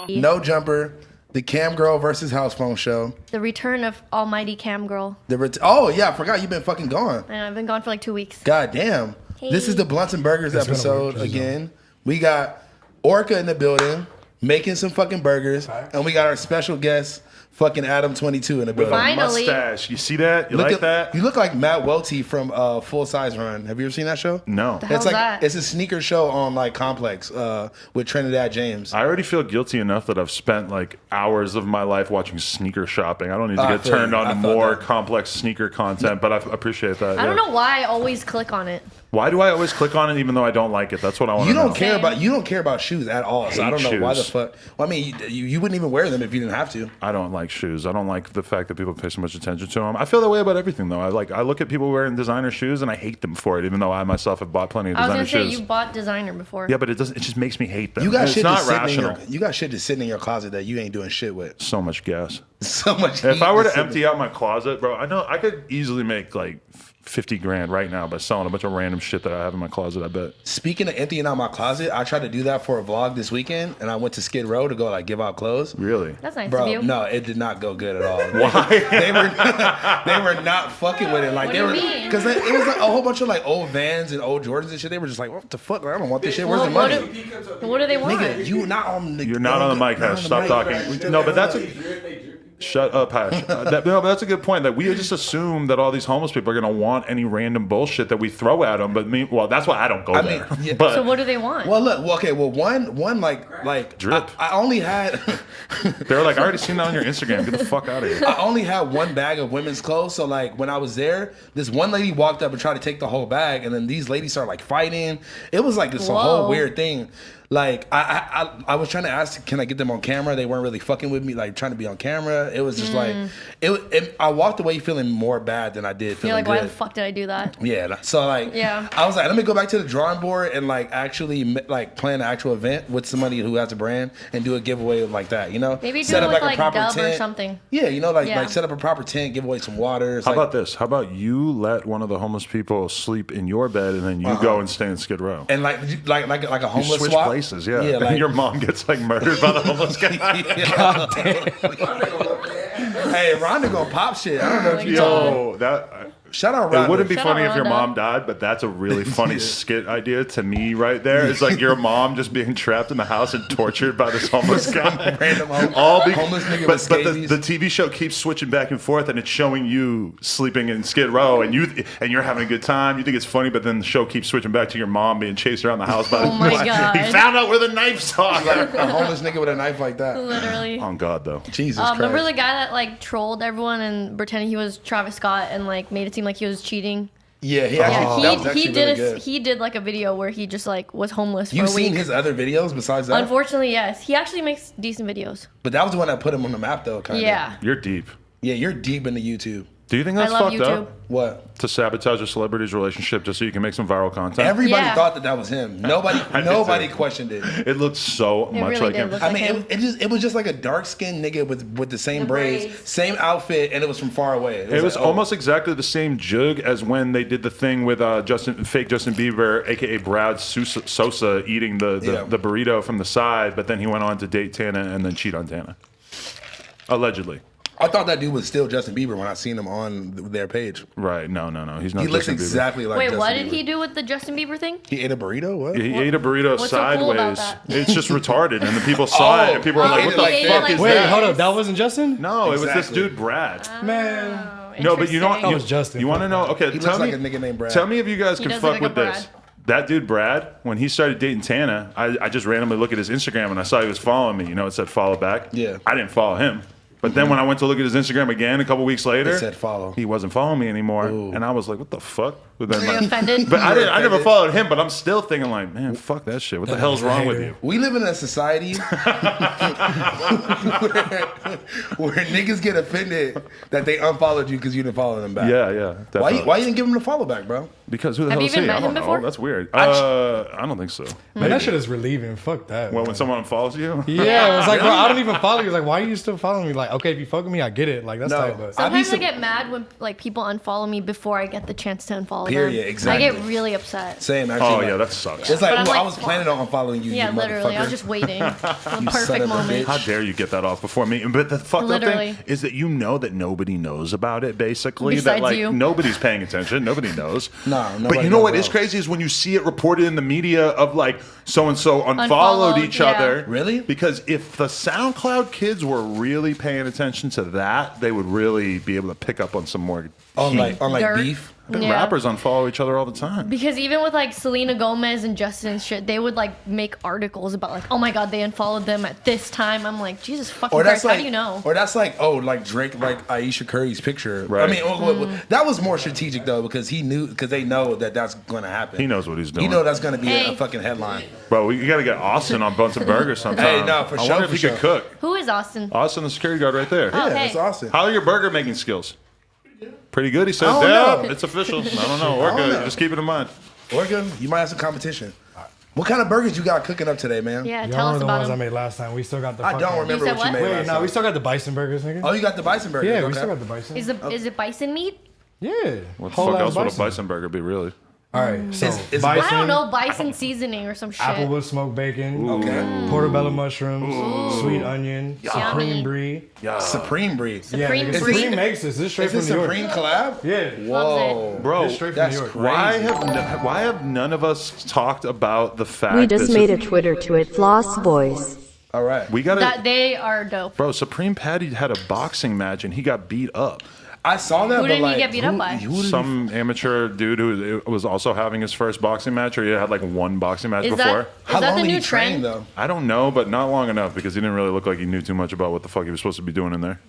No Jumper, the Cam Girl versus House Phone Show. The return of Almighty Cam Girl. Oh, yeah, I forgot you've been fucking gone. I know, I've been gone for like 2 weeks. God damn. Hey. This is the Blunts and Burgers episode again. We got Orca in the building, making some fucking burgers. And we got our special guest, fucking ADAM22 in the building. Finally. Mustache. You see that? You like that? You look like Matt Welty from Full Size Run. Have you ever seen that show? No. The hell's that? It's a sneaker show on like Complex with Trinidad James. I already feel guilty enough that I've spent like hours of my life watching sneaker shopping. I don't need to get turned on to more complex sneaker content, but I appreciate that. I don't know why I always click on it. Why do I always click on it even though I don't like it? That's what I want to know. You don't care about shoes at all. So I don't know why the fuck. Well, I mean, you wouldn't even wear them if you didn't have to. I don't like shoes. I don't like the fact that people pay so much attention to them. I feel that way about everything though. I look at people wearing designer shoes and I hate them for it, even though I myself have bought plenty of designer shoes. I was gonna say you bought designer before. Yeah, but it just makes me hate them. You got shit it's not rational. you got shit just sitting in your closet that you ain't doing shit with. So much gas. So much. If I were to empty out my closet, bro, I know I could easily make like 50 grand right now by selling a bunch of random shit that I have in my closet, I bet. Speaking of emptying out my closet, I tried to do that for a vlog this weekend, and I went to Skid Row to go like give out clothes. Really? That's nice Bro, of you. no, it did not go good at all. Why? they were not fucking with it. Like What they do were you mean? because it was like a whole bunch of like old Vans and old Jordans and shit. They were just like, what the fuck? Like, I don't want this shit. Where's the money? What do they want? Nigga, you're not on the mic, Hash. Stop talking. No, but that's shut up, Hash. But that's a good point. That we just assume that all these homeless people are going to want any random bullshit that we throw at them. But that's why I don't go there. Yeah. But, So what do they want? Well, look, one like drip. I only had. They were like, I already seen that on your Instagram. Get the fuck out of here. I only had one bag of women's clothes. So like when I was there, this one lady walked up and tried to take the whole bag, and then these ladies started like fighting. It was like this whole weird thing. Like I was trying to ask, can I get them on camera? They weren't really fucking with me, like trying to be on camera. It was just like I walked away feeling more bad than I did feeling You're like, good. why the fuck did I do that? Yeah. So like, I was like, let me go back to the drawing board and like actually like plan an actual event with somebody who has a brand and do a giveaway like that. You know, Maybe do set it up with like a proper Dove tent or something. Yeah, you know, like set up a proper tent, give away some water. How about this? How about you let one of the homeless people sleep in your bed and then you go and stay in Skid Row? And like a homeless you switch swap? places, yeah. Yeah, like, your mom gets like murdered by the homeless guy. God damn. Hey, Rhonda gonna pop shit. I don't know what you Yo, that. Shout out Rhonda. It wouldn't be Shout funny out if your Rhonda. mom died, but that's a really funny skit idea to me right there. It's like your mom just being trapped in the house and tortured by this homeless guy. Random homeless nigga with but scabies. the TV show keeps switching back and forth, and it's showing you sleeping in Skid Row, and you're having a good time. You think it's funny, but then the show keeps switching back to your mom being chased around the house by Oh my God. He found out where the knifes are. Like a homeless nigga with a knife like that. Literally. On God, though. Jesus Christ. Remember the guy that like trolled everyone and pretended he was Travis Scott and like made it seem like he was cheating? Yeah, he actually, that was actually he did really good. he did like a video where he just like was homeless for You've a week. seen his other videos besides that? Unfortunately, yes. He actually makes decent videos. But that was the one that put him on the map though, kind of. Yeah. You're deep. Yeah, you're deep into YouTube. Do you think that's I love fucked YouTube. up? What? To sabotage a celebrity's relationship just so you can make some viral content? Everybody Yeah. thought that was him. Nobody questioned it. It looked so much really like did him. look I like mean, him. it was just like a dark skinned nigga with the same The braids, braids. same outfit, and it was from far away. It was like, almost exactly the same jug as when they did the thing with fake Justin Bieber, aka Brad Sosa, eating the burrito from the side, but then he went on to date Tana and then cheat on Tana. Allegedly. I thought that dude was still Justin Bieber when I seen him on their page. Right. No. He's not He looks Justin Bieber. exactly like Wait, Justin what Bieber. did he do with the Justin Bieber thing? He ate a burrito? What? He ate a burrito What's so cool about sideways. that? It's just retarded, and the people saw it, and people were like, "What the like fuck that. is Wait, that?" hold up. That wasn't Justin? No, it was this Exactly. dude Brad. Man. No, but you know what? That was Justin. You want to know? Okay, He tell looks me. like a nigga named Brad. Tell me if you guys He can does fuck look like with a this. Brad. That dude Brad, when he started dating Tana, I just randomly look at his Instagram and I saw he was following me. You know, it said follow back. Yeah. I didn't follow him. But then when I went to look at his Instagram again a couple weeks later, It said follow. He wasn't following me anymore, Ooh. and I was like, "What the fuck?" But then, Were you offended? But I never offended? followed him. But I'm still thinking like, man, fuck that shit. What the hell's wrong with you? We live in a society where niggas get offended that they unfollowed you because you didn't follow them back. Yeah. Definitely. Why you didn't give them the follow back, bro? Because who the Have hell you is even he? I met don't him know. before? That's weird. I don't think so. Man, that shit is relieving. Fuck that. Well, when someone unfollows you, Yeah, it was like, bro, I don't even follow you. It's like, why are you still following me? Like, okay, if you fuck with me, I get it. Like, that's No. tight, but I be Sometimes I get mad when like people unfollow me before I get the chance to unfollow Period. them. Exactly. I get really upset. Same. Actually, Oh like, yeah, that sucks. It's like, But I'm ooh, I like, was planning on unfollowing you. Yeah, you literally. I was motherfucker. just waiting for the son perfect of a moment. How dare you get that off before me? But the fucked up Literally. thing is that you know that nobody knows about it, basically. Besides that like you. nobody's paying attention. Nobody knows. No, But nobody you know knows what is else. crazy is when you see it reported in the media of like so and so unfollowed Unfollowed, each yeah. other. Really? Because if the SoundCloud kids were really paying attention to that, they would really be able to pick up on some more on like Dirt. beef. Yeah. Rappers unfollow each other all the time. Because even with like Selena Gomez and Justin shit, they would like make articles about like, oh my god, they unfollowed them at this time. I'm like, Jesus fucking Or that's Christ, like, how do you know? Or that's like, oh, like Drake, like Aisha Curry's picture. Right. I mean, that was more strategic though because they know that that's going to happen. He knows what he's doing. He know that's going to be a Hey. fucking headline. Bro, we got to get Austin on Bunsen Burgers sometime. Hey, no, for I sure, wonder if for he could sure. cook. Who is Austin? Austin, the security guard right there. Oh, Yeah, hey. that's awesome. How are your burger making skills? Pretty good, he said. I don't Yeah, know. it's official. I don't know. I don't Orca, know. just keep it in mind. Orca, you might have some competition. What kind of burgers you got cooking up today, man? Yeah, Y'all tell us remember the about ones I him. made last time? We still got the I don't fucking- remember You said what you what? made. Wait, last no, time. we still got the bison burgers, nigga. Oh, you got the bison burgers. yeah, we okay. still got the bison. Is it bison meat? Yeah. What the Whole fuck ass else would a bison burger be, really? All right, so Is- bison, I don't know, bison seasoning or some shit. applewood smoked bacon, Okay. portobello mushrooms, sweet onion, Yummy. supreme brie. Supreme Breed. Yeah, Supreme nigga, brie? Supreme makes this. This is straight Is from this New York. Supreme collab? Yeah. Whoa. Bro, It's straight from that's New York. crazy. why have none of us talked about the fact We just that made a Twitter to it, Floss Boys. All right. we got That to... they are dope. Bro, Supreme Patty had a boxing match and he got beat up. I saw that, Who but did he like, get beat up by? who did Some amateur dude who was also having his first boxing match, or he had like one boxing match Is before. that How is that long the did new he train, trend? though? I don't know, but not long enough because he didn't really look like he knew too much about what the fuck he was supposed to be doing in there.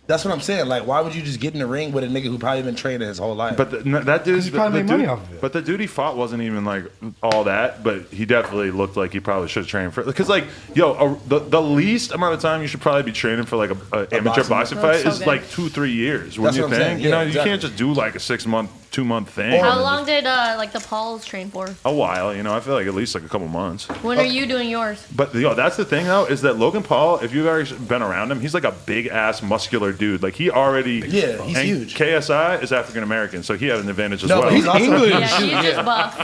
That's what I'm saying. Like, why would you just get in the ring with a nigga who probably been training his whole life? But that dude, he probably the made money dude- off of it. But the dude he fought wasn't even like all that. But he definitely looked like he probably should have trained for. Because like, the least amount of time you should probably be training for like a amateur boxing fight so is good. like 2-3 years. That's Wouldn't you what I'm think? saying. You know, Yeah, you exactly. can't just do like a 6-month, 2-month thing. How long did like the Pauls train for? A while. You know, I feel like at least like a couple months. When are you doing yours? But that's the thing though, is that Logan Paul, if you've ever been around him, he's like a big ass muscular dude. Like he already Yeah, he's and huge. KSI is African American, so he had an advantage as no, well. but he's also English. Yeah, he's just buff.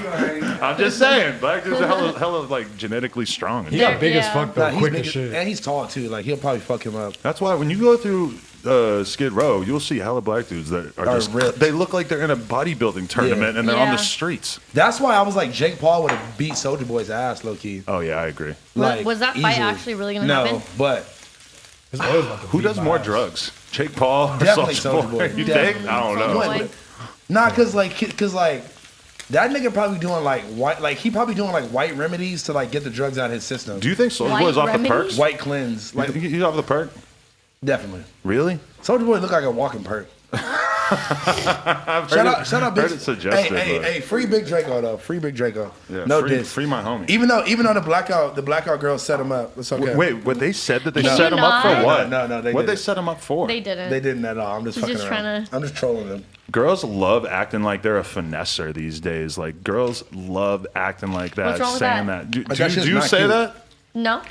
I'm just saying, black dudes are hella like genetically strong. He got big as Yeah. fuck though, Nah, quick big as shit. and he's tall too. Like he'll probably fuck him up. That's why when you go through Skid Row, you'll see hella black dudes that are just ripped. they look like they're in a bodybuilding tournament and they're on Yeah. the streets. That's why I was like, Jake Paul would have beat Soulja Boy's ass, low key. Oh yeah, I agree. Like, Was that fight easily. actually really gonna no, happen? but His boy's about to Who beat does my more ass. drugs? Jake Paul or Definitely Soulja Soulja Boy? Boy. You Definitely. think? I don't Soulja know. Boy. Boy. Nah, cause like that nigga probably doing like white, like he probably doing like white remedies to like get the drugs out of his system. Do you think Soulja White Boy's off the remedies? perks? White cleanse, Like like he's off the perk? definitely. Really? Soulja Boy look like a walking perk. I've Shout out, heard Big. it suggested. Hey, but- hey, free Big Draco though. Free Big Draco. Yeah, no free, diss. free my homie. Even though the blackout girls set him up. It's okay. Wait, what they said that they Can set you him up not? for what? No, they What they didn't. set him up for? They didn't. They didn't at all. I'm just He's fucking just around. trying to- I'm just trolling them. Girls love acting like they're a finesser these days. Like girls love acting like that, What's wrong with saying that? that. Do, Like, do, that do shit's you not say cute. that? No.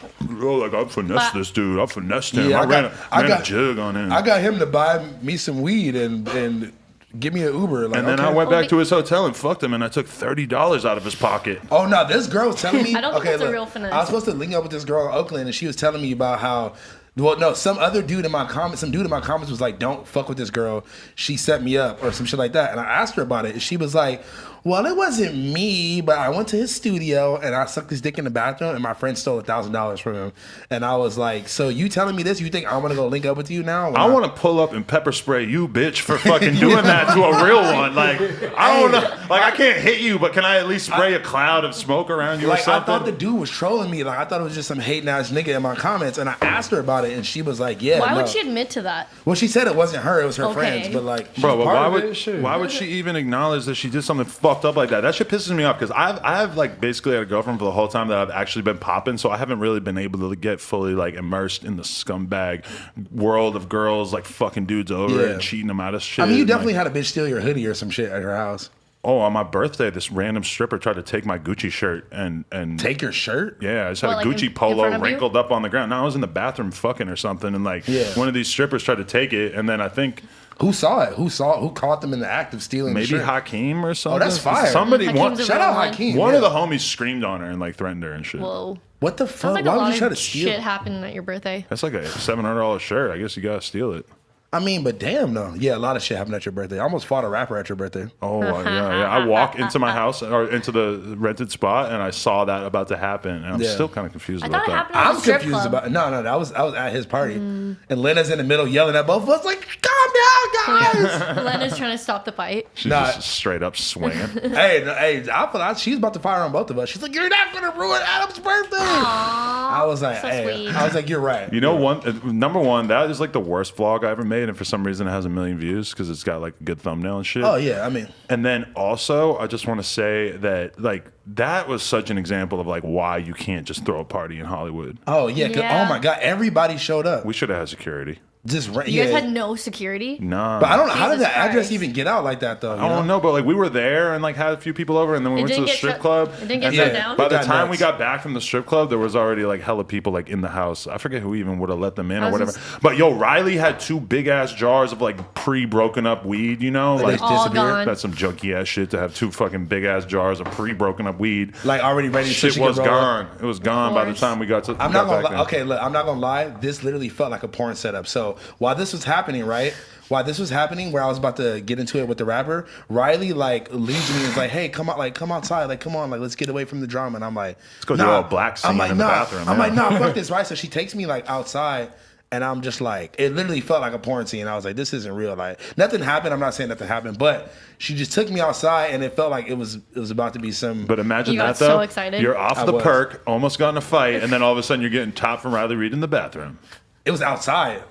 Oh, like I finessed But- this dude. I finessed him. Yeah, I ran a jug on him. I got him to buy me some weed and give me an Uber. Like, and then okay. I went Well, back to his hotel and fucked him, and I took $30 out of his pocket. Oh no, this girl was telling me. I don't think okay, that's a look, real finesse. I was supposed to link up with this girl in Oakland, and she was telling me about how. Well, no, some dude in my comments was like, "Don't fuck with this girl. She set me up," or some shit like that. And I asked her about it, and she was like, "Well, it wasn't me, but I went to his studio and I sucked his dick in the bathroom, and my friend stole $1,000 from him." And I was like, "So you telling me this? You think I'm gonna go link up with you now?" I want to pull up and pepper spray you, bitch, for fucking doing that to a real one. Like, I don't know. Like, I can't hit you, but can I at least spray a cloud of smoke around you or Like, I something? thought the dude was trolling me. Like, I thought it was just some hating ass nigga in my comments, and I asked her about it, and she was like, "Yeah." Why no. would she admit to that? Well, she said it wasn't her; it was her Okay. friends. But like, Bro, but part why of would it, shit. why would she even acknowledge that she did something fucked up like that? That shit pisses me off because I've like basically had a girlfriend for the whole time that I've actually been popping, so I haven't really been able to get fully like immersed in the scumbag world of girls like fucking dudes over Yeah. and cheating them out of shit. I mean, you and, definitely like, had a bitch steal your hoodie or some shit at her house. Oh, on my birthday, this random stripper tried to take my Gucci shirt and Take your shirt? yeah, I just had What, a like Gucci in polo front of you? wrinkled up on the ground. No, I was in the bathroom fucking or something, and like one of these strippers tried to take it, and then I think Who saw it? Who caught them in the act of stealing the maybe shirt? Hakeem or something. that's fire. Somebody Hakeem's a Shout real out one. Hakeem. one yeah. of the homies screamed on her and like threatened her and shit. Whoa. What the Sounds fuck? like Why a would lot you try to of steal? shit happened at your birthday. That's like a $700 shirt. I guess you gotta steal it. I mean, but damn, though. Yeah, a lot of shit happened at your birthday. I almost fought a rapper at your birthday. Oh yeah. I walk into my house or into the rented spot, and I saw that about to happen, and I'm Yeah. still kind of confused I about thought it that. happened at I'm the strip confused club. about no. That was I was at his party, and Lena's in the middle yelling at both of us like, "Calm down, guys!" Lena's trying to stop the fight. She's Nah. just straight up swinging. hey, I thought she's about to fire on both of us. She's like, "You're not gonna ruin Adam's birthday." I was like, so "Hey," sweet. I was like, "You're right." You know, number one, that is like the worst vlog I ever made, and for some reason it has 1 million views because it's got like a good thumbnail and shit. Oh yeah, I mean, And then also, I just want to say that like that was such an example of like why you can't just throw a party in Hollywood. oh yeah, 'cause- Yeah. oh my god, everybody showed up. We should have had security. Just You guys had no security? Nah. But I don't know how did Jesus that address Christ. even get out like that though. I don't know, but like we were there and like had a few people over, and then we It went to didn't the get strip shut- club. it didn't get and shut then down? By the Got time we nuts. got back from the strip club, there was already like hella people like in the house. I forget who even would have let them in or I was whatever. just- But yo, Riley had 2 big ass jars of like pre-broken up weed. You know, like just All disappeared. gone. that's some junky ass shit to have 2 fucking big ass jars of pre-broken up weed. Like already ready to Shit was gone. It was gone by the course. time we got to. I'm not gonna lie. Okay, look, I'm not gonna lie. This literally felt like a porn setup. So while this was happening, right? While this was happening, where I was about to get into it with the rapper, Riley like leads me and is like, "Hey, come out, like come outside, like come on, like let's get away from the drama." And I'm like, Let's go do a black scene I'm like, in the nah. bathroom, I'm yeah. like, nah, fuck this, right? So she takes me like outside. And I'm just like, it literally felt like a porn scene. I was like, this isn't real. Like nothing happened. I'm not saying nothing happened, but she just took me outside, and it felt like it was about to be some. But imagine You that got though. so excited. You're off I the was. perk, almost got in a fight, and then all of a sudden you're getting top from Riley Reid in the bathroom. It was outside,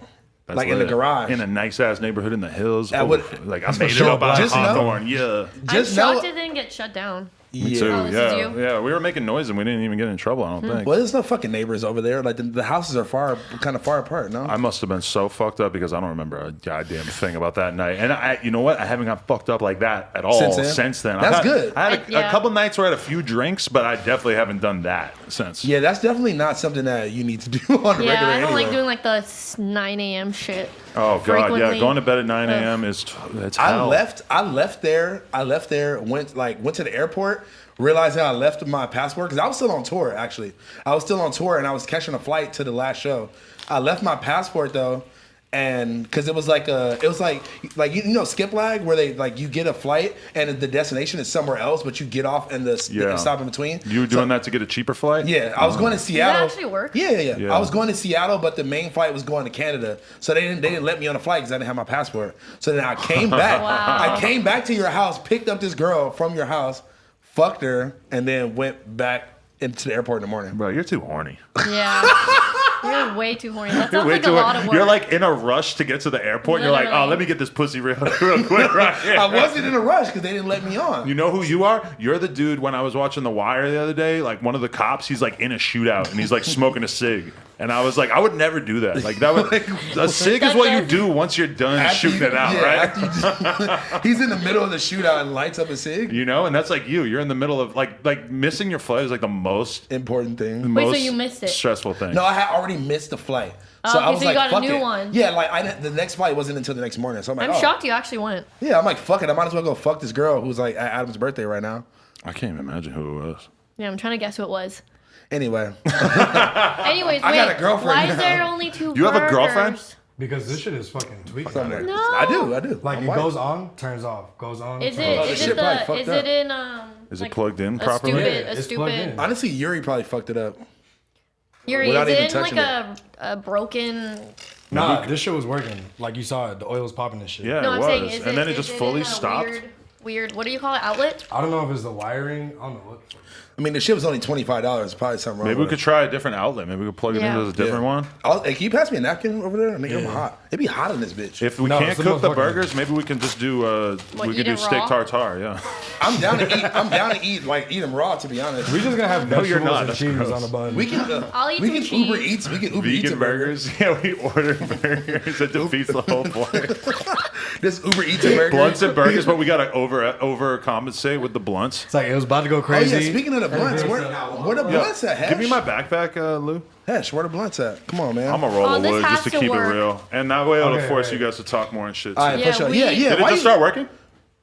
That's like in the lit. garage. in a nice ass neighborhood in the hills. That Oh, would- like I that's for made it sure. up by Just know- Hawthorne. Yeah. Just I'm know, shocked it didn't get shut down. yeah. Too. Oh, this is Yeah. you? Yeah. We were making noise and we didn't even get in trouble. I don't think. Well, there's no fucking neighbors over there. Like the houses are kind of far apart. No, I must have been so fucked up because I don't remember a goddamn thing about that night. And you know what? I haven't got fucked up like that at all since then. That's good. I had a couple nights where I had a few drinks, but I definitely haven't done that since. yeah, that's definitely not something that you need to do on a Yeah, regular. I don't like anyway. doing like the 9 a.m. shit. Oh god, frequently. yeah. Going to bed at 9 a.m. it's hell. I left there. Went to the airport. Realized that I left my passport because I was still on tour. Actually, I was still on tour and I was catching a flight to the last show. I left my passport though, and because it was like you know skip lag where they like you get a flight and the destination is somewhere else, but you get off and the stop in between. You were doing that to get a cheaper flight? Yeah, I was going to Seattle. actually work? Yeah. Yeah. I was going to Seattle, but the main flight was going to Canada, so they didn't let me on the flight because I didn't have my passport. So then I came back. Wow. I came back to your house, picked up this girl from your house, fucked her, and then went back into the airport in the morning. Bro, you're too horny. Yeah. You're way too horny. That sounds Way like too a lot of work. You're like in a rush to get to the airport. You're like, oh, Literally. let me get this pussy real quick right here. I wasn't in a rush because they didn't let me on. You know who you are? You're the dude when I was watching The Wire the other day, like one of the cops, he's like in a shootout and he's like smoking a cig. And I was like, I would never do that. Like that would a cig is what you do once you're done After shooting you- it out, yeah, right? after he's in the middle of the shootout and lights up a cig. You know, and that's like you. You're in the middle of like missing your flight is like the most Important thing. so most you missed it? stressful thing. No, I had already missed the flight. Oh, okay, I was so you like, got a fuck new it. one. Yeah, like the next flight wasn't until the next morning. So I'm like, I'm oh. shocked you actually went. Yeah, I'm like, fuck it. I might as well go fuck this girl who's like at Adam's birthday right now. I can't even imagine who it was. Yeah, I'm trying to guess who it was. Anyway, Anyways, I wait, got a girlfriend why now. is there only 2 You have a girlfriend? burgers? Because this shit is fucking tweaked. somewhere. No. I do. Like I'm it white. goes on, turns off, goes on. Is turns it? off. the Is shit it probably the? fucked Is up. it in? Is like, it plugged in a properly? stupid, Yeah, a it's plugged stupid. in. Honestly, Yuri probably fucked it up. Yuri, Without is even it in like touching a broken? Nah, this shit was working. Like you saw it, the oil was popping and shit. Yeah, No, it I'm was. saying, is And then it is just in fully a stopped. Weird. What do you call it? Outlet? I don't know if it's the wiring. I don't know what. I mean, the shit was only $25. Probably something wrong. Maybe we with could try a different outlet. Maybe we could plug it into a different one. Hey, can you pass me a napkin over there? Nigga, I'm hot. It'd be hot in this bitch. If we can't cook the burgers, maybe we can just do we could do steak tartare. Yeah. I'm down to eat. I'm down to eat eat them raw. To be honest, We're just gonna have vegetables not. and That's cheese gross. on the bun. we can. I'll eat we some can cheese. Uber Eats. We can Uber Eats Vegan burgers. Yeah, we order burgers. It defeats the whole point. This Uber Eats a burger. Blunts and burgers, but we gotta overcompensate with the blunts. It's like it was about to go Oh crazy. yeah. Speaking of the blunts, where the blunts at? Hesh? Give me my backpack, Lou. Hesh, where the blunts at? Come on, man. I'm gonna roll Oh, of this wood just has to to keep work. it real, and that way it'll Okay, force right. you guys to talk more and shit. All right, Yeah, for sure. we- Yeah. Did it Why just start working?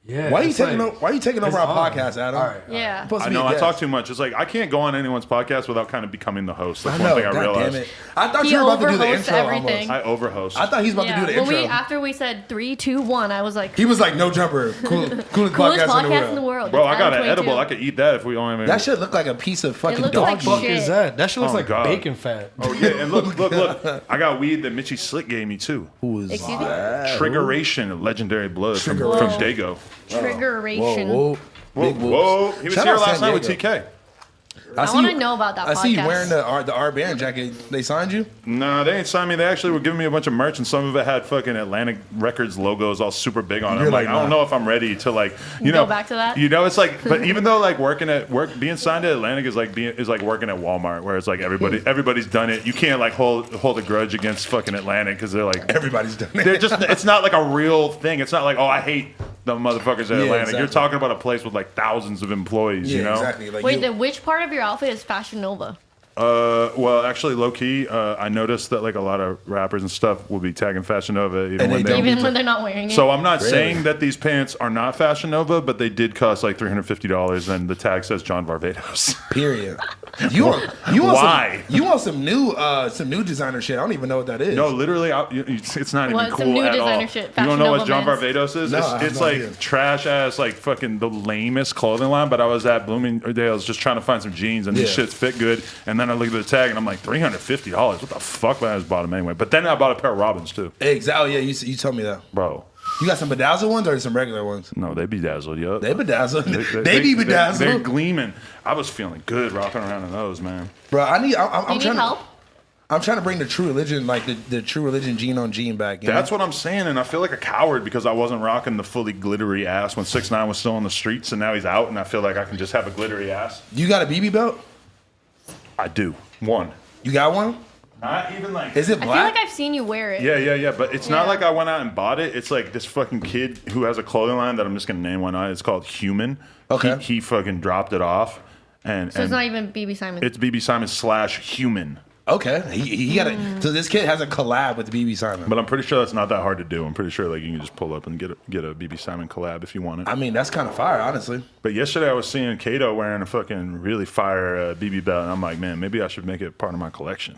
Yeah. Why are you it's taking like- over? Why are you taking over it's our on. podcast, Adam? All right. Yeah. Supposed to I be know a I guest. talk too much. It's like I can't go on anyone's podcast without kind of becoming the host. That's I know. one thing I God realized. damn it. I thought He you were about to do the overhosts intro. everything. Almost. I overhost. I thought he was about to do the When intro. after we said 3, 2, 1, I was like, He was like, "No jumper, coolest coolest podcast in the world." world. Bro, It's I got an ADAM22. edible. I could eat that if we only. That shit looked like a piece of fucking looked dog like food. Fuck shit. is that? That shit looks Oh, like God. bacon fat. Oh yeah, and look! I got weed that Mitchie Slick gave me too. Who is Excuse me? Triggeration, legendary blood from Whoa. Dago. Triggeration. Whoa, Whoa, big moves. whoa! He was Shout here out last San night with Diego. TK. I see want to you- know about that I podcast. see you wearing the R Baron jacket. They signed you? No, they ain't signed me. They actually were giving me a bunch of merch, and some of it had fucking Atlantic Records logos all super big on it. You're I'm like, like, I don't nah. know if I'm ready to Go back to that? You know, it's like, but even though like being signed to Atlantic is like working at Walmart, where it's like everybody's done it. You can't like hold a grudge against fucking Atlantic because they're like Everybody's done it. they're just. It's not like a real thing. It's not like, oh, I hate the motherfuckers at Atlantic. exactly. You're talking about a place with like thousands of employees. Yeah, you know, exactly. Like Wait, you, then which part of your outfit is Fashion Nova? Well, actually, low key, I noticed that like a lot of rappers and stuff will be tagging Fashion Nova even And when they they. don't. Even when they're not wearing it. So I'm not Really? saying that these pants are not Fashion Nova, but they did cost like $350, and the tag says John Varvatos. period. You want Why? you want some new designer shit? I don't even know what that is. No, literally, it's not What, even some cool new at designer all. shit, You Fashion don't know what Nova John men's? Varvatos is? No, I have It's no like idea. trash ass, like fucking the lamest clothing line. But I was at Bloomingdale's just trying to find some jeans, and these Yeah. shits fit good. And then I looked at the tag, and I'm like, $350. What the fuck? But I just bought them anyway. But then I bought a pair of Robins too, Exactly. Oh, yeah, you told me that. bro. You got some bedazzled ones or some regular ones? No, they bedazzled, yo. They bedazzled. They be bedazzled. They're gleaming. I was feeling good rocking around in those, man. Bro, I'm Do you trying need help? I'm trying to bring the true religion, like the true religion gene on gene back. You That's know? what I'm saying, and I feel like a coward because I wasn't rocking the fully glittery ass when 6ix9ine was still on the streets, and now he's out, and I feel like I can just have a glittery ass. You got a BB belt? I do. One. You got one? Not even like. Is it I feel black? like I've seen you wear it. Yeah. But it's not Yeah. like I went out and bought it. It's like this fucking kid who has a clothing line that I'm just gonna name one night. It's called Human. Okay. He fucking dropped it off, and So it's not even BB Simon. it's BB Simon / Human. Okay, he got it. So this kid has a collab with BB Simon. But I'm pretty sure that's not that hard to do. I'm pretty sure like you can just pull up and get a BB Simon collab if you want it. I mean, that's kind of fire, honestly. But yesterday I was seeing Kato wearing a fucking really fire BB belt, and I'm like, man, maybe I should make it part of my collection,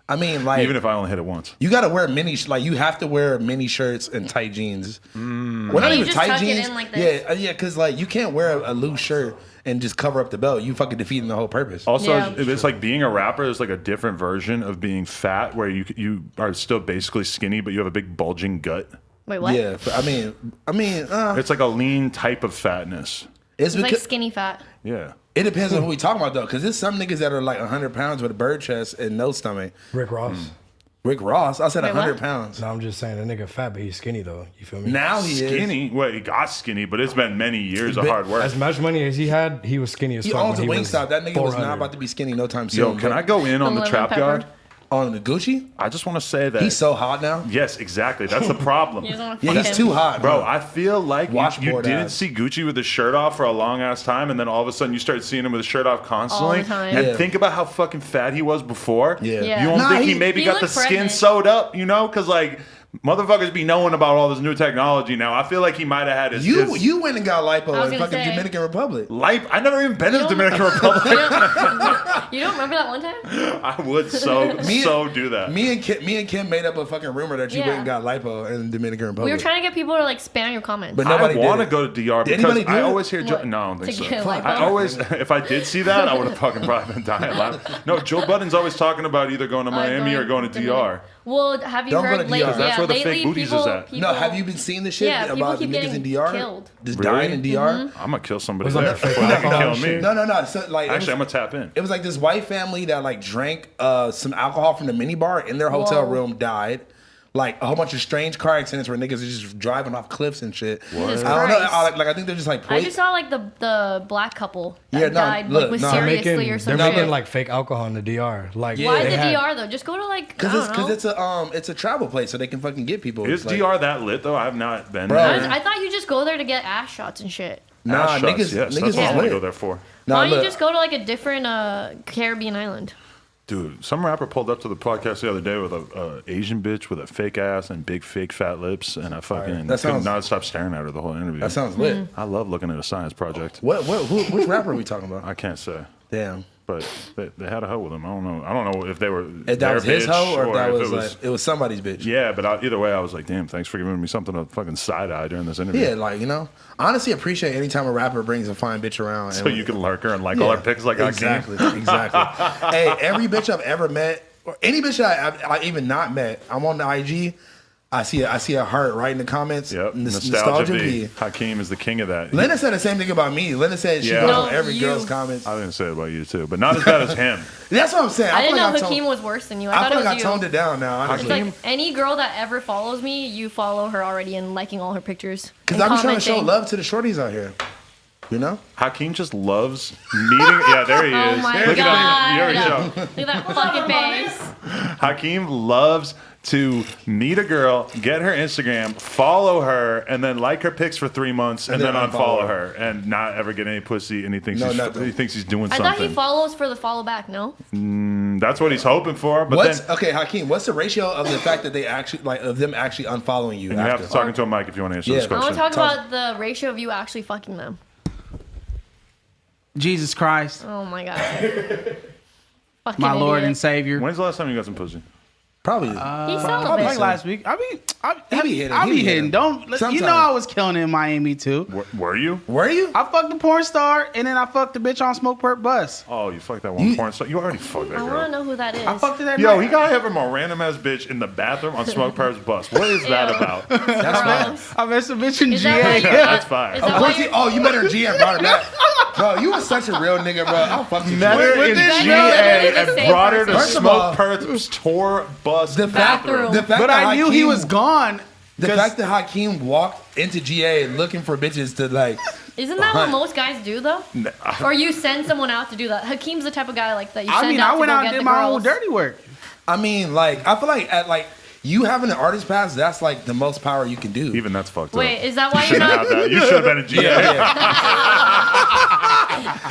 I mean, like, even if I only hit it once. you got to wear like you have to wear mini shirts and tight jeans. Well, not you even just tight tuck it jeans. in like this. Yeah, because like you can't wear a loose shirt and just cover up the belt. You fucking defeating the whole purpose. Also, Yeah. it's like being a rapper is like a different version of being fat, where you are still basically skinny, but you have a big bulging gut. Wait, what? Yeah, but I mean, It's like a lean type of fatness. it's It's like because skinny fat. Yeah. it depends on who we talking about though. Because there's some niggas that are like 100 pounds with a bird chest and no stomach. Rick Ross. Rick Ross, I said Wait, 100 what? pounds. No, I'm just saying that nigga fat, but he's skinny though. You feel me? Now he is. Skinny. Well, he got skinny, but it's been many years of been- hard work. As much money as he had, he was skinny as He fuck. owns a when he Wingstop. That nigga was 400. not about to be skinny no time soon. Yo, can I go in on the lemon trap pepper. guard? on the Gucci? I just want to say that He's so hot now. yes, exactly. That's the problem. You don't Yeah, fuck he's him. too hot, Bro, I feel like you Washboard didn't ass. see Gucci with his shirt off for a long ass time, and then all of a sudden you started seeing him with his shirt off constantly. All the time. And Yeah. think about how fucking fat he was before. Yeah. Yeah. You don't Nah, think he he- maybe he got the looked skin pregnant. sewed up, you know? Because like motherfuckers be knowing about all this new technology now. I feel like he might have had his You went and got lipo I was in gonna fucking say. Dominican Republic. life. I never even been to the You Dominican don't- Republic. You don't remember that one time? I would so do that. Me and Kim made up a fucking rumor that you Yeah. went and got lipo in Dominican Republic. We were trying to get people to like spam your comments. But I nobody want to did it. go to DR Did because anybody do I it? always hear. What? No, I don't think To so. get lipo? I always, if I did see that, I would have fucking probably been dying laughing. No, Joe Budden's always talking about either going to Miami or going to DR. Well, have you Don't go heard to DR. lately? That's where the lately, fake booties people, is at? people, No, have you been seeing the shit Yeah, people about the keep niggas in getting DR? killed. Just Really? dying in DR? I'm gonna kill somebody Was on there that fake before they can alcohol kill me. shit? No. So, like, Actually, I'm gonna tap in. it was like this white family that like drank some alcohol from the minibar in their hotel Whoa. room, died. Like a whole bunch of strange car accidents where niggas are just driving off cliffs and shit. Jesus I don't know. Christ. I think they're just like I poison. just saw like the black couple that Yeah, no, died look, like no. mysteriously or They're something. making like fake alcohol in the DR. Like Yeah. Why they the had- DR though? Just go to like I don't know. it's a travel place so they can fucking get people. Is Like, DR that lit though? I've not been Bro. there. I thought you just go there to get ass shots and shit. Nah, Ass shots, niggas, yes, niggas that's is what I want to lit. go there for. Nah, Why don't you look, just go to like a different Caribbean island? Dude, some rapper pulled up to the podcast the other day with a Asian bitch with a fake ass and big fake fat lips, and I fucking That could sounds- not stop staring at her the whole interview. that sounds lit. I love looking at a science project. Which rapper are we talking about? I can't say, Damn. but they had a hoe with him. I don't know if they were If that their was his bitch hoe or if that if was like it was somebody's bitch. yeah. But either way, I was like, damn, thanks for giving me something to fucking side eye during this interview. Yeah, like, you know, honestly appreciate anytime a rapper brings a fine bitch around. So you can lurk her and like all her pics like exactly, exactly. Hey, every bitch I've ever met, or any bitch that I even not met, I'm on the IG. I see a heart right in the comments. Yep, Nostalgia B. Hakeem is the king of that. Linda said the same thing about me. Linda said she Yeah. goes No, on every you. girl's comments. I didn't say it about you too, but not as bad as him. That's what I'm saying. I didn't feel know like Hakeem was worse than you. I I thought feel it like was I you. toned it down now, It's honestly. like any girl that ever follows me, you follow her already and liking all her pictures. Because and I'm trying to show commenting. love to the shorties out here. You know? Hakeem just loves meeting. Yeah, there he Oh is. my Look god! at him. Look at that fucking face. Hakeem loves to meet a girl, get her Instagram, follow her, and then like her pics for 3 months, and then unfollow her, and not ever get any pussy. And he thinks he thinks he's doing I something. thought he follows for the follow back. No. That's what he's hoping for. But then Okay, Hakeem, what's the ratio of the fact that they actually of them actually unfollowing you? you have to talk into a mic if you want to answer Yeah. this I want question. to talk about the ratio of you actually fucking them. Jesus Christ, Oh my god. Fucking my Lord and idiot. Savior. When's the last time you got some pussy? Probably. He's Like celibate. last week. I be hitting, I he be be hitting. hitting. Don't Sometimes. you know I was killing it in Miami too. Were you? Were you? I fucked the porn star and then I fucked the bitch on Smoke Perp Bus. Oh, you fucked that one porn star. You already fucked that I want girl. to know who that is. I fucked her that Yo, night. he got him a random ass bitch in the bathroom on Smoke Perp's bus. What is that Ew. about? That's fine. Gross. I met some bitch in Is that why GA. you- That's fine. Is Of that course why you met her in G and brought her back. Bro, you was such a real nigga, bro. I'll fuck you. Met her in this GA girl literally the and same brought her to person? First of Smoke all, Perp's tour bus The fact, Bathroom. the fact But that I knew he Hakeem- was gone. The 'cause fact that Hakeem walked into GA looking for bitches to like. Isn't that what most guys do though? Or you send someone out to do that? Hakeem's the type of guy like that. You send I mean, out I went to go out get and did the my girls. own dirty work. I mean, like I feel like at like you having an artist pass, that's like the most power you can do. Even that's fucked Wait, up. is that why You you're shouldn't not? have that. You should have been in GA.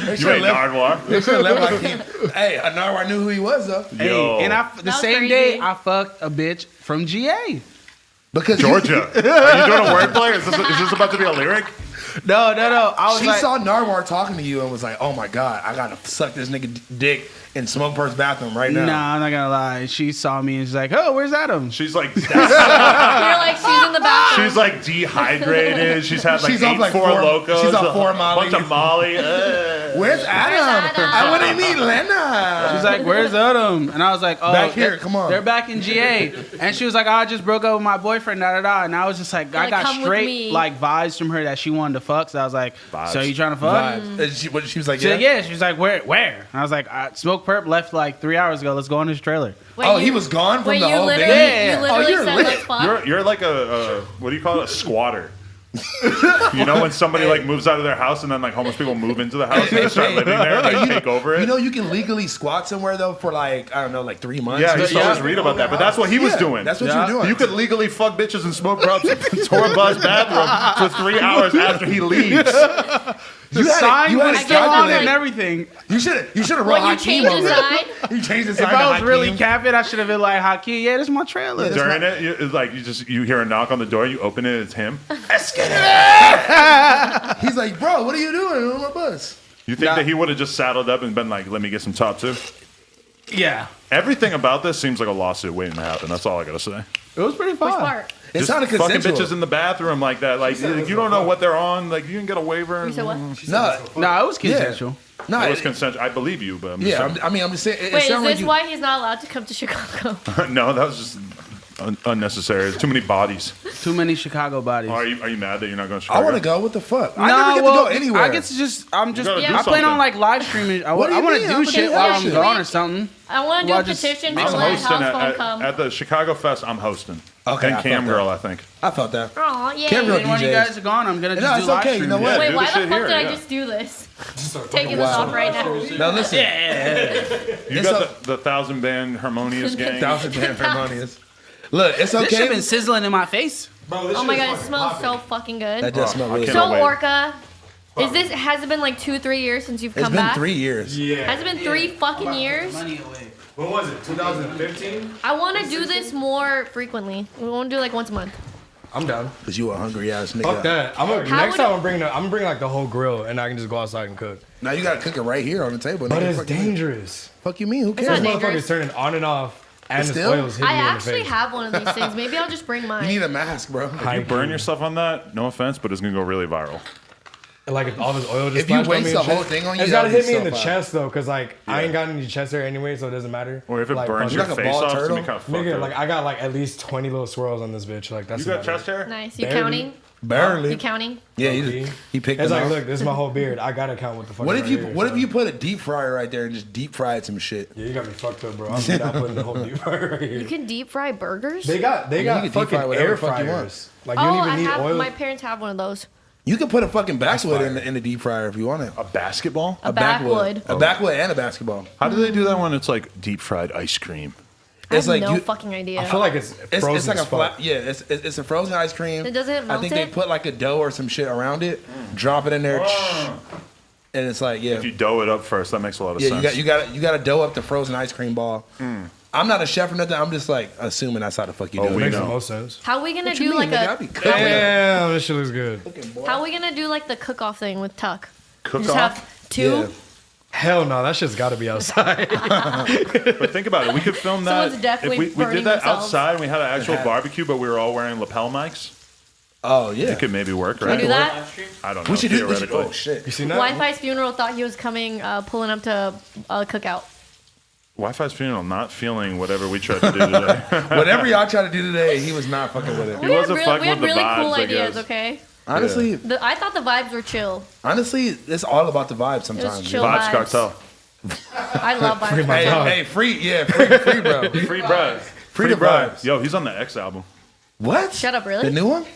They You should've ain't left- Nardwar. They should have left Hakeem. Hey, Anarwar knew who he was though. Yo. Hey, and the That was same crazy. day I fucked a bitch from GA. Because Georgia. Are you doing a wordplay? Is this about to be a lyric? No. I was She like, saw Narwhal talking to you and was like, "Oh my god, I gotta suck this nigga dick in Smoke Perp's bathroom right now." nah, I'm not gonna lie. She saw me and she's like, oh, where's Adam? She's like, You're like she's in the bathroom. she's like dehydrated. She's had like She's off, like, four four- locos. she's off a 4 Molly. bunch of Molly. Where's Adam? Adam? I want to meet Lena. She's like, where's Adam? And I was like, oh, Back here, they're- come on. They're back in GA. And she was like, oh, I just broke up with my boyfriend, da da da. And I was just like, I like, got come with straight me. like vibes from her that she wanted to fuck. So I was like, Vibes. so you trying to fuck? Vibes. And she was like, She's yeah. like, yeah. She was like, where? And I was like, Smoke Perp left like 3 hours ago. Let's go on his trailer. Wait, Oh, you- he was gone from Wait, the you whole literally, thing. Yeah. you literally you're said lit. let's fuck. You're like a what do you call it? A squatter. You know when somebody like moves out of their house and then like homeless people move into the house and they start living there and they take over it. You know, you can legally squat somewhere though for like I don't know, like 3 months. Yeah, I used to always read about that, but that's what he was Yeah, doing. That's what Yeah. you're doing. You could legally fuck bitches and smoke grubs in the tour bus bathroom for 3 hours after he leaves. The You had it- sign you had was it still on calculated. it and everything. You should have When rolled you Hakeem change over the it. sign, You changed the sign. If to I was really Hakeem. capping, I should have been like, Hakeem, yeah, this is my trailer. During it, it's like you hear a knock on the door, you open it, it's him. He's like, bro, what are you doing on my bus? You think that he would have just saddled up and been like, let me get some top two? Yeah. Everything about this seems like a lawsuit waiting to happen. That's all I gotta say. It was pretty fun. which part? It Just sounded fucking consensual. bitches in the bathroom like that. Like you don't know what they're on. Like you can get a waiver. You said what? No, No, it was consensual. no. It was consent. I believe you, but I'm just Yeah, saying. I'm just saying. It Wait, is sounded this like you, why he's not allowed to come to Chicago? No, that was just unnecessary. There's too many bodies. Too many Chicago bodies. Are you mad that you're not going to Chicago? I want to go. What the fuck? I No, never get to go anywhere. I get to just. I'm just. gotta do I plan something. on like live streaming. I What do you want to mean? do I'm shit gonna while do I'm shit. gone or something. I want to do Well, a just petition make to I'm let hosting House Phone come. at the Chicago Fest. I'm hosting. Okay, And I Cam felt Girl, that. I think. I felt that. Oh, yeah. Cam Girl When you DJs. guys are gone, I'm gonna just No, do it's live okay. You streaming. know what? Wait, do why the the shit fuck here, did I yeah. just do this? Taking this off right now. Now listen. You It's got the 1,000 band harmonious gang. 1,000 band harmonious. Look, it's This shit okay. been sizzling in my face. Bro, this Oh my shit is god, it fucking smells popping. so fucking good. That does smell really I good. cannot So wait. Orca, has it been like 2-3 years since you've It's come been back? 3 years. Yeah. Has it been 3 fucking years? Money away. When was it? 2015? I want to do this more frequently. We want to do like once a month. I'm down. Cause you a hungry ass nigga. Fuck that. How Next would time it- I'm gonna bring like the whole grill and I can just go outside and cook. Now you gotta cook it right here on the table. But nigga. it's Fuck you mean? dangerous. Fuck you mean? Who It's cares? not This dangerous. motherfucker's turning on and off, and It's the still- oil's hitting I me in the actually face. have one of these things. Maybe I'll just bring You mine. need a mask, bro. If you burn yourself on that, no offense, but it's going to go really viral. Like if all this oil just If you splashed on waste me the and shit, whole thing on you, it's gotta that'd hit be me in so the fire. chest though, cause like I ain't got any chest hair anyway, so it doesn't matter. Or if it like, burns you your like a face bald off, it's turtle? going to be kind of fucked Nigga, up. like I got like at least 20 little swirls on this bitch. Like that's You got about it. chest hair? Nice. You Barely. counting? Barely. You counting? Yeah, Okay. he picked It's them like, out. look, this is my whole beard. I gotta count what the fuck. What is if right you here, What so. if you put a deep fryer right there and just deep fried some shit? Yeah, you got me fucked up, bro. I'm down putting the whole deep fryer right here. You can deep fry burgers? They got you can deep fucking fry whatever air the fuck you want. fryers. Like you Oh, don't I even need have. oil. My parents have one of those. You could put a fucking backwood fire. in the deep fryer if you want it. A basketball? A backwood. A backwood and a basketball. How do they do that when it's like deep fried ice cream? I It's have like no you- fucking idea. I feel like it's frozen It's like as a fuck. flat. Yeah, it's a frozen ice cream. It doesn't I think melt they it? put like a dough or some shit around it, drop it in there, and it's like If you dough it up first, that makes a lot of yeah, sense. you got to dough up the frozen ice cream ball. I'm not a chef or nothing. I'm just like assuming that's how the fuck you do Oh, it. we Makes know. the most sense. How are we gonna What you do mean, like nigga? I a? be cooking. Damn, this shit looks good. How are we gonna do like the cook off thing with Tuck? Cook Just off? have two. Yeah. Hell no, that shit's gotta be outside. But think about it. We could film that. Someone's definitely If we burning did that themselves. outside and we had an actual barbecue, but we were all wearing lapel mics, Oh yeah. it could maybe work, Can we right? do that? I don't know. We should do. We should, theoretically. oh shit. You seen that? Wi-Fi's funeral thought he was coming, pulling up to a cookout. Wi-Fi's funeral, not feeling whatever we tried to do today. Whatever y'all try to do today, he was not fucking with it. We had wasn't really, fucking we had with the really cool vibes, I ideas. guess. Okay. Honestly, I thought the vibes were chill. honestly, it's all about the vibe sometimes. chill. dude. Vibes Vibes. Cartel. I love vibes. my Hey, dog. hey, free, bro. Free Brad. Free the Brad. vibes. Yo, he's on the X album. What? Shut up, really? The new one?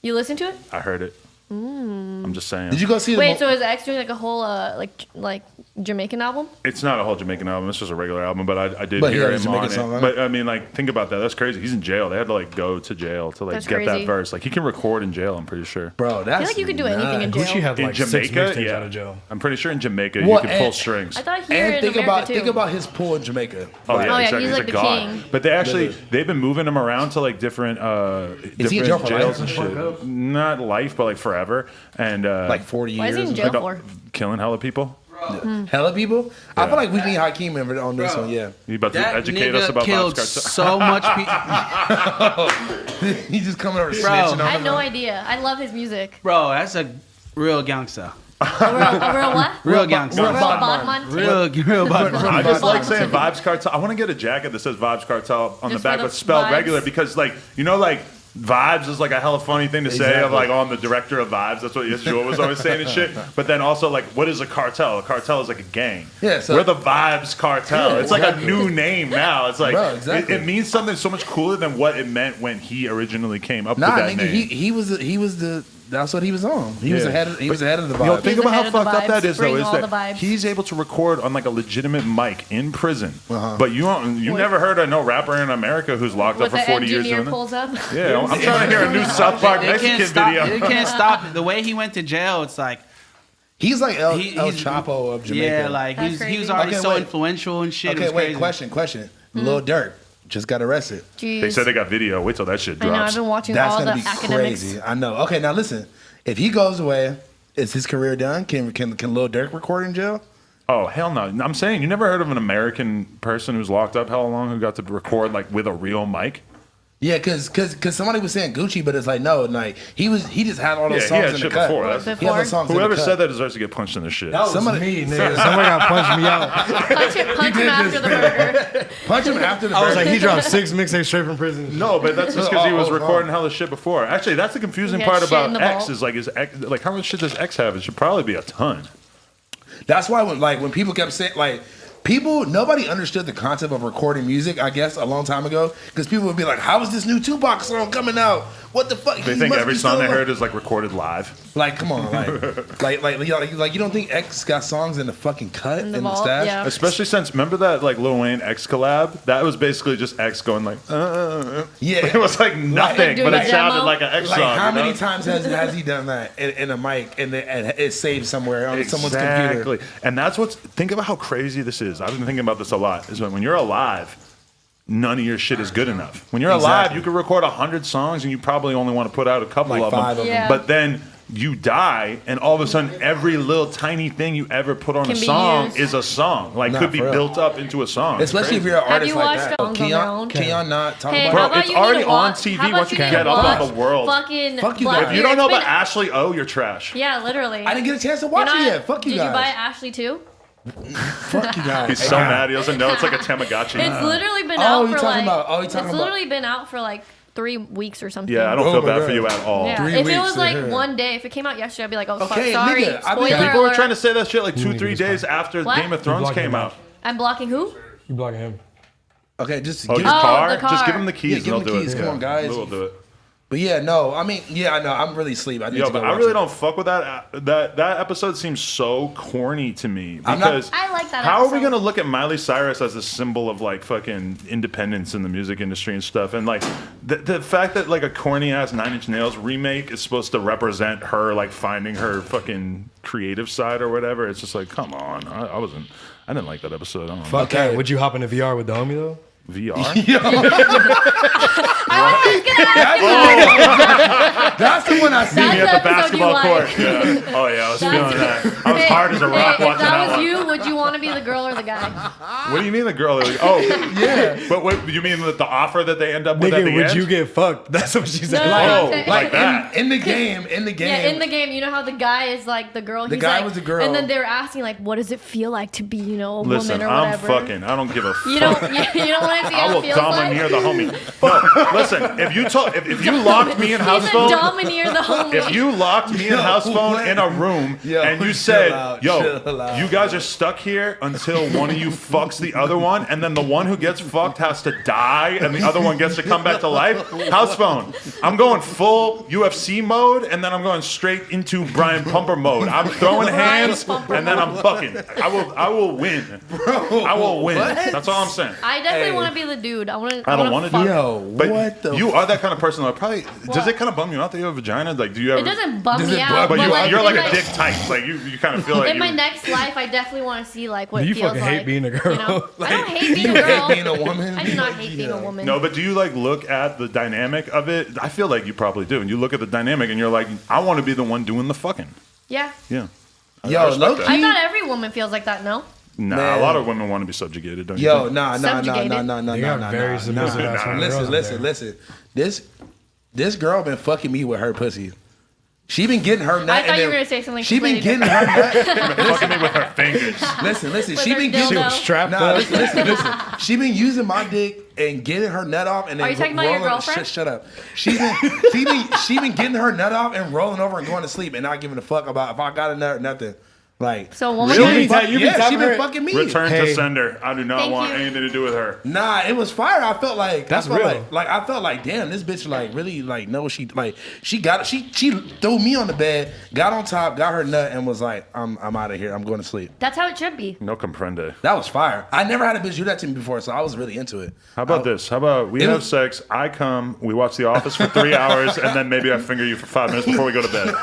You listen to it? I heard it. I'm just saying. Did you go see the? Wait, so is X doing like a whole like Jamaican album? It's not a whole Jamaican album. It's just a regular album, but I did But he hear had a him on Jamaican song it. on But I mean, like, think about that. That's crazy. He's in jail. They had to like go to jail to like That's get that crazy. verse. Like, he can record in jail. I'm pretty sure. Bro, that's. I feel like you could do anything in nuts. jail. Gucci had In like 6 Jamaica, mixtapes yeah. out of jail. I'm pretty sure in Jamaica Well, you can pull and- strings. I thought here And in think America about too. think about his pool in Jamaica. Oh yeah, Oh, yeah, exactly. he's like a the god. king. But they actually Literally. they've been moving him around to like different Is he in jail different for jails life? and shit. Not life, but like forever. And Like 40 years. Why is he in jail for? killing hella people. Hella people. I Yeah. feel like we need Hakeem on this one. Yeah. You about to That educate nigga us about killed Vibes Cartel? so much people. He's just coming over Bro. snitching on I had him. no idea. I love his music. Bro, that's a real gangster. A real what? Real gangster. Real Real Bodman. Bodman. Real bad. I just like Vibes. saying Vibes Cartel. I want to get a jacket that says Vibes Cartel on Just the back, for the but spelled vibes. regular because, like, you know, like Vibes is like a hella funny thing to say of Exactly. like on the director of Vibes. That's what Yeshua was always saying and shit. But then also like, what is a cartel? A cartel is like a gang. Yeah, so- we're the Vibes Cartel. Yeah, it's like exactly. a new name now. It's like Bro, exactly. it means something so much cooler than what it meant when he originally came up Nah, with that nigga, name. he was the. That's what he was on. He was Yeah. ahead of the vibe. Yo, think He's about how ahead of the fucked up that vibes. is, though. Bring Is all the that vibes. he's able to record on like a legitimate mic in prison, Uh-huh. but you never heard of no rapper in America who's locked With up for the 40 years engineer doing that. pulls up. Yeah, I'm trying to hear a new South Park They Mexican can't stop. video. They can't stop it. The way he went to jail, it's like He's like El he's Chapo of Jamaica. yeah, like That's he was crazy. already Okay, so wait. influential and shit. It Okay, was wait. crazy. Question. Lil Durk just got arrested. Jeez. They said they got video. Wait till that shit I know. I've drops. been watching That's all the gonna be academics. crazy. I know. Okay, now listen. If he goes away, is his career done? Can Lil Durk record in jail? Oh hell no! I'm saying you never heard of an American person who's locked up hella long who got to record like with a real mic. Yeah, cause somebody was saying Gucci, but it's like no, like he just had all those Yeah, he songs had in the shit cut. before. What, That's- He had those songs in the Whoever cut. said that deserves to get punched in the shit. That was Somebody- me, nigga. Somebody got punched me out. Punch him after the burger. Punch him after the I was burger. like, he dropped 6 mixtapes straight from prison. No, but that's just because he was Oh, recording hella shit before. Actually, that's the confusing He had part shit about in the X vault. is like his X, like how much shit does X have? It should probably be a ton. That's why when people kept saying like nobody understood the concept of recording music, I guess, a long time ago, because people would be like, "How is this new Tupac song coming out? What the fuck?" They He think must every be song still they alive." heard is like recorded live. Like, come on, like you don't think X got songs in the fucking cut in the vault, stash? yeah. Especially since remember that like Lil Wayne X collab? That was basically just X going like, Yeah. It was like nothing, doing but a it sounded demo? like an X Like song. how you know? many times has he done that in a mic and it saved somewhere on someone's computer? Exactly. And that's what's think about how crazy this is. I've been thinking about this a lot. Is when you're alive, none of your shit is good enough. When you're alive, Exactly. you could record 100 songs and you probably only want to put out a couple Like of 5 them. of them. But then you die, and all of a sudden, every little tiny thing you ever put on Can a be song used. is a song. Like Nah, could be for real. built up into a song. It's Especially if crazy. you're an Have artist you like watched that. songs on their own? Can y'all not talk Hey, about Bro, how about it's you need already to on watch, TV how about once you need get to up on watch the world. Fucking Fuck you Black- guys. If you don't know it's about been- Ashley O, you're trash. Yeah, literally. I didn't get a chance to You're watch not- it yet. Fuck you Did guys. you buy Ashley too? Fuck you guys. He's so mad he doesn't know it's like a Tamagotchi. It's literally been Oh, out you for talking like. about- oh, you it's talking about- literally been out for like 3 weeks or something. Yeah, I don't Oh feel my bad God. for you at all. Yeah, 3 if it weeks was to like hear. one day, if it came out yesterday, I'd be like, oh, fuck, Okay, sorry. nigga, I mean- Spoiler People were alert. trying to say that shit like 2-3 niggas days after What? Game of Thrones blocking came him out. I'm blocking who? You blocking him. Okay, just Oh, give your me. car? the car. Just give him the Yeah, keys give him and the they'll keys. do it. Come on, guys. We'll do it. But yeah, no, I mean, yeah, I know. I'm really asleep. I need Yo, to go but I watch really it. don't fuck with that. That episode seems so corny to me I'm not- because I like that how are we episode. gonna look at Miley Cyrus as a symbol of like fucking independence in the music industry and stuff? And like the fact that like a corny ass 9 Inch Nails remake is supposed to represent her like finding her fucking creative side or whatever. It's just like, come on, I didn't like that episode. I don't know. Fuck Okay. that. Would you hop in the VR with the homie though? VR. That's the one I see. That's Me at the the episode basketball you like. court. Yeah. Oh yeah, I was feeling that. I was hard as a rock Hey, if watching that that was one. you, would you want to be the girl or the guy? What do you mean the girl? Like, oh, yeah. But what you mean the offer that they end up with at the Nigga, would end? you get fucked? That's what she said. No, Like, Oh, like, like that. in the game. Yeah, in the game, you know how the guy is like the girl. The He's guy like, was the girl. and then they were asking like, "What does it feel like to be, you know, a Listen, woman or I'm whatever?" fucking. I don't give a fuck. You don't want to see I how will it feels domineer like. the homie. No, listen. If you locked me in house He's a phone, domineer the homie. if you locked me in house phone what? in a room Yo, and you chill said, out, "Yo, chill out. you guys are stuck here until one of you fucks the other one, and then the one who gets fucked has to die, and the other one gets to come back to life." House phone. I'm going full UFC mode, and then I'm going straight into Brian Pumper mode. I'm throwing Brian hands, Pumper and then I'm fucking. I will win. I will win. what? That's all I'm saying. I definitely Hey. want to be the dude. I don't want to fuck. do Yo, But what the? you are that kind of person that probably does What? it kind of bum you out that you have a vagina? Like, do you ever? It doesn't bum Does me it out, bum But you like, you're in like my- a dick type. Like you kind of feel like In you. my next life, I definitely want to see like what You it feels fucking like. hate being a girl. You know? I don't hate being you a girl. hate being a woman. I do not hate being a woman. No, but do you like look at the dynamic of it? I feel like you probably do. And you look at the dynamic and you're like, I want to be the one doing the fucking. Yeah. Yeah. I Yo, respect low that. key. I thought every woman feels like that. No. Nah, Man. a lot of women want to be subjugated, don't you? Yo, think? nah. Subjugated. They got very submissive ass girls out there. Listen. This girl been fucking me with her pussy. She been getting her nut. I thought and you were then- gonna say something She been completely getting her nut. Fucking me with her fingers. Listen. With She her been getting. She dildo. was strapped Nah, up. listen. She been using my dick and getting her nut off and then Are you talking about your rolling- girlfriend? Shut up. She been getting her nut off and rolling over and going to sleep and not giving a fuck about if I got a nut or nothing. Like So a woman really? can- You be Yeah, she tapping been her- fucking me. Return to Hey. sender. I do not Thank want you. anything to do with her. Nah, it was fire. I felt like That's I felt real. Like I felt like damn, this bitch like really like no, she threw me on the bed, got on top, got her nut, and was like, I'm out of here. I'm going to sleep. That's how it should be. No comprende. That was fire. I never had a bitch do that to me before, so I was really into it. How about this? How about we It have was- sex, I come, we watch The Office for 3 hours, and then maybe I finger you for 5 minutes before we go to bed.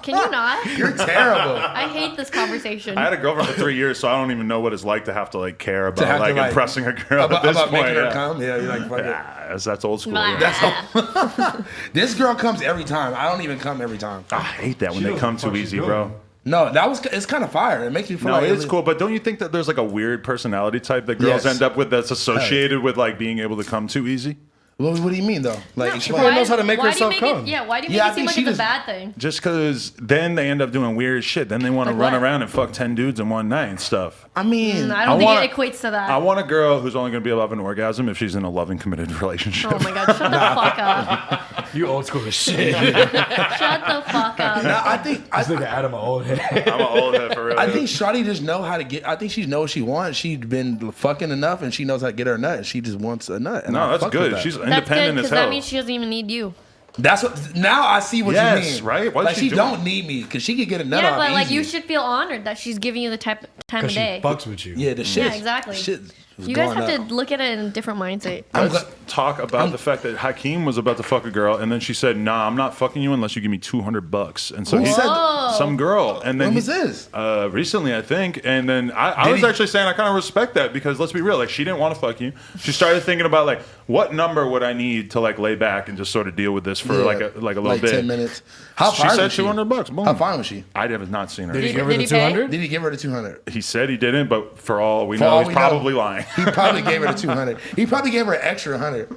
Can you not? You're terrible. I hate this conversation. I had a girlfriend for 3 years, so I don't even know what it's like to have to like care about have to, like like, impressing a girl about at this point. making her yeah. come. Yeah, you're like fuck it. Ah, that's old school. Blah. Yeah. This girl comes every time. I don't even come every time. I hate that when She they knows come what the too fuck she's easy, doing. bro. No, it's kind of fire. It makes me feel No, like it's cool, but don't you think that there's like a weird personality type that girls Yes. end up with that's associated with like being able to come too easy? Well, what do you mean though? Like, No, explain. probably knows how to make why do you herself come. why do you Yeah, I make it seem think like she it's a just- bad thing? Just because then they end up doing weird shit. Then they want to Like run what? around and fuck 10 dudes in one night and stuff. I mean, I don't wanna- think it equates to that. I want a girl who's only going to be able to have an orgasm if she's in a loving, committed relationship. Oh my god, shut the fuck up. You old school as shit. Shut the fuck up. no, I think This nigga Adam, an old head. I'm an old head for real. I think Shawty just know how to get. I think she knows what she wants. She's been fucking enough, and she knows how to get her nut. And she just wants a nut. And No, I that's fuck with good. that. She's That's good independent as because hell. that means she doesn't even need you. That's what. Now I see what Yes, you mean. right? What is Like she she doing? don't need me because she could get a nut Yeah, off but like easy. you should feel honored that she's giving you the time of Because she day. fucks with you. Yeah, the shit. Yeah, exactly. Shit. was You guys going have up. to look at it in a different mindset. Let's talk about the fact that Hakeem was about to fuck a girl, and then she said, "Nah, I'm not fucking you unless you give me $200." And so Who he said Whoa. some girl, and then When he- was this? Recently, I think. And then I Did was he- actually saying I kind of respect that because let's be real, like she didn't want to fuck you. She started thinking about like what number would I need to like lay back and just sort of deal with this for Yeah, like a little bit. 10 minutes. How She fine said was she? $200. Boom. How fine was she? I have not seen her. Did he Did- give her did the he pay? 200? Did he give her the 200? He said he didn't, but for all we For know, all he's we know, probably lying. He probably gave her the 200. He probably gave her an extra 100.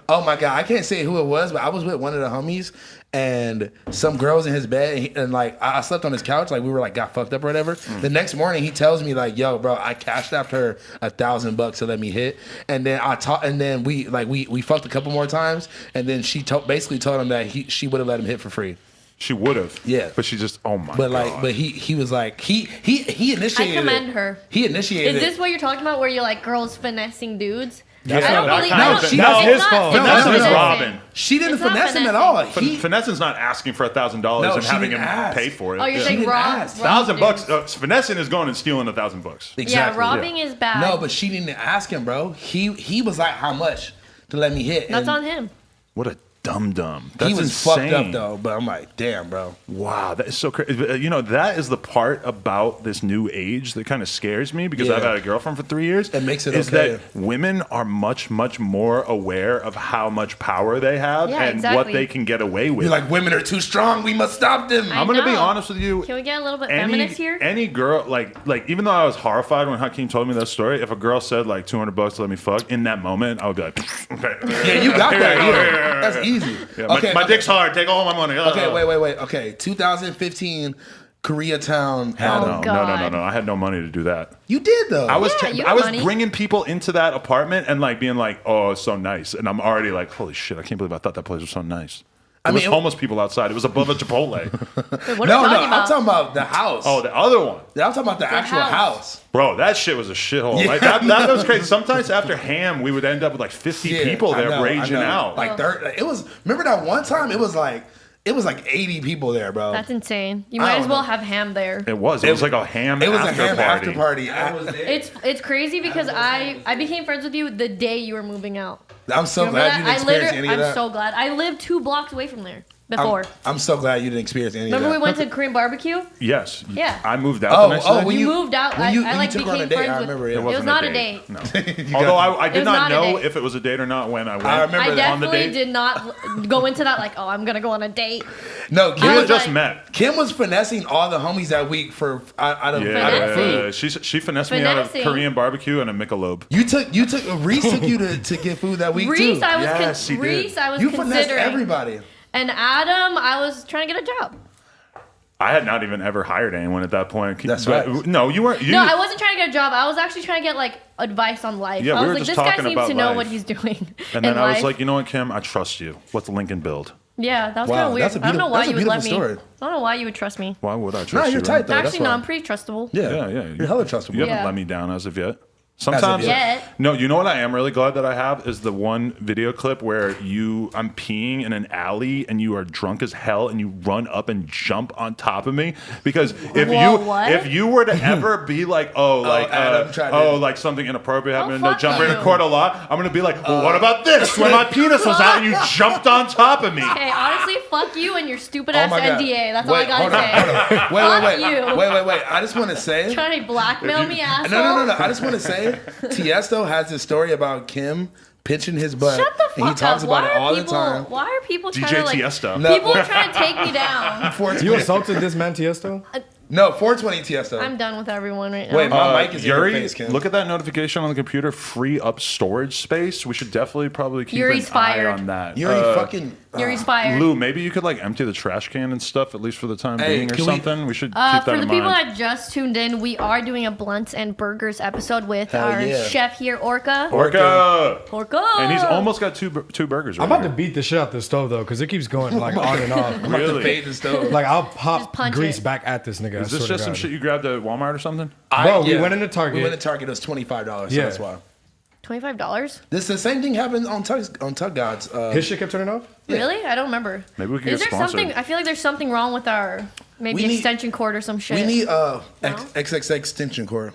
Oh my god, I can't say who it was, but I was with one of the homies, and some girl was in his bed, and like I slept on his couch, like we were like got fucked up or whatever. The next morning, he tells me like, "Yo, bro, I cashed after her $1,000 to let me hit," and then we fucked a couple more times, and then she basically told him that she would have let him hit for free. She would have. Yeah. But she just, oh my But god. like, he was like he initiated. I commend it. her. He initiated. Is this what you're talking about? Where you're like girls finessing dudes? That's I don't not- believe. that I kind don't- of- it's that was not- his fault. it's not Finessing is finessing. robbing. She didn't It's not finesse him at finessing. all. He, Finessing's not asking for $1,000 No, and she having didn't him ask. pay for it. Oh, you're Yeah. saying didn't rob? ask. $1,000. Finessing is going and stealing $1,000. exactly. Yeah, robbing is bad. No, but she didn't ask him, bro. He was like, "How much to let me hit?" That's And on him. What a dum-dum. That's He was insane. fucked up though. But I'm like, damn, bro. Wow, that is so crazy. You know, that is the part about this new age that kind of scares me because Yeah. I've had a girlfriend for 3 years. It makes it is okay. that women are much, much more aware of how much power they have Yeah, and exactly. what they can get away with. You're like, women are too strong. We must stop them. I I'm gonna be know. honest with you. Can we get a little bit feminist here? Any girl, like even though I was horrified when Hakeem told me that story, if a girl said like $200 to let me fuck, in that moment I would be like, okay, Yeah, you got that. Here, Yeah. That's easy. Yeah, Okay, my dick's hard. Take all my money. Okay, wait. Okay, 2015, Koreatown. Hell Oh, no, God. no. I had no money to do that. You did though. I was Yeah, you I have was money. bringing people into that apartment and like being like, oh, it's so nice, and I'm already like, holy shit, I can't believe I thought that place was so nice. There was mean, homeless people outside. It was above a Chipotle. Wait, what are we no. talking I'm about? talking about the house. Oh, the other one. I'm talking about the actual house. house. Bro, that shit was a shithole. Yeah. Like that was crazy. Sometimes after Ham, we would end up with like 50 Yeah, people I there know, raging I know. out. Like it was. Remember that one time? It was like 80 people there, bro. That's insane. You I might don't as well know. have ham there. it was like a ham. It was after a ham party. after party. It's crazy because I became friends with you the day you were moving out. I'm so Remember glad that? you didn't experience any of I'm that. so glad. I lived 2 blocks away from there before. I'm so glad you didn't experience any Remember of we that. went to Korean barbecue? Yes. Yeah. I moved out the next day. when You moved out. When you, I when like you took her on a became date, friends I with- remember. It Yeah. was wasn't not a date. No. You Although got- I It did was not not a know date. if it was a date or not when I went. I remember I that. on the definitely date? did not go into that like, oh, I'm gonna go on a date. No, We Kim I had was just like- met. Kim was finessing all the homies that week for out of Finessing. food. She finessed me out of Finessing. Korean barbecue and a Michelob. Reese took you to get food that week Reese, too. I was Yes, he did. Reese, I was You finessed considering. everybody. And Adam, I was trying to get a job. I had not even ever hired anyone at that point. That's But- right. No, you weren't. You, No, I wasn't trying to get a job. I was actually trying to get like advice on life. Yeah, I we was were like, just this guy talking seems about to know life. what he's doing. And then in I was life. like, you know what, Kim? I trust you. Let's link and build. yeah, that was Wow, kind of weird. that's a I don't know beautiful- why that's a you would let me. beautiful story. I don't know why you would trust me. Why would I trust No, you? you're right? tight though. Actually, no, why. I'm pretty trustable. Yeah, Yeah. You're hella trustable. You haven't Yeah. let me down as of yet. Sometimes, yet. no. You know what I am really glad that I have is the one video clip where I'm peeing in an alley and you are drunk as hell and you run up and jump on top of me because if you were to ever be like Adam tried to- like something inappropriate happened and no fuck jumper in a you. court of law, I'm gonna be like, well, what about this when my penis was out and you jumped on top of me? Hey, honestly, fuck you and your stupid Oh ass my God. NDA. That's all I Wait, gotta hold on, say. hold on. Fuck you. Wait. I just want to say. Trying to blackmail me, asshole. No. I just want to say, Tiesto has this story about Kim pinching his butt. Shut the fuck and he talks up. about Why it all are the people? time. Why are people trying DJ to like? Tiesto. No. People are trying to take me down. Before it's You assaulted this man Tiesto? No, 420 Tiesto. I'm done with everyone right now. Wait, my mic is in your Yuri, face, Kim. look at that notification on the computer. Free up storage space. We should definitely probably keep Yuri's an fired. eye on that. Yuri fucking... Yuri's fired. Lou, maybe you could like empty the trash can and stuff, at least for the time Hey, being or can we- something. We should keep that For in the people mind. that just tuned in, we are doing a Blunts and Burgers episode with Hell our yeah. chef here, Orca. Orca! Orca! And he's almost got two burgers right I'm about here. to beat the shit out the stove though, because it keeps going like on and off. I'm about to Really? fade the stove. Like I'll Just pop punch grease it. back at this nigga. Is this just some shit you grabbed at Walmart or something? Bro, we went into Target. We went to Target. It was $25, so Yeah. that's why. $25? This the same thing happened on Tug Gods. His shit kept turning off? Yeah. Really? I don't remember. Maybe we could Is get there sponsored. something? I feel like there's something wrong with our We need- extension cord or some shit. We need XXX extension cord.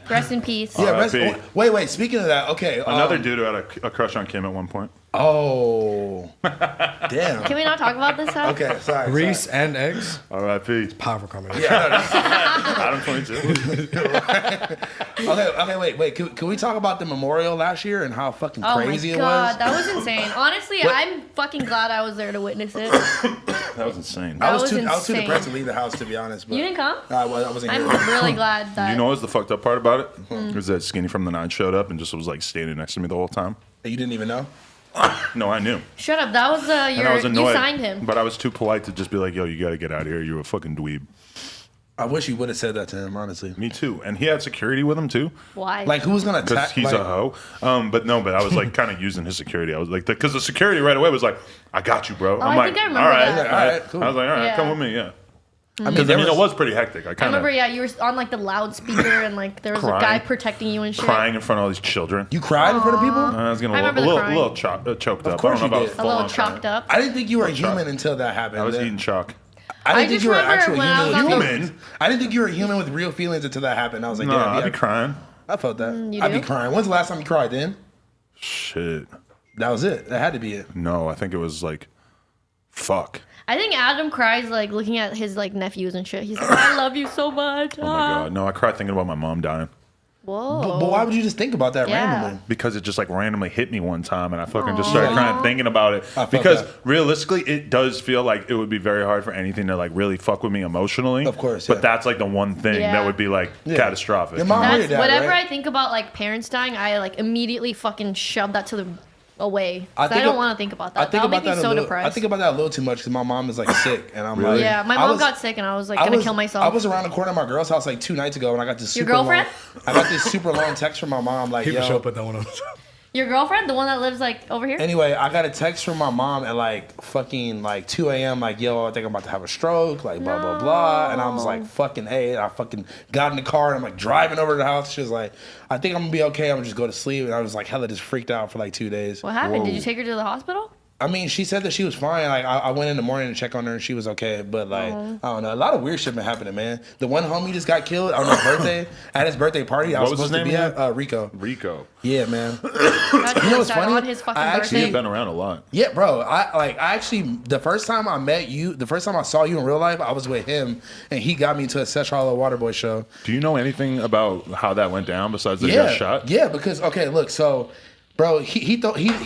Rest in peace. Yeah, R.I.P. wait. Speaking of that, okay. Another dude who had a crush on Kim at one point. Oh, damn. Can we not talk about this? Huh? Okay, sorry. Grease and eggs? R.I.P. Powerful combination. Adam 22. Okay. Wait. Can we talk about the memorial last year and how fucking Oh crazy my it god, was? that was insane. Honestly, What? I'm fucking glad I was there to witness it. That was insane. That I was was too insane. depressed to leave the house, to be honest. But You didn't come? I wasn't I'm here. really glad that. You know what's the fucked up part about it? Hmm. Was that Skinny from the Nine showed up and just was like standing next to me the whole time. You didn't even know? No, I knew. Shut up. That was And I was annoyed. you signed him. But I was too polite to just be like, yo, you gotta get out of here. You're a fucking dweeb. I wish you would have said that to him, honestly. Me too. And he had security with him too. Why? Like, who's gonna Because attack? he's like, a hoe. But I was like kind of using his security. I was like, because the security right away was like, I got you, bro. I'm I like, think I remember all right, that. All right, cool. I was like, all right, Yeah. come with me, yeah. I mean, Because there it was, was pretty hectic. I I kind remember, of yeah, you were on like the loudspeaker and like there was a Crying. guy protecting you and shit. crying in front of all these children. you cried in front of people? I was getting I a remember little, the crying. choked up. course I don't know you about did. A little full-on chalked crying. up. I didn't think you were Little human shock. until that happened. I was eating chalk. I didn't think just you were remember actual when I was on human. the- Human? I didn't think you were human with real feelings until that happened. I was like, No, damn, I'd yeah. be crying. I felt that. you I'd be do? crying. When's the last time you cried? Then Shit. that was it. That had to be it. No, I think it was like, fuck. I think Adam cries like looking at his like nephews and shit. He's like, I love you so much. Oh my god. No, I cried thinking about my mom dying. Whoa. But why would you just think about that Yeah. randomly? Because it just like randomly hit me one time and I fucking just started crying thinking about it. felt Because that. realistically, it does feel like it would be very hard for anything to like really fuck with me emotionally. Of course, But yeah. that's like the one thing Yeah. that would be like catastrophic. Your mom or your That's dad, whatever right? I think about like parents dying, I like immediately fucking shove that to the away. I 'Cause I think don't of- want to think about I that. think That'll about make me that so a little. depressed. I think about that a little too much because my mom is like sick, and I'm Really? like, yeah, my I mom was- got sick and I was like I gonna was- kill myself. I was around the corner of my girl's house like 2 nights ago, and I got this Your super girlfriend? long. I got this super long text from my mom, like, People yo. show put that one on. Your girlfriend, the one that lives like over here. Anyway, I got a text from my mom at like fucking like 2 a.m. Like, yo, I think I'm about to have a stroke, like blah blah blah. And I was like, fucking hey. And I fucking got in the car and I'm like driving over to the house. She was like, I think I'm gonna be okay. I'm gonna just go to sleep. And I was like hella just freaked out for like 2 days. What happened? Did Whoa. you take her to the hospital? I mean, she said that she was fine. Like, I went in the morning to check on her, and she was okay. But like, I don't know, a lot of weird shit been happening, man. The one homie just got killed on his birthday at his birthday party. I was What was supposed his to be name at Rico. Rico. Yeah, man. That's You know really what's sad. funny? On his fucking I actually- He's birthday. been around a lot. Yeah, bro. I actually the first time I met you, the first time I saw you in real life, I was with him, and he got me to a Sesh Hollow Waterboy show. Do you know anything about how that went down besides that he got shot? Yeah, because okay, look, so. Bro, he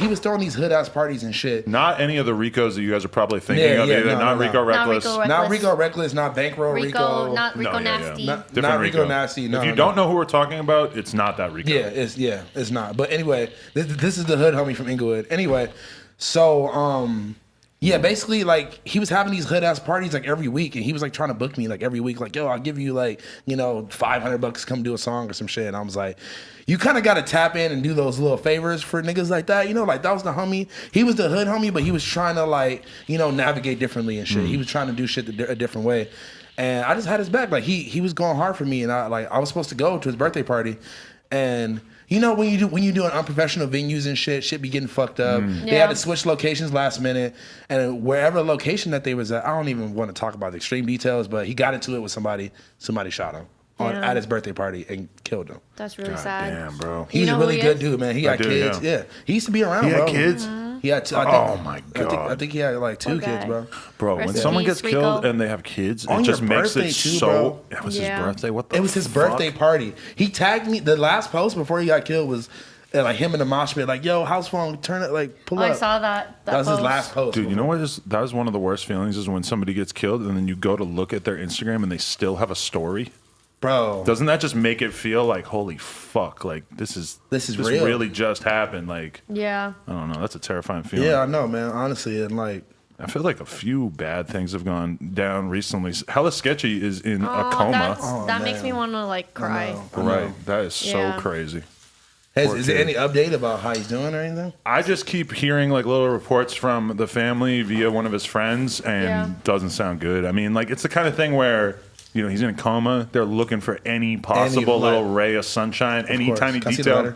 was throwing these hood ass parties and shit. Not any of the Ricos that you guys are probably thinking Yeah, of yeah, either. no, not no, Rico no. Reckless. Not Rico Not Rico Reckless, not Bankroll Rico. Not Rico No, yeah, yeah. Nasty. Not Different Rico Nasty. No, if you no. don't know who we're talking about, it's not that Rico. Yeah, it's not. But anyway, this is the hood homie from Inglewood. Anyway, so yeah, basically like he was having these hood ass parties like every week, and he was like trying to book me like every week, like, yo, I'll give you like, you know, $500 to come do a song or some shit. And I was like, you kind of got to tap in and do those little favors for niggas like that, you know, like that was the homie. He was the hood homie, but he was trying to like, you know, navigate differently and shit. He was trying to do shit a different way. And I just had his back. Like he was going hard for me, and I was supposed to go to his birthday party, and you know when you do an unprofessional venues and shit be getting fucked up. They Yeah. had to switch locations last minute, and wherever location that they was at, I don't even want to talk about the extreme details, but he got into it with somebody. Somebody shot him Yeah. at his birthday party and killed him. That's really God sad. damn, bro. He's know a who really he good is? dude, man. He I got do, kids. yeah. Yeah, he used to be around. He had bro. kids? He had. I think, Oh my I God. think he had like 2 Poor kids, guy. bro. Bro, Rest when in someone peace, gets killed Rico. and they have kids, On it just your makes it birthday too, so. bro. It was Yeah. his birthday. What the It was his fuck? birthday party. He tagged me. The last post before he got killed was And like him in the mosh pit, like, yo, house phone, turn it, like, pull I up. saw that. That was his post. last post. Dude, you know what that was one of the worst feelings is when somebody gets killed and then you go to look at their Instagram and they still have a story. Bro. Doesn't that just make it feel like, holy fuck, like this real. really just happened? Like, Yeah. I don't know. That's a terrifying feeling. Yeah, I know, man. Honestly, and like, I feel like a few bad things have gone down recently. Hella Sketchy is in a coma. That makes me want to like cry. Right. That is so Yeah. crazy. is there any update about how he's doing or anything? I just keep hearing like little reports from the family via one of his friends, and doesn't sound good. I mean, like it's the kind of thing where he's in a coma. They're looking for any possible little ray of sunshine, any tiny detail.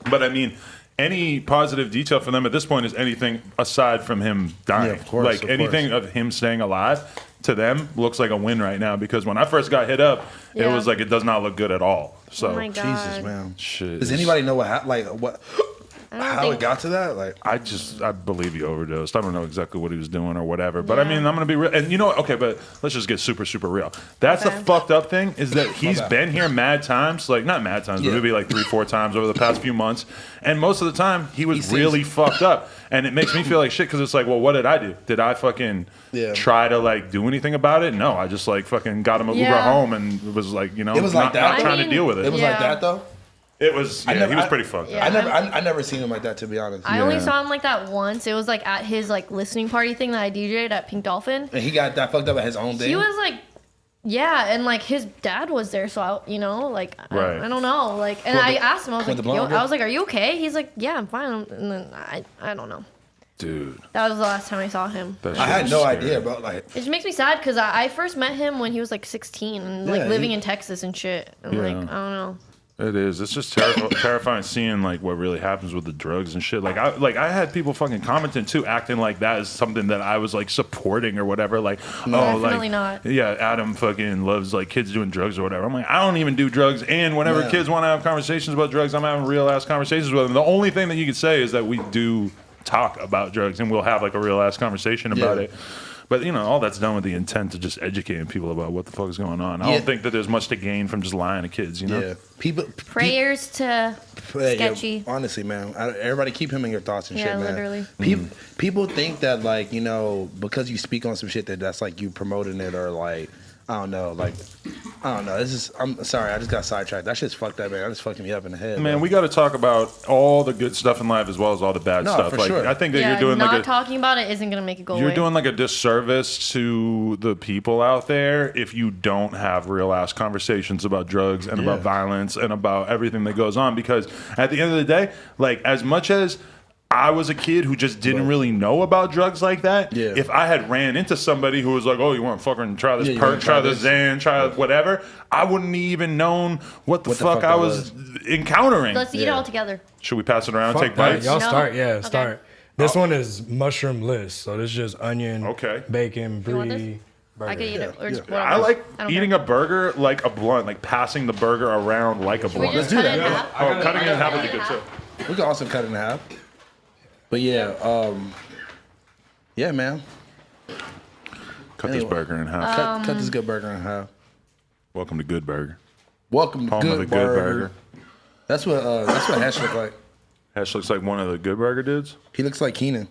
But I mean, any positive detail for them at this point is anything aside from him dying. Yeah, of course, like anything of him staying alive to them looks like a win right now, because when I first got hit up, it was like it does not look good at all. So Oh my God. Jesus, man. shit. Does anybody know what how it got to that? Like, I believe he overdosed. I don't know exactly what he was doing or whatever. But I mean, I'm gonna be real. And you know what? Okay, but let's just get super, super real. That's the fucked up thing, is that he's been here mad times. Like, not mad times, but maybe like 3-4 times over the past few months. And most of the time, he was really fucked up. And it makes me feel like shit, because it's like, well, what did I do? Did I fucking try to like do anything about it? No, I just like fucking got him a Uber home and was like, it was like not trying to deal with it. It was like that though. It was, he was pretty fucked up. I never seen him like that, to be honest. I only saw him like that once. It was like at his like listening party thing that I DJ'd at Pink Dolphin. And he got that fucked up at his own day. He was like, and like his dad was there, so I don't know, like, and I asked him, I was like, are you okay? He's like, yeah, I'm fine. And then I don't know. Dude, that was the last time I saw him. I had no idea, bro. Like, it just makes me sad because I first met him when he was like 16 and like living in Texas and shit. I'm like, I don't know. It is. It's just terrifying seeing like what really happens with the drugs and shit. I had people fucking commenting too, acting like that is something that I was like supporting or whatever. Like, definitely not. Yeah, Adam fucking loves like kids doing drugs or whatever. I'm like, I don't even do drugs. And whenever kids want to have conversations about drugs, I'm having real ass conversations with them. The only thing that you can say is that we do talk about drugs and we'll have like a real ass conversation about it. But all that's done with the intent of just educating people about what the fuck is going on. I don't think that there's much to gain from just lying to kids. Yeah, prayers to Sketchy. Yeah, honestly, man, everybody keep him in your thoughts and shit, man. Literally. People think that like because you speak on some shit that's like you promoting it or like I don't know. I'm sorry, I just got sidetracked. That shit's fucked up, man. That just fucking me up in the head. Man, we got to talk about all the good stuff in life as well as all the bad stuff. For sure. I think that you're doing not talking about it isn't gonna make it go away. You're doing like a disservice to the people out there if you don't have real ass conversations about drugs and about violence and about everything that goes on. Because at the end of the day, like as much as I was a kid who just didn't really know about drugs like that. Yeah. If I had ran into somebody who was like, "Oh, you want to fucking try this perk, try this Xan, try whatever," I wouldn't even known what the fuck I was encountering. Let's eat it all together. Should we pass it around? Take bites. Y'all start. Yeah, start. This one is mushroom list, so this is just onion, bacon, brie. I could eat it. Or just I like eating a burger like a blunt, like passing the burger around like a blunt. Let's do that. Oh, cutting it in half would be good too. We can also cut it in half. But yeah, man. Cut this burger in half. Cut this good burger in half. Welcome to Good Burger. Welcome to Home of the Good Burger. That's what Hesh looks like. Hesh looks like one of the Good Burger dudes. He looks like Keenan.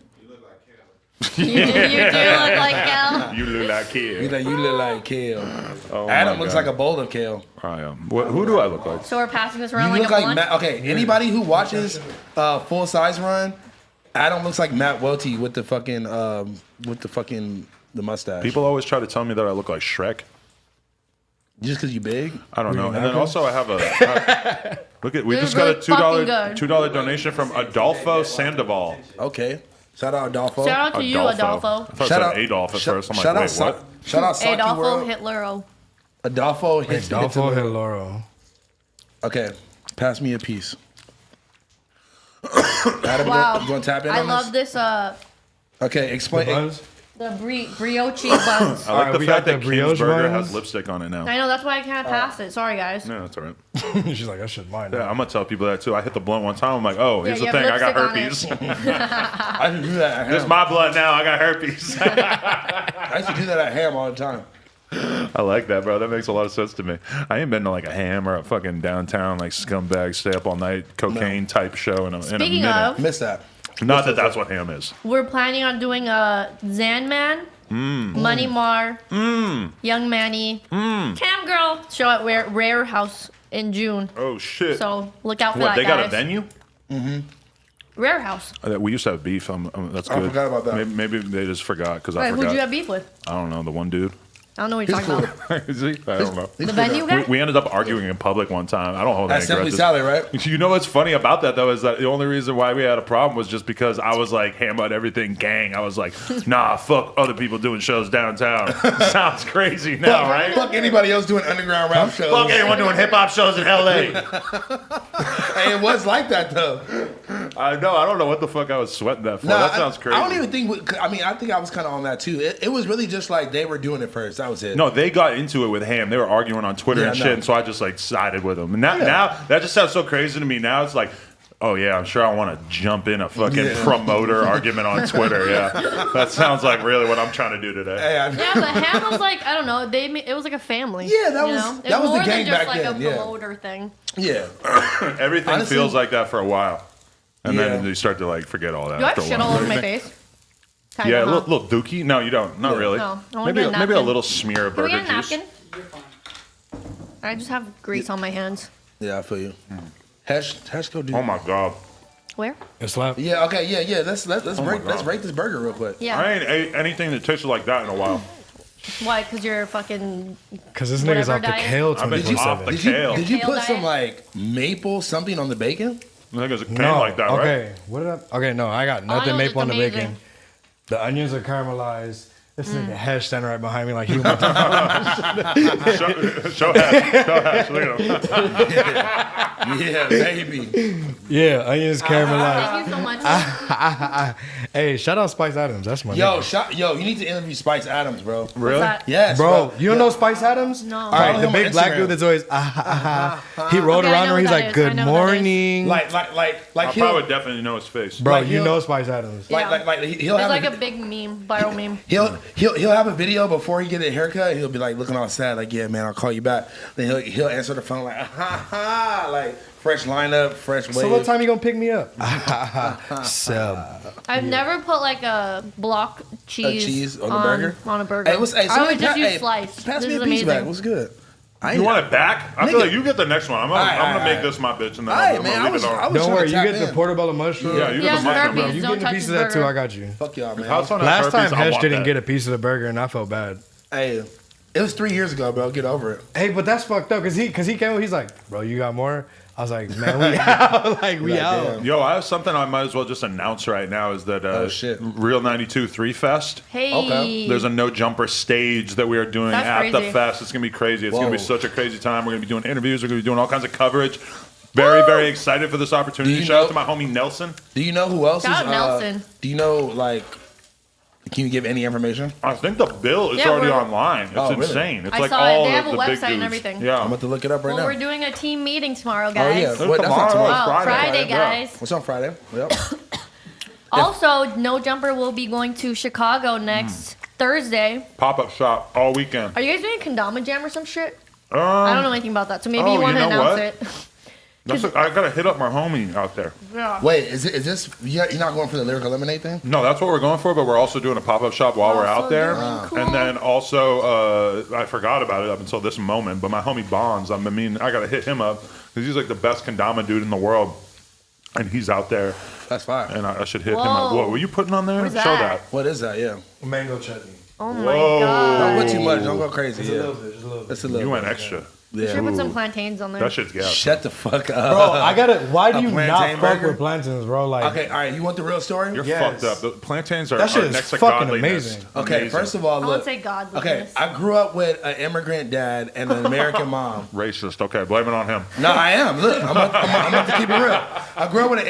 You do look like Kel. You look like Kale. You look like Kale. Oh Adam looks like a bowl of kale. I am. Who do I look like? So we're passing this around You like look a like blunt? Matt. Okay, anybody who watches Full Size Run, Adam looks like Matt Welty with the fucking the mustache. People always try to tell me that I look like Shrek. Just because you big? I don't know. And then also I have we just got a $2 donation from Adolfo Sandoval. Okay. Shout out Adolfo. Shout out to you, Adolfo. I thought it said Adolf at first. I'm like, wait, what? Shout out Saki Adolfo World. Hitlero. Adolfo Hitlero. Okay, pass me a piece. Adam, Wow. you want to tap in on I this? love this. Okay, explain. The brioche buns. I like the fact that King's brioche Burger buns. has lipstick on it now. I know, that's why I can't pass it. Sorry, guys. No, that's all right. She's like, I should mind. Yeah, I'm going to tell people that too. I hit the blunt one time. I'm like, oh, here's you the have thing. I got lipstick on herpes. I used to do that at This is Ham. my blunt now. I got herpes. I used to do that at Ham all the time. I like that, bro. That makes a lot of sense to me. I ain't been to like a Ham or a fucking downtown like scumbag stay up all night cocaine type show in a Speaking minute. of, Miss that. Not that that's what Ham is. we're planning on doing a Zan Man, Money Mar, Young Manny, Cam Girl show at Rare House in June. Oh shit! So look out for what? that, They guys. got a venue? Rare House. We used to have beef. That's good. I forgot about that. Maybe they just forgot because I Wait, forgot. who'd you have beef with? I don't know. The one dude. I don't know what you're talking about. Is he? I don't know. The venue guy? We ended up arguing in public one time. I don't hold any Assembly grudges. Sally, right? You know what's funny about that though is that the only reason why we had a problem was just because I was like Ham on everything gang. I was like, nah, fuck other people doing shows downtown. Sounds crazy now, right? Fuck anybody else doing underground rap shows. Fuck anyone doing hip hop shows in LA. Hey, it was like that though. I know. I don't know what the fuck I was sweating that for. Nah, That sounds crazy. I don't even think. I mean, I think I was kind of on that too. It was really just like they were doing it first. That was it. No, they got into it with Ham. They were arguing on Twitter and shit, and so I just like sided with them. And now that just sounds so crazy to me. Now it's like, oh yeah, I'm sure I want to jump in a fucking promoter argument on Twitter. Yeah, that sounds like really what I'm trying to do today. Hey, Yeah, but Ham was like, I don't know, it was like a family. Yeah, that you was- know? that was the more gang than just back like then, a yeah. promoter thing. yeah. Everything Honestly- feels like that for a while, and then Yeah. you start to like forget all that. Do I have after a shit while. all over my face? Kinda, Yeah, a huh? little dookie. No, you don't. Not really. No, I wanna maybe get a maybe a napkin. little smear of Can we burger get a juice. napkin? I just have grease on my hands. Yeah, I feel you. Hesh, go do. Oh my god. Where? It's slap. Yeah, okay, yeah. Let's my break God. this burger real quick. Yeah. I ain't ate anything that tasted like that in a while. Why? Because you're fucking. Because this nigga's Whatever off the diet. kale I've been off 24/7. the Did you kale. did you Kale put some diet? like maple something on the bacon? I think it was a cane No, like that, right? okay. What did I? Okay, no, I got nothing know maple on it's the amazing. bacon. The onions are caramelized. This nigga Hesh standing right behind me like he went to Show hash. Look at him. Yeah, baby. yeah, onions caramelized. Thank you so much. Hey, shout out Spice Adams. That's my Yo, nigga. you need to interview Spice Adams, bro. Really? What's that? Yes, Bro, you don't know Spice Adams? No. All right, Follow the him big on black Instagram. dude that's always He rolled Okay, I around know where he's what like, that is. I "Good know what that is." morning." Like I he'll, probably definitely know his face. Bro, like you he'll- know Spice Adams. Yeah. like he'll It's have like a, a big meme, viral meme. he'll have a video before he get a haircut. He'll be like looking all sad, like, yeah, man, I'll call you back. Then he'll answer the phone like, like fresh lineup, fresh wave. So what time you gonna pick me up? Sub. I've never put like a block cheese, cheese on the burger? On a burger. Hey, I would just use slice. Pass This me is a piece amazing. back. What's good? You want it back? I feel Nigga. like you get the next one. I'm gonna Alright. make this my bitch and then Alright, I'm man, gonna leave it on. I was Don't trying worry, to you tap get the in. portobello mushroom. Yeah, you He get has the mushroom. herpes. You Don't get a touch piece his of that too. burger. I got you. Fuck y'all, man. House on Last herpes, time I Hesh want didn't that. get a piece of the burger and I felt bad. Hey, it was 3 years ago, bro. Get over it. Hey, but that's fucked up because he came. He's like, bro, you got more. I was like, man, we out. Like we Like, out. damn. Yo, I have something I might as well just announce right now is that Oh, shit. Real 92 3 Fest. Hey. Okay. There's a no jumper stage that we are doing That's at the crazy. fest. It's gonna be crazy. It's gonna be Whoa. such a crazy time. We're gonna be doing interviews. We're gonna be doing all kinds of coverage. Very, very excited for this opportunity. Do you Shout out know- to my homie Nelson. Do you know who else Shout is? out Nelson. Do you know, like, can you give any information? I think the bill is Yeah, already we're- online. It's Oh, really? insane. It's I like saw it. all They have of a the big website and dudes. everything. Yeah. I'm about to look it up right Well, now. we're doing a team meeting tomorrow, guys. yeah. That's What- that's not tomorrow. tomorrow. It's Friday. Friday, Yeah. guys. What's on Friday? Yep. Also, No Jumper will be going to Chicago next Thursday. Pop-up shop all weekend. Are you guys doing a Kendama Jam or some shit? I don't know anything about that, so maybe oh, you want to you know announce what? I gotta hit up my homie out there. it. Yeah. Wait, is this? You're not going for the Lyrical Lemonade thing? No, that's what we're going for, but we're also doing a pop-up shop while we're Also out there. doing cool. And then also, I forgot about it up until this moment, but my homie Bonds, I gotta hit him up because he's like the best kendama dude in the world. And he's out there, That's fine. and I should hit him Whoa. up. What were you putting on there? What is Show that? that. What is that? Yeah. Mango chutney. Oh my Whoa. god. Don't go too much. Don't go crazy. Just a Yeah. little bit. Just a little bit. That's a little. You went bit. extra. You should Yeah. put some plantains on there. That shit's gas. Shut the fuck up, Bro, I gotta. Why do A you not plantain fuck burger? with plantains, bro? Like, Okay, all right. You want the real story? You're Yes. fucked up. The plantains are, That shit is next to fucking godliness. amazing. Okay, Amazing. first of all, I look. won't say God. Okay, I grew up with an immigrant dad and an American mom. Racist. Okay, blame it on him. No, I am. Look, I'm about to keep it real. I grew up with an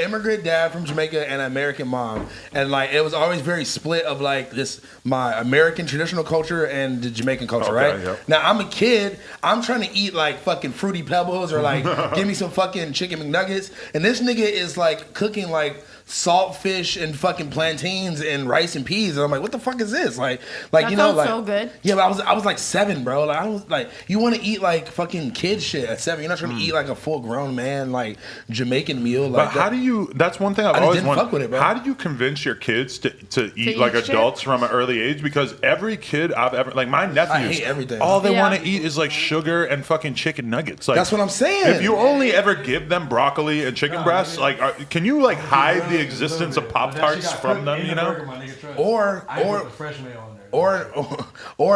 immigrant dad from Jamaica and an American mom, and like it was always very split of like this my American traditional culture and the Jamaican culture, Okay, right? yep. Now I'm a kid. I'm trying to eat like fucking Fruity Pebbles or like give me some fucking chicken McNuggets, and this nigga is like cooking like salt fish and fucking plantains and rice and peas, and I'm like, what the fuck is this? Like that you know, sounds like so good. Yeah, but I was like 7, bro. Like I was like, you want to eat like fucking kid shit at 7? You're not trying to eat like a full grown man like Jamaican meal. Like, but how do you? That's one thing I've always didn't wondered. fuck with it, bro. How do you convince your kids to eat like eat adults from an early age? Because every kid I've ever, like my nephews, I hate everything. all they want to eat is like sugar and fucking chicken nuggets. Like that's what I'm saying. If you only ever give them broccoli and chicken breasts, like can you like hide the existence of Pop-Tarts from them? You know, or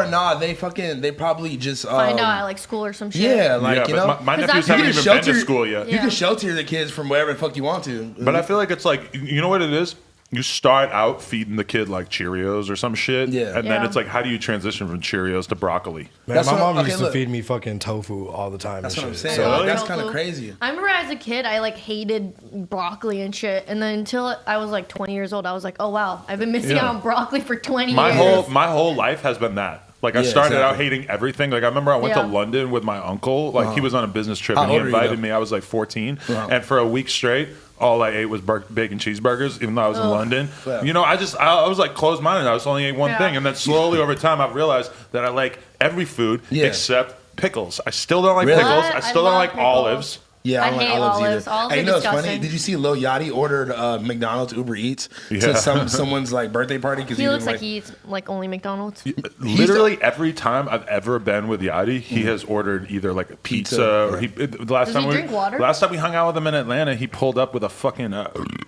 nah, they probably just find out at like school or some shit. Yeah, like you know, my nephews haven't even been to school yet. You can shelter the kids from wherever the fuck you want to. But I feel like it's like, you know what it is? You start out feeding the kid like Cheerios or some shit, and then it's like, how do you transition from Cheerios to broccoli? Man, my mom used to feed me fucking tofu all the time. That's and what I'm shit. saying. So, Like, that's kind of crazy. I remember as a kid, I like hated broccoli and shit, and then until I was like 20 years old, I was like, oh wow, I've been missing out on broccoli for 20 years. My whole life has been that. Like I started out hating everything. Like I remember I went to London with my uncle. Like he was on a business trip and he invited me. I was like 14, and for a week straight, all I ate was bacon cheeseburgers, even though I was in London. Yeah. You know, I was like closed-minded. I was only ate one thing, and then slowly over time, I've realized that I like every food except pickles. I still don't like pickles. I still don't like olives. Yeah, I don't like olives either. Hey, you know what's funny? Did you see Lil Yachty ordered McDonald's Uber Eats to someone's like birthday party? Because he looks like he eats like only McDonald's. Literally every time I've ever been with Yachty, he has ordered either like a pizza or Does he drink water? Last time we hung out with him in Atlanta, he pulled up with a fucking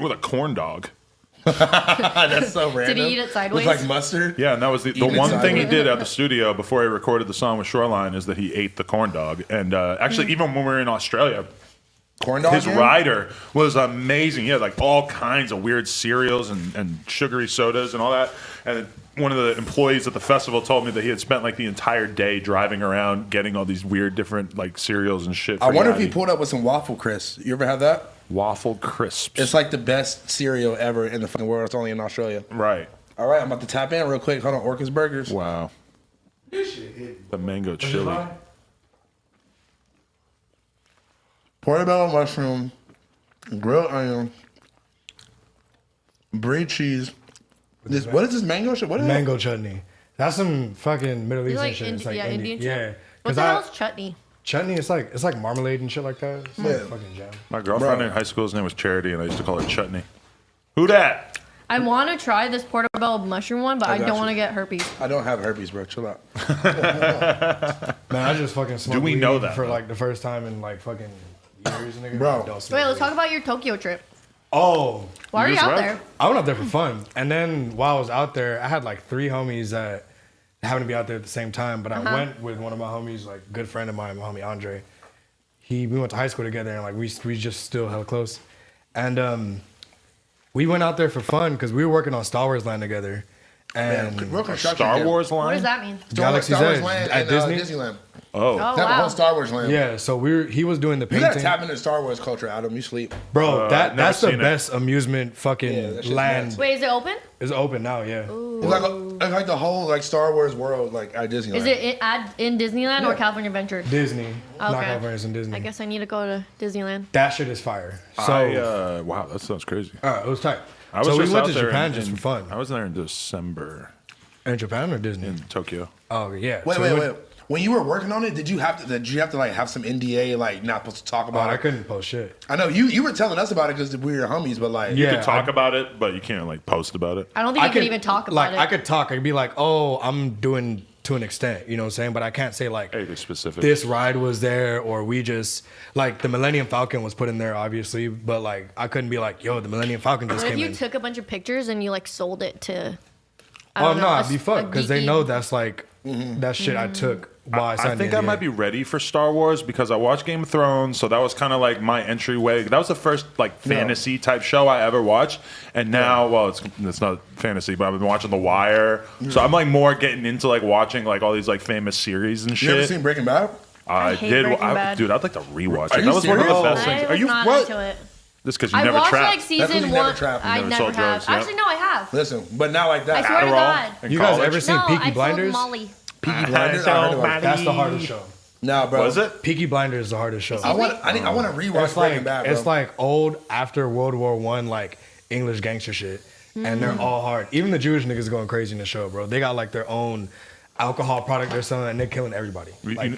with a corn dog. That's so random. Did he eat it sideways? With like mustard? Yeah, and that was the one thing he did at the studio before he recorded the song with Shoreline is that he ate the corn dog. And actually, even when we were in Australia, corn dog. His rider was amazing. He had like all kinds of weird cereals and sugary sodas and all that. And one of the employees at the festival told me that he had spent like the entire day driving around getting all these weird different like cereals and shit. I wonder if he pulled up with some waffle crisps. You ever have that? Waffle crisps. It's like the best cereal ever in the fucking world. It's only in Australia. Right. All right, I'm about to tap in real quick. Hold on, Orca's Burgers. Wow. The mango chili. Portobello mushroom, grilled onion, brie cheese. What is this mango shit? What is mango chutney? That's some fucking Middle Eastern shit. It's like Indian. Yeah. What the hell's chutney? Chutney, it's like marmalade and shit like that. It's like fucking jam. My girlfriend in high school's name was Charity, and I used to call her Chutney. Who dat? I want to try this portobello mushroom one, but I don't want to get herpes. I don't have herpes, bro. Chill out. Man, I just fucking smoked weed know that for like the first time in like fucking years, nigga. Bro. Wait, let's talk about your Tokyo trip. Oh. Why are you out there? I went out there for fun. And then while I was out there, I had like 3 homies that happened to be out there at the same time. But I went with one of my homies, like good friend of mine, my homie Andre. We went to high school together and like we just still held close. And we went out there for fun because we were working on Star Wars Land together. And Star Wars Land? What does that mean? Galaxy's Edge at Disney? Disneyland. Oh, wow. A whole Star Wars land. Yeah, so he was doing the painting. You gotta tap into Star Wars culture, Adam. You sleep, bro. That's the best amusement fucking land. Wait, is it open? It's open now, yeah. It's like the whole like Star Wars world, like at Disneyland. Is it in Disneyland or California Adventure? Disney, not Okay. California, it's in Disney. I guess I need to go to Disneyland. That shit is fire. So wow, that sounds crazy. it was tight. So we went to Japan just for fun. I was there in December. In Japan or Disney? In Tokyo. Oh yeah. Wait. When you were working on it, did you have to like have some NDA, like not supposed to talk about it? I couldn't post shit. I know you were telling us about it because we were your homies, but like you could talk about it, but you can't like post about it. I don't think you could even talk about it. I could talk. I could be like, oh, I'm doing to an extent, you know what I'm saying? But I can't say like anything specific. This ride was there, or we just like the Millennium Falcon was put in there, obviously. But like I couldn't be like, yo, the Millennium Falcon just came in. What if you took a bunch of pictures and you like sold it to? Oh no, I'd be fucked because they know that's like that shit I took. I think I might be ready for Star Wars because I watched Game of Thrones, so that was kind of like my entryway. That was the first like fantasy type show I ever watched, and now, well, it's not fantasy, but I've been watching The Wire, so I'm like more getting into like watching like all these like famous series and shit. You ever seen Breaking Bad? I did, dude. I'd like to rewatch it. That was one of the best things. Are you what? Into it. This because you never trapped. I watched like season 1. I never have. Drugs, Actually, no, I have. Listen, but not like that. I swear to God. You guys ever seen Peaky I Blinders? Molly. Peaky Blinders. That's the hardest show. No, bro. Was it? Peaky Blinders is the hardest show. I want to rewatch Breaking Bad, bro. It's like old after World War I, like English gangster shit, and they're all hard. Even the Jewish niggas going crazy in the show, bro. They got like their own alcohol product they're selling, and they're killing everybody. Like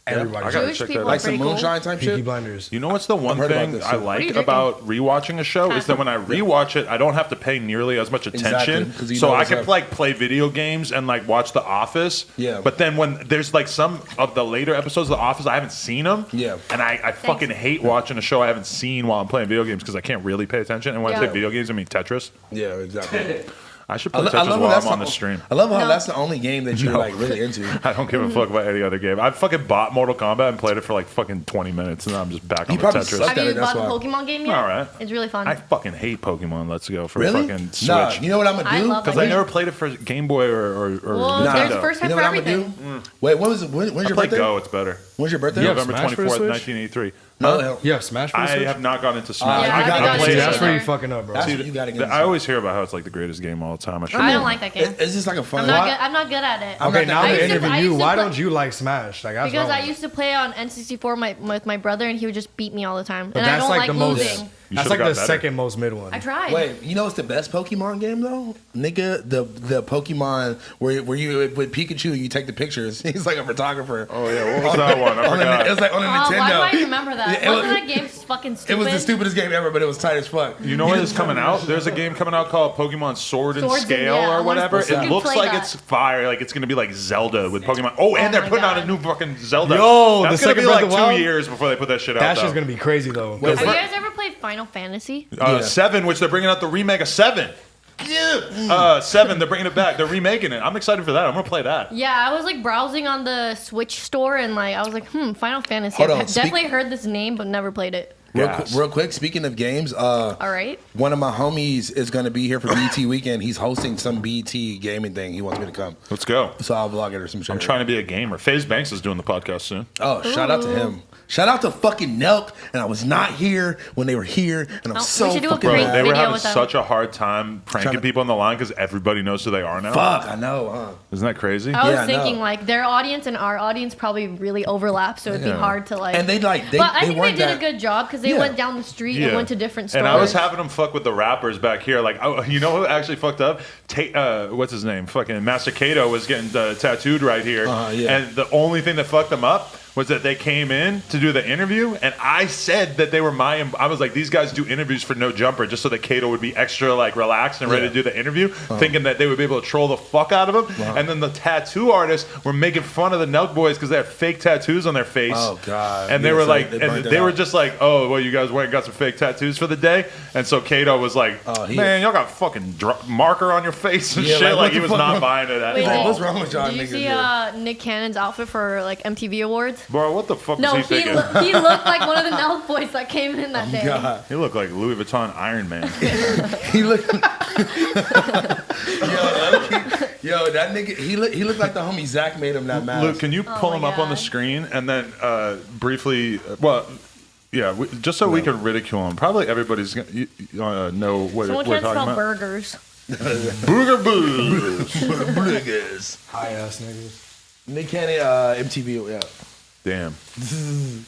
everybody. I gotta Jewish check people that are out. Like some pretty cool. moonshine type Peaky shit. Blinders. You know what's the one heard about thing this, I too. What are you like drinking? about rewatching a show is that when I rewatch it, I don't have to pay nearly as much attention. Exactly, 'cause you So know I what's can up. like play video games and like watch The Office. Yeah. But then when there's like some of the later episodes of The Office, I haven't seen them. Yeah. And I fucking hate watching a show I haven't seen while I'm playing video games because I can't really pay attention. And when I Yeah. say video games, I mean Tetris. Yeah, exactly. I should play Tetris while I'm on the stream. I love how No. that's the only game that you're No. like really into. I don't give a fuck about any other game. I fucking bought Mortal Kombat and played it for like fucking 20 minutes, and I'm just back on You the probably Tetris. suck. Have you Okay, that's bought the why. Pokemon game yet? All right. It's really fun. I fucking hate Pokemon Let's Go for Really? fucking Switch. Nah, you know what I'm gonna I do? love Because that I game. never played it for Game Boy or Well, Nah. there's a Nintendo. first You time know for what I'm gonna everything. do? Wait, when's your I birthday? played Go. It's better. When's your birthday? You have November Smash for the 24th, Switch? 1983. No, hell. You have Smash for the I Switch? have not gone into Smash. Yeah, I you haven't gotta gotten play See, into that. it that's where you either. fucking up, bro. That's See, what you gotta get into. I always hear about how it's like the greatest game of all time. I don't like that game. It's just like a fun. I'm not good. I'm not good at it. I'm Okay, not now that- I'm I gonna used to- interview I you. used to Why play- don't you like Smash? Like, that's Because wrong I with used to play on N64 with my brother, and he would just beat me all the time. But And I that's don't like like the most. losing. You That's should've like the got better. second most mid one. I tried. Wait, you know what's the best Pokemon game though, nigga? The Pokemon where you with Pikachu you take the pictures. He's like a photographer. Oh yeah, what was that one? I forgot. It was like on a Oh, Nintendo. why do I remember that? It was- Wasn't that game fucking It stupid? was the stupidest game ever, but it was tight as fuck. You know what is coming out? There's a game coming out called Pokemon Sword and Swords and- Scale yeah, I or wanna- whatever. you It can looks play like that. it's fire. Like it's gonna be like Zelda with Pokemon. Oh, and they're my putting out a God. new fucking Zelda. Yo, That's the gonna second be Breath like of the 2 Wild? years before they put that shit out. That's just though. gonna be crazy though. Wait, Have you guys ever played Final Fantasy? Yeah. 7, which they're bringing out the remake of 7. Yeah. 7, they're bringing it back. They're remaking it. I'm excited for that. I'm gonna play that. Yeah, I was like browsing on the Switch store, and like I was like, Final Fantasy. Hold I've on, definitely heard this name, but never played it. Gas. Real quick, speaking of games, All right. one of my homies is gonna be here for BT weekend. He's hosting some BT gaming thing. He wants me to come, Let's go. so I'll vlog it or some shit. I'm trying to be a gamer. FaZe Banks is doing the podcast soon. Oh, shout out to him. Shout out to fucking Nelk. And I was not here when they were here, and I'm Oh, so we should do a fucking prank Bro, mad. they were video having with them. such a hard time pranking Trying to- people on the line because everybody knows who they are now. Fuck, I know, huh? Isn't that crazy? I was Yeah, I thinking know. like their audience and our audience probably really overlap, so it'd be Yeah. hard to like. And they but I think they weren't did a that- good job because they Yeah. went down the street and went to different stores. And I was having them fuck with the rappers back here. Like, oh, you know who actually fucked up? What's his name? Fucking Master Kato was getting tattooed right here. Yeah. And the only thing that fucked them up was that they came in to do the interview, and I said that they were I was like, these guys do interviews for No Jumper just so that Kato would be extra like relaxed and ready to do the interview, thinking that they would be able to troll the fuck out of him. And then the tattoo artists were making fun of the Nelk boys because they had fake tattoos on their face. Oh, God. And they Yeah, were so like, they and burned it they were out. just like, oh, well, you guys went and got some fake tattoos for the day. And so Kato was like, man, y'all got fucking marker on your face and Yeah, shit. like, what Like he the was fuck not wrong- buying it at Wait, all. What's wrong with y'all Did you niggas? see Yeah. Nick Cannon's outfit for like MTV Awards? Bro, what the fuck No, was he thinking? he looked like one of the Nelk boys that came in that day. God. He looked like Louis Vuitton Iron Man. He looked. Yo, that nigga. He looked like the homie Zach made him that mask. Luke, can you pull my him up on the God. screen and then briefly, well, yeah, just so we can ridicule him. Probably everybody's gonna know what Someone we're can't talking spell about. burgers. Booger boos. Niggas. High ass niggas. Nick Cannon, MTV. Yeah. Damn.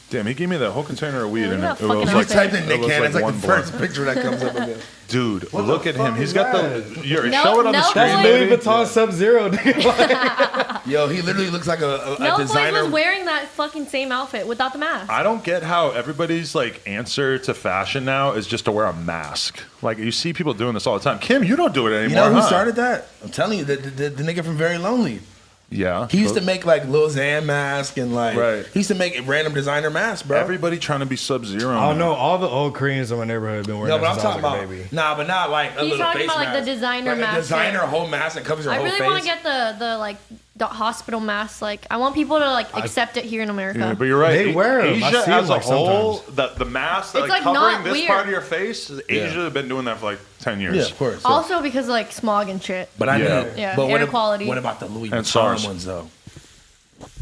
Damn, he gave me that whole container of weed Look and at it that was fucking like, outfit. Typed in Nick it was Cannon. It's like one the blunt. first picture that comes up again. Dude, What look the at him. fuck He's is got that? the. You're No, show it on the no, screen, boy. Louis baby. Vuitton Sub-Zero, nigga. Yo, he literally looks like a Nelk boys designer. was wearing that fucking same outfit without the mask. I don't get how everybody's like answer to fashion now is just to wear a mask. Like you see people doing this all the time. Kim, you don't do it anymore. You know who huh? started that? I'm telling you, the nigga from Very Lonely. Yeah. He used to make like Lil Xan mask and like Right. he used to make random designer masks, bro. Everybody trying to be Sub-Zero. Oh no, all the old Koreans in my neighborhood have been wearing No, that but I'm since I was talking like about a baby. nah, but not like a He's little talking face about, like, the mask. designer Like mask, a designer yeah. whole mask that covers your I whole really face. want to get the like the hospital mask. Like I want people to like accept it here in America. Yeah, but you're right. They wear 'em. I Asia see 'em, as a like, whole, the mask that It's, like like, covering not this weird. part of your face, Asia have been doing that for like 10 years. Yeah, of course. Also because like smog and shit. But I Yeah. know. Yeah, But air quality. What about the Louis And Vuitton SARS. ones though?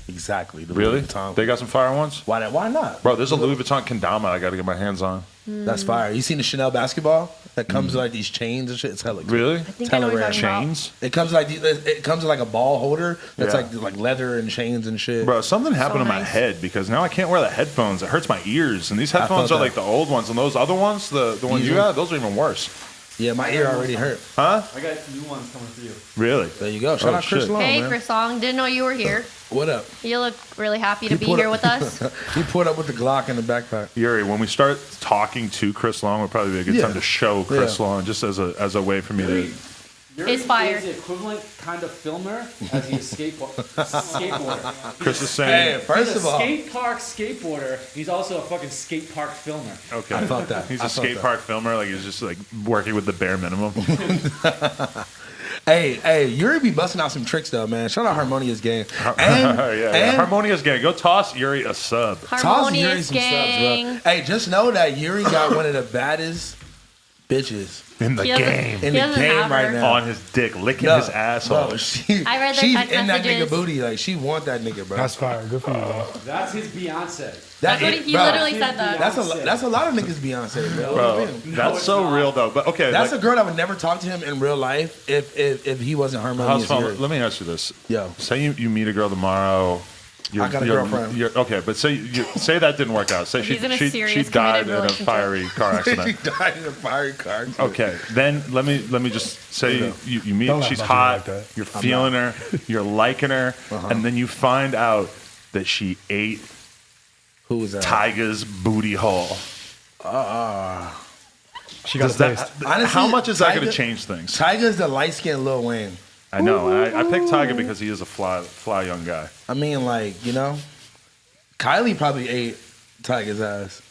Exactly. The Really? Louis Vuitton. They got some fire ones? Why not? Why not? Bro, there's a Louis Vuitton kendama I got to get my hands on. That's fire. You seen the Chanel basketball that comes with like these chains and shit? It's hella good. Really? I think I know what you're talking about. Chains? It comes like it comes with like a ball holder that's Yeah. like leather and chains and shit. Bro, something happened So to my nice. head because now I can't wear the headphones. It hurts my ears. And these headphones felt are like that. the old ones. And those other ones, the ones These you ones? got, those are even worse. Yeah, my ear already hurt. Huh? I got new ones coming for you. Really? There you go. Shout out Chris shit. Long, Hey, man. Chris Long, didn't know you were here. What up? You look really happy to be pulled here up- with us. He pulled up with the Glock in the backpack. Yuri, when we start talking to Chris Long, would probably be a good time to show Chris Yeah. Long, just as a way for me to. It's fire. He's the equivalent kind of filmer as he is skateboarder. Chris is saying. Hey, first He's of a all, skate park skateboarder. He's also a fucking skate park filmer. Okay. I felt that. He's I a felt skate that. park filmer. Like he's just like working with the bare minimum. Hey, Yuri be busting out some tricks though, man. Shout out Harmonious Gang. Yeah. Harmonious Gang. Go toss Yuri a sub. Toss Yuri Harmonious some subs, gang. bro. Hey, just know that Yuri got one of the baddest bitches In the He doesn't- game. in He the doesn't game have right her. now. On his dick, licking No, his asshole. Bro, she's I read the in text that nigga messages. booty. Like she want that nigga, bro. That's fire. Good for you, bro. That's his Beyonce. That's what he bro, literally said that. That's a lot of niggas Beyonce, bro. Bro, that's it's so not. real though. But okay, That's like, a girl that would never talk to him in real life if he wasn't how's Harmonious. fun? Yuri. Let me ask you this. Yo. Say you meet a girl tomorrow. I got a girlfriend. Okay, but say that didn't work out. Say He's in a she serious, died committed in a relationship. fiery car She accident. died in a fiery car accident. Okay, then let me just say you meet, Don't she's laugh hot, about me like that. you're feeling her, you're liking her, and then you find out that she ate Who was that? Tyga's booty hole. She got Does a that, taste. Honestly, how much is that going Tyga- to change things? Tyga's the light skinned Lil Wayne. I know. I picked Tyga because he is a fly young guy. I mean, like, you know, Kylie probably ate Tyga's ass.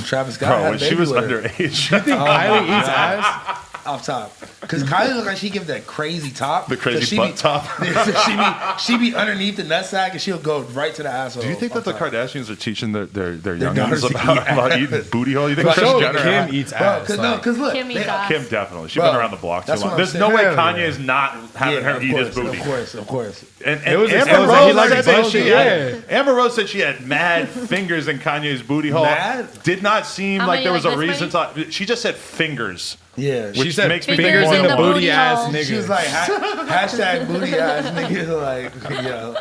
Travis Scott Bro, had a when she baby was with her. underage, Kylie eats ass. Off top. Because Kylie look like she gives that crazy top. the 'Cause crazy she butt be, top. she be underneath the nutsack and she'll go right to the asshole. Do you think that off the top. Kardashians are teaching their daughters youngins to about eat eating booty hole? You think Bro, Kris show Jenner? Kim eats Bro, ass. because look. Kim eats ass. Kim definitely. She's Bro, been around the block too that's long. what I'm There's no saying. way Hell Kanye yeah. is not having her eat his booty. Of course. And It was Amber exposed that he Rose liked said that both, she yeah. had, Amber Rose said she had mad fingers in Kanye's booty hole. Mad? Did not seem How like many, there was like a this reason to. She just said fingers. Yeah. Which She said makes me fingers think in more the than one. booty ass hole. nigga. She was like, hashtag booty ass nigga. Like, yo.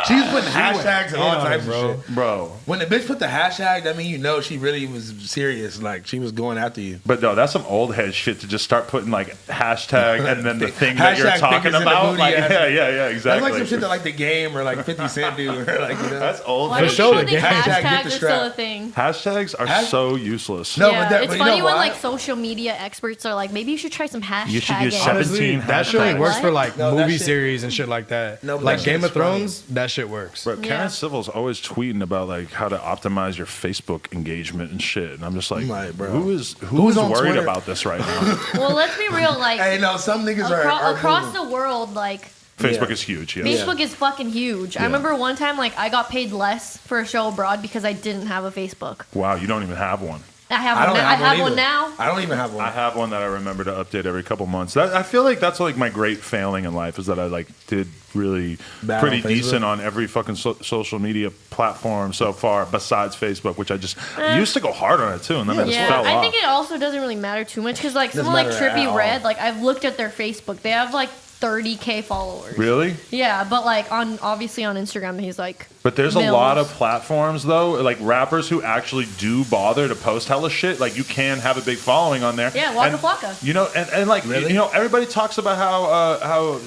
She was putting hashtags and all types of shit. Bro. When the bitch put the hashtag, that mean you know she really was serious. Like, she was going after you. But no, that's some old head shit to just start putting like hashtag and then the thing that you're Hashtag talking fingers in the about. booty Like, ass. yeah, exactly. That's like some shit that like the game or like 50 Cent do. Or like, you know. That's old Why head do sure, people shit. think Hashtag get hashtags the are strap. still a thing? Hashtags are so useless. No, Yeah, but that, it's but funny you know when why? like social media experts are like, maybe you should try some hashtagging. You should use Honestly, 17 that shit only hashtags. works for like No, that movie shit- series and shit like that. No, but like that shit Game is of Thrones, that shit works. But Yeah. Karen Civil's always tweeting about like how to optimize your Facebook engagement and shit, and I'm just like, Like, bro. who's Who's on worried Twitter? about this right now? Well, let's be real. Like Hey, no, some niggas are across moving. the world, like Facebook Yeah. is huge. Yes. Facebook is fucking huge. I remember one time, like I got paid less for a show abroad because I didn't have a Facebook. Wow, you don't even have one. I have I one. don't I have either. one now. I don't even have one. I have one that I remember to update every couple months. I feel like that's like my great failing in life is that I like did really Bad pretty on Facebook? decent on every fucking social media platform so far besides Facebook, which I just used to go hard on it too, and then I just Yeah, fell I off. think it also doesn't really matter too much because like Doesn't someone like matter at Trippie all. Redd, like I've looked at their Facebook, they have like 30K followers. Really? Yeah, but like obviously on Instagram, he's like. But there's a Mills. lot of platforms though, like rappers who actually do bother to post hella shit. Like you can have a big following on there. Yeah, Waka And, Flocka. You know, and like Really? you know, everybody talks about how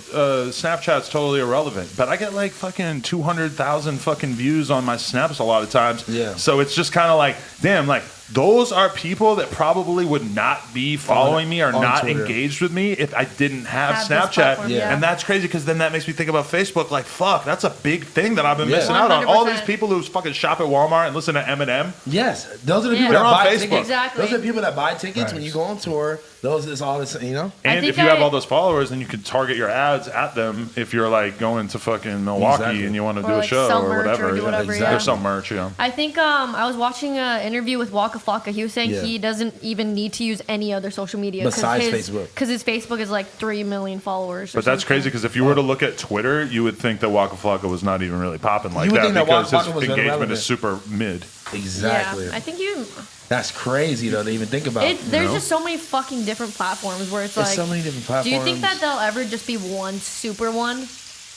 Snapchat's totally irrelevant, but I get like fucking 200,000 fucking views on my snaps a lot of times. Yeah. So it's just kind of like, damn, like those are people that probably would not be following me or on not Twitter. engaged with me if I didn't have Have this Snapchat. platform, Yeah. And that's crazy because then that makes me think about Facebook. Like, fuck, that's a big thing that I've been Yeah. missing out on. All these 100%. people who fucking shop at Walmart and listen to Eminem. Yes, those are the Yeah. people They're that on buy Facebook. tickets. Exactly. Those are the people that buy tickets when you go on tour. Those is all this, you know. And think if you have I- all those followers, then you can target your ads at them if you're like going to fucking Milwaukee Exactly. and you want to Or, do a like, show sell or merch or whatever. do whatever, exactly. There's some merch, yeah. I think I was watching an interview with Waka Flocka. He was saying Yeah. he doesn't even need to use any other social media Besides his, Facebook. because his Facebook is like 3 million followers. Or But that's something. crazy because if you were to look at Twitter, you would think that Waka Flocka was not even really popping like You would that think that because Waka his Flocka was engagement irrelevant. is super mid. Exactly. Yeah, I think you. That's crazy though to even think about. There's just so many fucking different platforms where it's There's like. so many different Do platforms. you think that there'll ever just be one super one?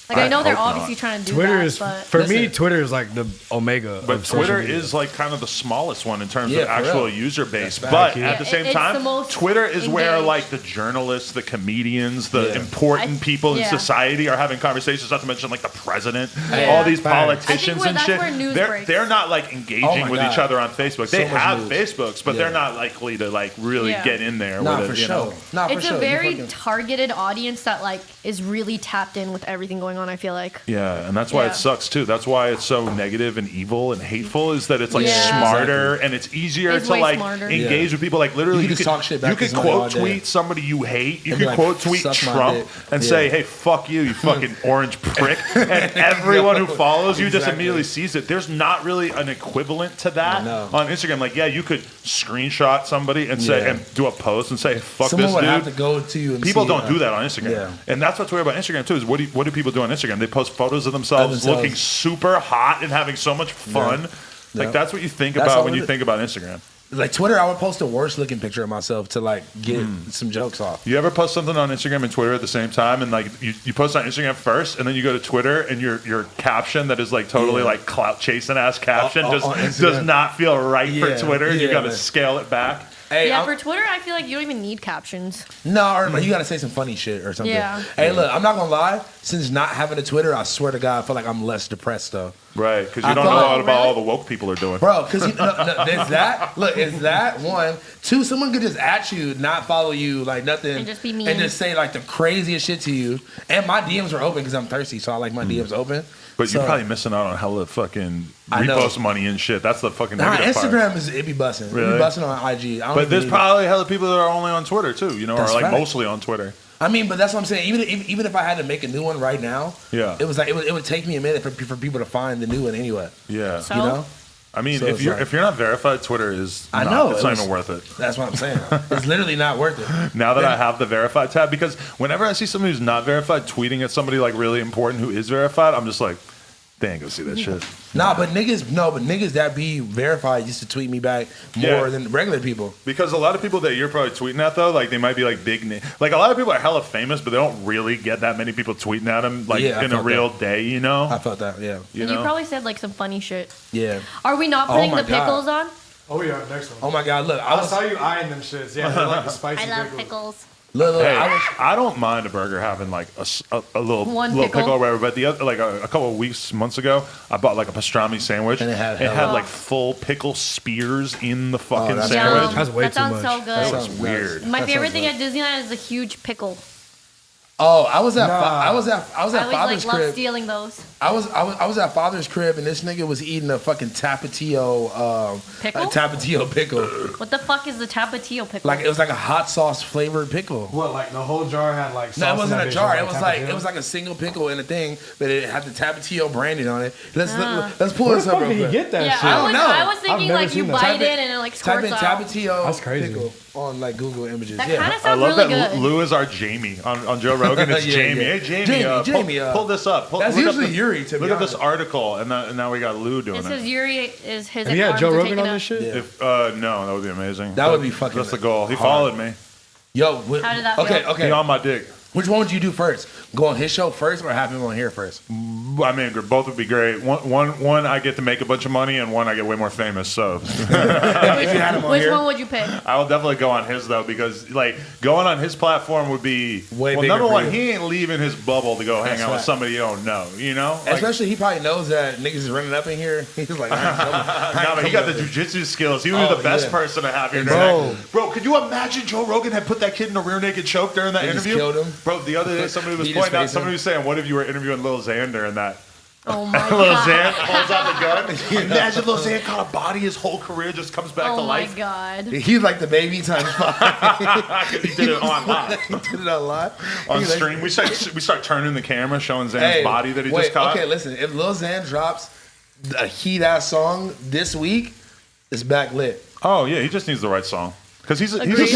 Like I know they're obviously trying to do Twitter that, is but for me. Twitter is like the omega. But of social Twitter media. is like kind of the smallest one in terms Yeah, of for actual real. user base. That's But fact. at the same it's time, the most Twitter is where engaged. like the journalists, the comedians, the Yeah. important people in yeah. society are having conversations. Not to mention like the president, Yeah. all these Facts. politicians and that's shit. where news They're breaks. they're not like Oh engaging my with God. each other on Facebook. They So much have news. Facebooks, but Yeah. they're not likely to like really Yeah. get in there Nah, with for it. You sure. know? Nah, for it's sure. a You very fucking- targeted audience that like is really tapped in with everything going on. I feel like. Yeah, and that's why Yeah. it sucks too. That's why it's so negative and evil and hateful. Is that it's like Yeah. smarter and it's easier It's to way like smarter. engage with people. Like literally, You can just talk shit back you to could somebody all quote day. tweet somebody you hate. You And be could like, quote tweet "Suck my Trump dick." and Yeah. say, "Hey, fuck you, you fucking orange prick," and everyone who follows you just Exactly. immediately sees it. There's not really an equivalent to that No. on Instagram. Like, yeah, you could screenshot somebody and say Yeah. and do a post and say, "Fuck Someone this would dude." have to go to you and People see, don't do that on Instagram, Yeah. and that's what's weird about Instagram too. Is what do people do on Instagram? They post photos of themselves, Of themselves. looking super hot and having so much fun. Yeah. Like that's what you think That's about all when it you is. think about Instagram. Like Twitter, I would post a worse looking picture of myself to like get some jokes off. You ever post something on Instagram and Twitter at the same time, and like you post on Instagram first, and then you go to Twitter, and your caption that is like totally Yeah. like clout chasing ass caption On just Instagram. does not feel right Yeah. for Twitter. You Yeah, got to man. scale it back. Hey, Yeah, I'm- for Twitter, I feel like you don't even need captions. No, or you gotta say some funny shit or something. Yeah. Hey, look, I'm not gonna lie. Since not having a Twitter, I swear to God, I feel like I'm less depressed though. Right, because I you don't know thought- about all really? the woke people are doing. Bro, because there's that. Look, it's that one. Two, someone could just at you, not follow you, like nothing, And just be mean. and just say like the craziest shit to you. And my DMs are open because I'm thirsty, so I like my DMs open. But you're So- probably missing out on hella fucking I know. repost money and shit. That's the fucking Nah, negative part. Instagram it be busting. It Really? be busting on IG. I don't But even there's need probably hella people that are only on Twitter too, you know, That's or like fact. mostly on Twitter. it. I mean, but that's what I'm saying. Even if I had to make a new one right now, Yeah. it was like it would take me a minute for people to find the new one anyway. Yeah. So- You know, I mean, So if it's you're like- if you're not verified, Twitter is I not, know, it's it not was- even worth it. that's what I'm saying. It's literally not worth it. Now that I have the verified tab, because whenever I see somebody who's not verified tweeting at somebody like really important who is verified, I'm just like, they ain't gonna see that shit. But niggas that be verified used to tweet me back more Yeah. than regular people. Because a lot of people that you're probably tweeting at though, like they might be like big name. Like a lot of people are hella famous, but they don't really get that many people tweeting at them like Yeah, I in a felt real that. day, you know? I felt that, yeah. You And you know? probably said like some funny shit. Yeah. Are we not Oh putting my the God. pickles on? Oh yeah, next one. Oh my God, look, I saw you eyeing them shits. Yeah, they're like the spicy pickles. look, Hey, I was, I don't mind a burger having like a little One little pickle. pickle or whatever. But the other, like a couple of months ago, I bought like a pastrami sandwich. And it had like full pickle spears in the fucking that's sandwich. Yum. That's way that too sounds much. so good. That was sounds weird. My That favorite sounds thing at Disneyland is a huge pickle. I was at I Father's always like love crib. stealing those. I was at Father's crib and this nigga was eating a fucking Tapatio Pickle? a Tapatio pickle. What the fuck is the Tapatio pickle? Like it was like a hot sauce flavored pickle. What, like the whole jar had like sauce No, it in wasn't that a bitch, jar. Tapatio? It was like a single pickle in a thing, but it had the Tapatio branding on it. Let's pull Where this the up fuck real did he quick. get that yeah, shit? I was I've thinking never like you seen that. bite it and it like Type squirts in out. Tapatio That's crazy. pickle on like Google Images. That yeah. kind of I sounds love really that good. Lou is our Jamie on Joe Rogan. It's Yeah, Jamie. yeah. Hey Jamie, Jamie, pull this up. That's look up usually this- Yuri, to be Look at this honest. article, and now we got Lou doing It says it. Yuri is his. Have you had arms Joe are Rogan taken on up. this shit? Yeah. If no, that would be amazing. That would be fucking That's the goal. He hard. followed me. Yo, How did that okay, feel? He okay. on my dick. Which one would you do first? Go on his show first or have him on here first? I mean, both would be great. One, I get to make a bunch of money, and one, I get way more famous. So If you had him on Which here. one would you pick? I will definitely go on his though, because like going on his platform would be Way well. bigger Number for one, you. he ain't leaving his bubble to go hang That's out with right. somebody you don't know. You know, like, Especially he probably knows that niggas is running up in here. He's like, nah, but he got the jujitsu skills. He would be Oh, the best yeah. person to have here. Bro. Bro, could you imagine Joe Rogan had put that kid in a rear naked choke during that They just interview? killed him. Bro, the other day somebody was Beat his pointing out. face Somebody in. was saying, "What if you were interviewing Lil Xander and that?" Oh my Lil god. Xan pulls out the gun. Imagine Lil Xan caught a body. His whole career just comes back to Oh my life. god. He's like the baby times 5. He did it on live. He did it a lot. On He's like- stream, we start turning the camera, showing Zan's Hey, body that he wait, just caught. Okay, listen. If Lil Xan drops a heat ass song this week, it's back lit. Oh yeah, he just needs the right song because he's Agreed.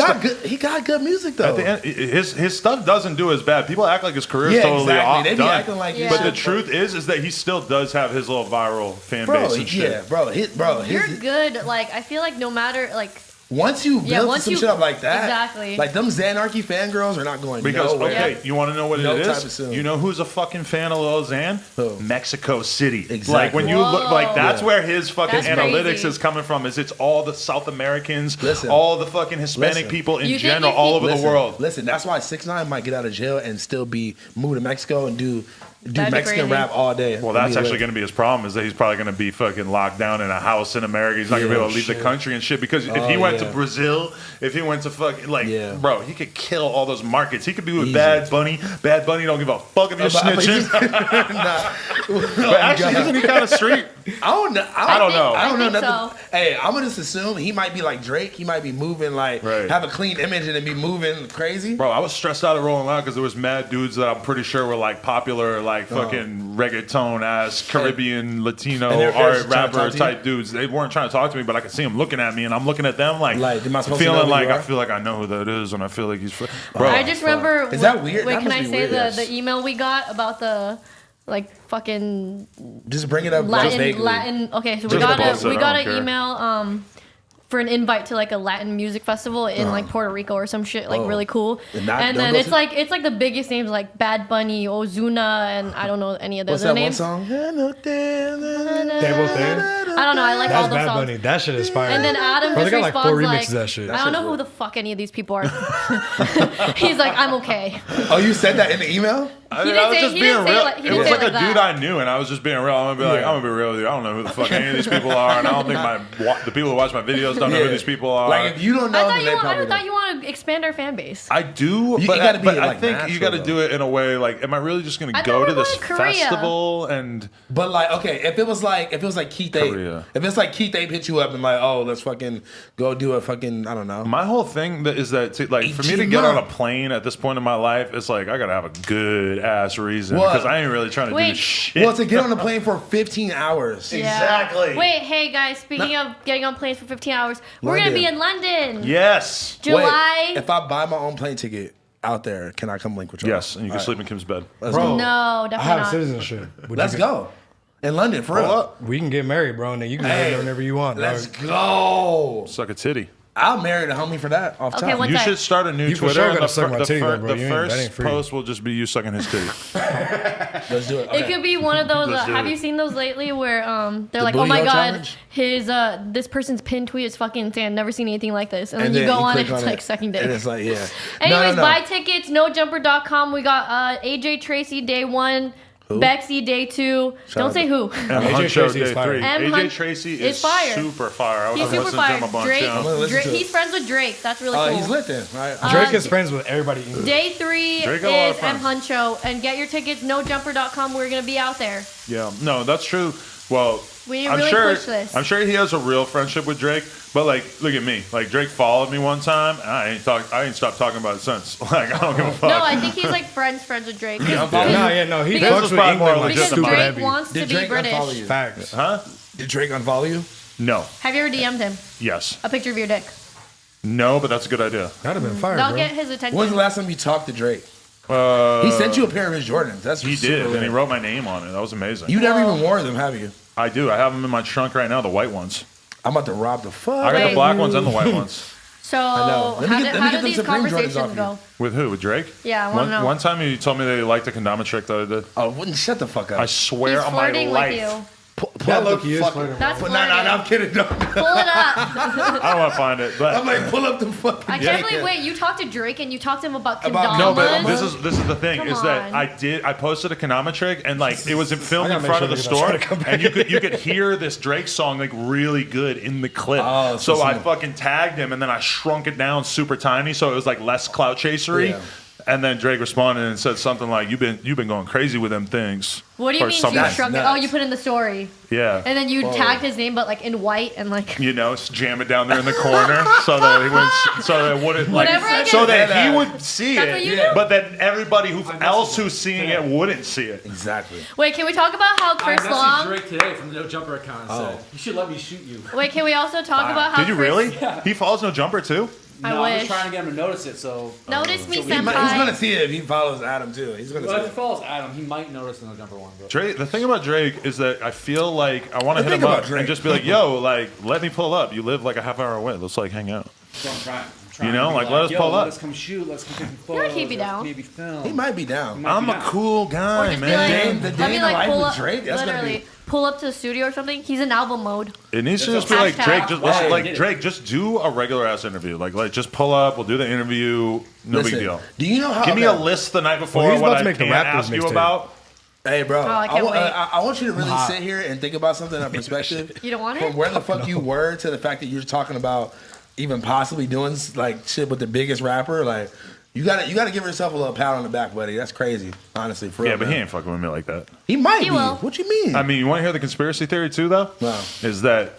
He got good music though. at the end. His stuff doesn't do as bad. People act like his career is Yeah, totally exactly. off. They be done. acting like Yeah. his But the shit, truth is that he still does have his little viral fan bro, base and shit. yeah, bro, You're good. Like I feel like no matter like Once you build some shit up like that, exactly. like them Xanarchy fangirls are not going because nowhere. okay, you want to know what No it time is? soon. You know who's a fucking fan of Lil Xan? Who? Mexico City. Exactly. Like when you look, like that's Yeah. where his fucking That's analytics crazy. is coming from. Is it's all the South Americans, Listen. all the fucking Hispanic Listen. people in You think general, if all he- over Listen, the world. Listen, that's why 6ix9ine might get out of jail and still be moved to Mexico and do That'd be Mexican crazy. rap all day. Well, that's actually going to be his problem. Is that he's probably going to be fucking locked down in a house in America. He's not going to be able to leave the country and shit. Because if he went to Brazil, if he went to fucking bro, he could kill all those markets. He could be with Bad Bunny. Bad Bunny don't give a fuck if you're snitching. But actually, isn't he kind of street? I don't know. I don't know. I don't know think nothing. Hey, I'm gonna just assume he might be like Drake. He might be moving have a clean image and then be moving crazy. Bro, I was stressed out of rolling out because there was mad dudes that I'm pretty sure were like popular, like fucking reggaeton ass Caribbean Latino And they're art just trying to talk rapper to you? type dudes. They weren't trying to talk to me, but I could see them looking at me, and I'm looking at them like am I supposed to know feeling who like you I are? feel like I know who that is, and I feel like he's bro. I just remember. Is that weird? Wait, That can must I be say weird, yes. the email we got about the fucking Just bring it up just vaguely. Latin? Okay, so Just we got the bullshit, we I got don't an care. email for an invite to like a Latin music festival in like Puerto Rico or some shit, like really cool. And And then it's like the biggest names like Bad Bunny, Ozuna, and I don't know any of those What's that names. one song? I don't know. I like all That's those Bad songs. Bunny. That shit is fire. And then Adam Bro, they just got like responds 4 remixes like, of that shit. I don't know who the fuck any of these people are. He's like, I'm okay. Oh, you said that in the email? I didn't was say- just he being didn't say real. like- he It didn't was say like it a like dude that. I knew, and I was just being real. I'm gonna be real with you. I don't know who the fuck any of these people are, and I don't think the people who watch my videos don't know who these people are. Like if you don't know, I then they thought probably you want to expand our fan base. I do, You but, gotta be, but like, I think you natural, got to though. do it in a way like, am I really just going I to go thought to we were this going to Korea. festival and? But like, okay, if it was like Keith Ape, Korea. if it's like Keith Ape hit you up and like, oh, let's fucking go do a fucking, I don't know. My whole thing is that like for me to get on a plane at this point in my life, it's like I gotta have a good ass reason What? because I ain't really trying to Wait. do shit. Well, to get on a plane for 15 hours. Exactly. Wait, hey guys, speaking of getting on planes for 15 hours, we're going to be in London. Yes. July. Wait, if I buy my own plane ticket out there, can I come link with you? Yes, and you can sleep in Kim's bed. Let's Bro, go. No, I definitely have not. citizenship. Would Let's you go. In London, for real. We can get married, bro, and then you can Hey, live whenever you want. Let's dog. go. Suck a titty. I'll marry the homie for that off Okay, top. one You sec. should start a new You for Twitter. sure and gotta the suck my titty, though, bro. the You ain't- that ain't first free. post will just be you sucking his titty. Let's do it. It Okay. could be one of those. Let's do Have it. you seen those lately where they're like, booty oh my hole god, challenge? his this person's pinned tweet is fucking insane. Never seen anything like this. And then And you then go on click and it's like sucking dick. And it's like, yeah. Anyways, No. buy tickets, nojumper.com. We got AJ Tracy day 1, Bexy day 2. Don't out say who. And AJ Huncho Tracy Day is fire. 3. M. AJ Hunt Tracy is is fire. super fire. I was He's super listening to him fire. a bunch. Drake, yeah. gonna listen to it. He's friends with Drake. That's really cool. He's lit then, right? Drake is friends with everybody. in England. Day 3 Drake got a lot of is M. friends. Huncho. And get your tickets, nojumper.com. We're going to be out there. Yeah, no, that's true. Well, We need to I'm really sure. push this. I'm sure he has a real friendship with Drake. But like, look at me. Like Drake followed me one time, and I ain't stopped talking about it since. Like I don't give a fuck. No, I think he's like friends with Drake. I'm Because following No, he Because- fucks This is with probably more England like legit than stupid mine. Drake heavy. wants to Did be Drake unfollow British. you? Facts. Huh? Did Drake unfollow you? No. Have you ever DM'd him Yes. a picture of your dick? No, but that's a good idea. That'd have been fire, That'll bro. get his attention. When's the last time you talked to Drake? Uh, He sent you a pair of his Jordans. That's He super did, and he lit. wrote my name on it. That was amazing. You never even wore them, have you? I do. I have them in my trunk right now. The white ones. I'm about to rob the fuck. I got Wait. the black ones and the white ones. So know. Let me get- let me how get do them these Supreme Jordans conversations off you. go? With who? With Drake? Yeah, I want to know. One time he told me that he liked the condom trick that I did. Oh, wouldn't shut the fuck up. I swear He's on my flirting life. with you. Pull Yeah, up the look, he is fucking- flirting. That's No, flirting. I'm kidding. No. Pull it up. I don't want to find it, but I'm like, pull up the fucking. I can't believe. Wait, you talked to Drake and you talked to him about About- condomas? no, but this is the thing Come is that on. I posted a Konami trick and like it was filmed I in gotta front make of the sure store that I try to come and you could hear this Drake song like really good in the clip. Oh, so so I some- fucking tagged him and then I shrunk it down super tiny so it was like less clout chasery. Yeah. And then Drake responded and said something like, "You've been going crazy with them things." What do you or mean something. you shrunk it? nuts. Oh, you put in the story. Yeah. And then you tagged his name, but like in white and like. You know, jam it down there in the corner so that he wouldn't, so that it wouldn't like, Whenever I get- so that he would see That's it, what you do? but then everybody who's seeing it wouldn't see it. Exactly. Wait, can we talk about how I Chris messaged Long? Drake today from the No Jumper account and said, "You should let me shoot you." Wait, can we also talk about how Did you Chris... really? He follows No Jumper too. No, I'm wish. just trying to get him to notice it. So Notice me, He's senpai. gonna see it if he follows Adam too. He's gonna well, if see he it. follows Adam, he might notice in the number one. But Drake. The thing about Drake is that I feel like I want to The hit him thing about up Drake- and just be like, "Yo, like, let me pull up. You live like a half hour away. Let's like hang out." so I'm trying. You know, to be like, let us yo, pull up. Let's come shoot. Let's come take some feel like photos. he'd be let's down. Maybe film. He might be down. I'm a cool Or guy, just be man. like, The let day me in the like life pull with up, Drake, that's gonna literally be- pull up to the studio or something. He's in album mode. It needs to just be like Hashtag. Drake. Just listen, Hey. like Drake. Just do a regular ass interview. Like just pull up. We'll do the interview. No Listen, big deal. Do you know how? Give me a list the night before. Well, he's what about to I make the can't Raptors ask you mixtape. about. Hey, bro. I can't wait. I want you to really sit here and think about something in perspective. You don't want From it? where the fuck you were to the fact that you're talking about even possibly doing like shit with the biggest rapper. Like you gotta give yourself a little pat on the back, buddy. That's crazy, honestly. For Yeah, real, but man. he ain't fucking with me like that. He might He be. will. What you mean? I mean, you want to hear the conspiracy theory too, though? No. Is that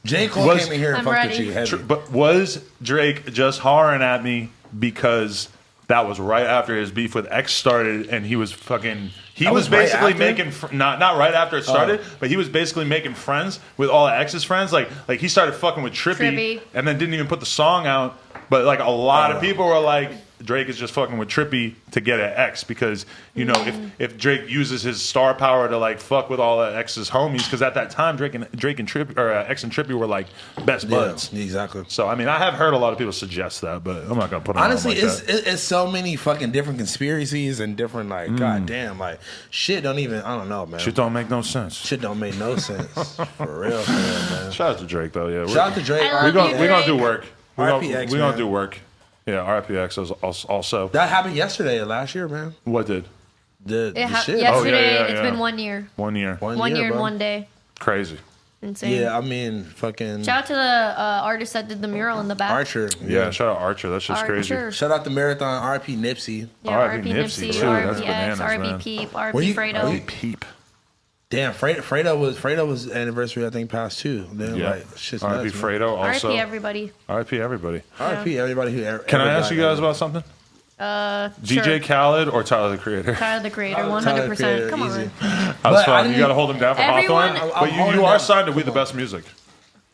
J. Cole was- came in here and I'm fucked ready. with you heavy. but was Drake just hollering at me because that was right after his beef with X started, and he was fucking. He That was was right basically after? making not right after it started, but he was basically making friends with all of X's friends. Like he started fucking with Trippy, and then didn't even put the song out. But like a lot of people were like, Drake is just fucking with Trippy to get at X because you know if Drake uses his star power to like fuck with all of X's homies, because at that time Drake and Trippy or X and Trippy were like best buds. Yeah, exactly. So I mean, I have heard a lot of people suggest that, but I'm not gonna put it on Honestly, like that. it's so many fucking different conspiracies and different like goddamn like shit don't even I don't know, man. Shit don't make no sense. Shit don't make no sense. For real, man. Shout out to Drake though, yeah. Shout out to Drake. I love We're gonna do Drake. work. We're RPX, gonna man. do work. Yeah, RPX also. That happened yesterday, last year, man. What did? The shit. Yesterday, Oh, yeah, it's yeah. been 1 year. 1 year. 1 year and bro. 1 day. Crazy. Insane. Yeah, I mean, fucking Shout out to the artist that did the mural in the back. Archer. Yeah, shout out Archer. That's just crazy. Archer. Shout out to Marathon RP Nipsey. Yeah, R.I.P. RP Nipsey, Nipsey, too. That's RP bananas, X, RP man. Peep, Were RP you- Fredo. Hey, peep. Damn, Fredo was anniversary I think passed too. Then Yeah. like shit's R.I.P. nuts, man. Fredo also. RP everybody. R.I.P. everybody. RP everybody who ever. Can I ever ask you died, guys man. about something? DJ Sure. Khaled or Tyler the Creator? Tyler the Creator, Tyler the 100%. Creator, Come easy. on. That was But I fun. You didn't- got to hold him down for Everyone- Hawthorne. I'm But holding you are down- signed to We the Best Music.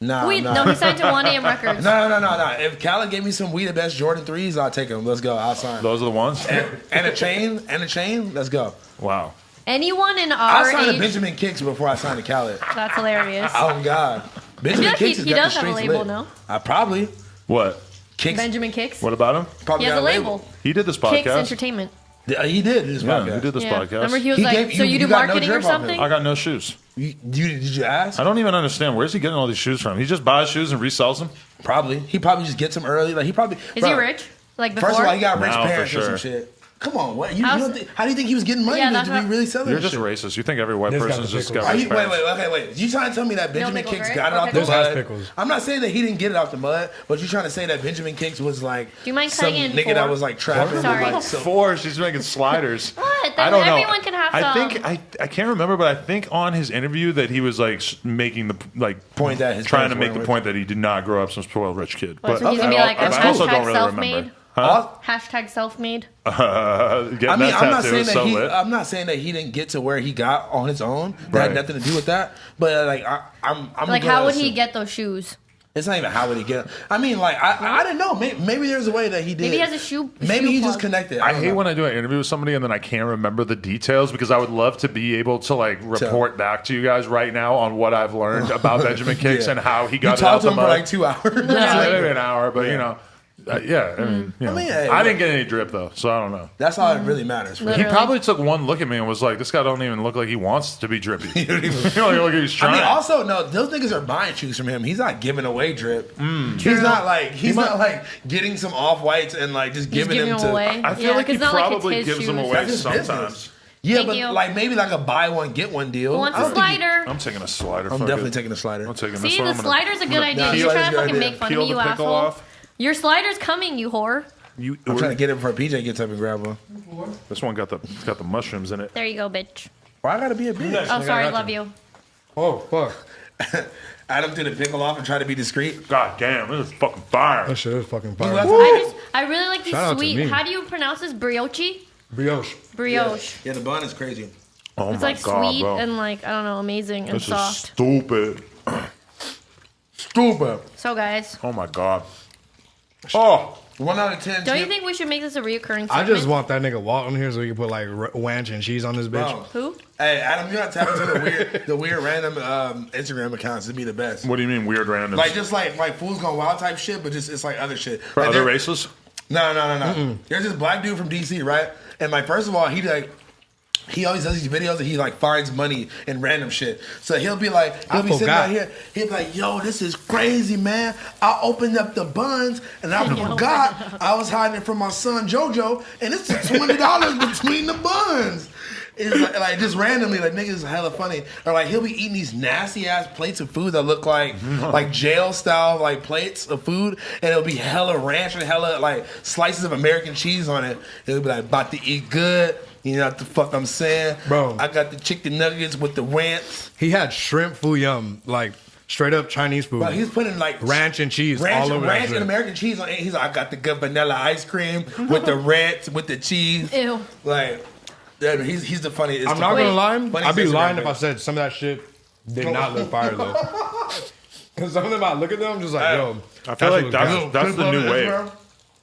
Nah, Wait, nah. no, he signed to 1AM Records. No. If Khaled gave me some We the Best Jordan 3s, I'll take them. Let's go. I'll sign. Those are the ones? And a chain. Let's go. Wow. Anyone in I our signed to age, Benjamin Kicks before I signed to Khaled. that's hilarious. Oh God, Benjamin like Kicks has he got does the have a streets label, lit. no? I probably What? Kicks. Benjamin Kicks. What about him? Probably He has got a label. He did this Kicks podcast. Entertainment. He did his Yeah, podcast. he did this Yeah. podcast. Remember he was He like, gave- so you you do got no marketing or drip off him. something? I got no shoes. Did you ask? I don't even understand. Where's he getting all these shoes from? He just buys shoes and resells them? Probably. He probably just gets them early. Like he probably. Is bro, he rich? Like before? First of all, he got rich No, for parents or some sure. shit. Come on, what? You How's- don't think, how do you think he was getting money Yeah, to that's be what- really selling You're this just shit? racist. You think every white This got person's the just pickles. got Are rich you, wait, parents. wait. You trying to tell me that Benjamin pickles, Kicks right? got it No off the pickles? This has mud? pickles. I'm not saying that he didn't get it off the mud, but you trying to say that Benjamin Kicks was like Do you mind some cutting in nigga that four? was like trapping with Sorry. like some, Four, she's making sliders. What? I don't know. Everyone can have I some. think I can't remember, but I think on his interview that he was like making the Point that his trying to parents make the weren't point that he did not grow up some spoiled rich kid. What, so he's okay. gonna be like, That's I'm cool. also don't hashtag really self-made? remember. Huh? Hashtag self-made? Getting I mean, that I'm not tattoo saying is that so he. lit. I'm not saying that he didn't get to where he got on his own. That Right. had nothing to do with that. But like, I'm Like, gonna how would he assume- get those shoes? It's not even how would he get. I mean, like, I didn't know. Maybe there's a way that he did. Maybe he has a shoe. Maybe shoe he just plug. connected. I don't hate know. when I do an interview with somebody and then I can't remember the details because I would love to be able to like report back to you guys right now on what I've learned about Benjamin Kicks Yeah. and how he You got it talked out to the him for mud. like 2 hours. Yeah, maybe an hour, but you know, yeah. I mean, you know. hey, I didn't get any drip though, so I don't know. That's all that really matters. For He Literally. probably took one look at me and was like, "This guy don't even look like he wants to be drippy." You don't even look like he's I trying. mean, also no, those niggas are buying shoes from him. He's not giving away drip. He's not like getting some off whites and like just He's giving giving them them to. away. I feel like he 'cause it's not probably it's his gives them shoes. away That's his sometimes. business. Yeah, Thank but you. like maybe like a buy one get one deal. Who wants I a don't think he- slider? I'm taking a slider. I'm fuck definitely it. taking a slider. I'm taking this See, one. the I'm gonna- slider's a good idea. Nah, You're trying slider's to a fucking good make idea. fun Peel of me, the you pickle asshole. off. Your slider's coming, you whore. I'm trying to get it before PJ gets up and grab one. This one got the mushrooms in it. There you go, bitch. Why I gotta be a bitch? Oh, sorry, love you. Oh, fuck. Adam threw the pickle off and tried to be discreet. God damn, this is fucking fire. That shit is fucking fire. left- I really like these Shout out to sweet. me. How do you pronounce this? Brioche? Brioche. Brioche. Yeah, the bun is crazy. Oh It's my like god, sweet bro. and like I don't know, amazing and This is soft. stupid. Stupid. So guys, Oh my god. Oh. 1 out of 10. Don't you think we should make this a reoccurring segment? I just want that nigga Walt on here so we can put like ranch and cheese on this bitch. Bro. Who? Hey, Adam, you gotta tap into the weird random Instagram accounts to be the best. What do you mean weird random? Like just like Fools Gone Wild type shit, but just it's like other shit. For like other races? No. There's this black dude from DC, right? And like first of all, he always does these videos and he like finds money in random shit. So he'll be sitting right here. He'll be like, yo, this is crazy, man. I opened up the buns and I forgot I was hiding it from my son JoJo, and it's $20 between the buns. It's like just randomly, like niggas is hella funny. Or like he'll be eating these nasty ass plates of food that look like jail style like plates of food, and it'll be hella ranch and hella like slices of American cheese on it. It'll be like about to eat good. You know what the fuck I'm saying? Bro. I got the chicken nuggets with the ranch. He had shrimp foo yum, like straight up Chinese food. But he's putting like ranch and cheese all over ranch that and American cheese on it. He's like, I got the good vanilla ice cream with the ranch, with the cheese. Ew. Like, yeah, he's the funniest. I'm not gonna lie. I'd be lying if I I said some of that shit did not look fire though. Because some of them, I look at them, I'm just like, yo. I feel like that's the new wave.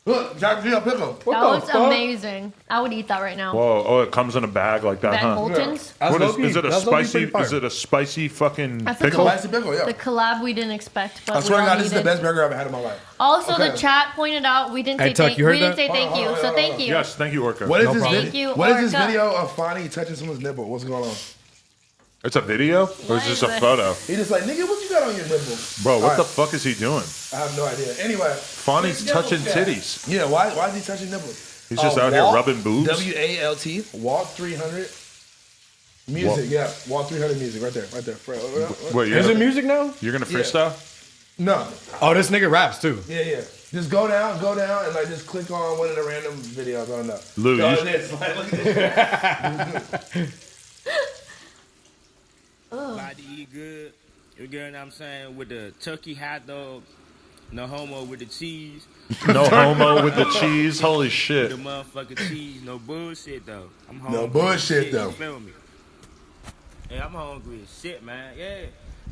Look, Jack Geo pickle. That looks amazing. I would eat that right now. Whoa! Oh, it comes in a bag like that, Van huh? Holten's. Yeah. What is it? A spicy? Is it a spicy fucking That's the pickle? Spicy pickle, yeah. The collab we didn't expect, but I swear to we all God, this is the needed. best burger I've ever had in my life. Also, Okay. the chat pointed out we didn't Hey, say Tuck, thank you you. heard We didn't that? say thank you, so thank you. Yes, thank you, Orca. What is No this problem. Thank video? you, What is this Orca. video of Fonny touching someone's nipple? What's going on? It's a video, or What is this is a this? photo? He just like, nigga, what you got on your nipple? Bro, what All the right. fuck is he doing? I have no idea. Anyway, Fonny's touching titties. yeah, why is he touching nipples? He's just out here Walt, rubbing boobs. WALT, Walt 300 music, yeah, Walt 300 music, right there. Wait, Is it music now? You're gonna freestyle? No, Oh, this nigga raps too. yeah. Just go down, and like just click on one of the random videos. I don't know. Lou, So you it's like, look at this. About to eat good. You get what I'm saying? With the turkey hot dog, no homo with the cheese. no homo with the cheese. Holy The shit! motherfucking cheese, no bullshit though. I'm hungry. No bullshit, as shit, though. You feel me? Yeah, I'm hungry as shit, man. Yeah.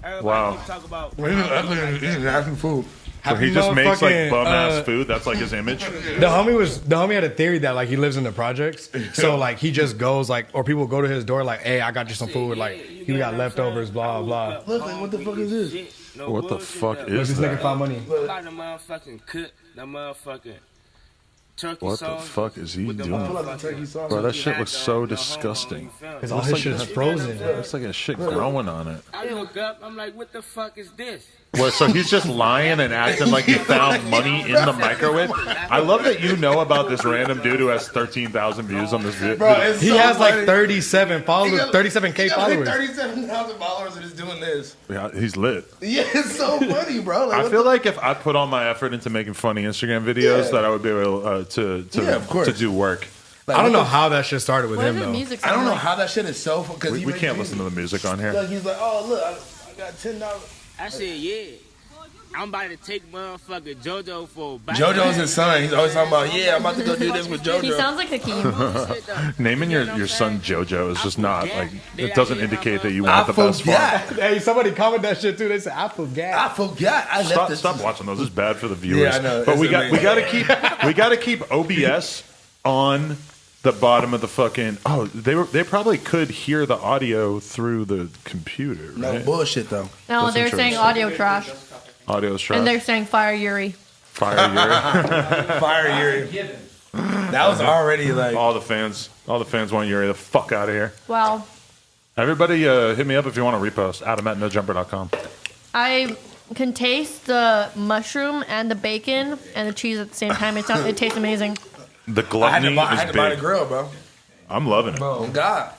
Everybody Wow. keep talking about. He's asking food. So he just makes like motherfucking, bum ass food. That's like his image. The homie had a theory that like he lives in the projects, so like he just goes like, or people go to his door like, hey, I got you some food, like he got leftovers, blah blah. Look, like, what the fuck is this? What the fuck Look, is this nigga that? found money. About the motherfucking cook, the motherfucking turkey What the sauce. fuck is he with the doing? Pull out the turkey sauce. Bro, that shit hot looks dog, so no homo, disgusting. you feel me? Cause all his shit is frozen. It's like a shit growing on it. I look up, I'm like, what the fuck is this? What, so he's just lying and acting like he found money in the microwave? I love that you know about this random dude who has 13,000 views on this video. Bro, it's He so has like funny. 37 followers, 37K He got like followers. 37,000 followers and just doing this. Yeah, he's lit. Yeah, it's so funny, bro. Like, I what feel the- like if I put all my effort into making funny Instagram videos, Yeah. that I would be able to Yeah, of course. to do work. like, I don't what know the- how that shit started with What him does his though. music I sound don't know like? how that shit is so because We can't listen to the music on here. Like he's like, oh look, I got $10. I said, yeah. I'm about to take motherfucking JoJo for a bite. JoJo's his son. He's always talking about, yeah, I'm about to go do this with JoJo. He sounds like Hakeem. Naming your son JoJo is just not like it doesn't indicate that you want the best for him. Hey, somebody comment that shit too. They said I forgot. I forgot. I left this. Stop watching those. It's bad for the viewers. Yeah, I know. But It's we amazing. gotta keep OBS on the bottom of the fucking. Oh, they probably could hear the audio through the computer. No Right? bullshit though. No, That's they're saying interesting. audio trash, Audio's trash. and they're saying fire Yuri. Fire Yuri. Fire Yuri. That was already like. all the fans want Yuri the fuck out of here. Wow. Everybody, hit me up if you want to repost. Adam at nojumper.com. I can taste the mushroom and the bacon and the cheese at the same time. It tastes amazing. The I had gluttony to is buy the big. grill, bro. I'm loving it. Oh God.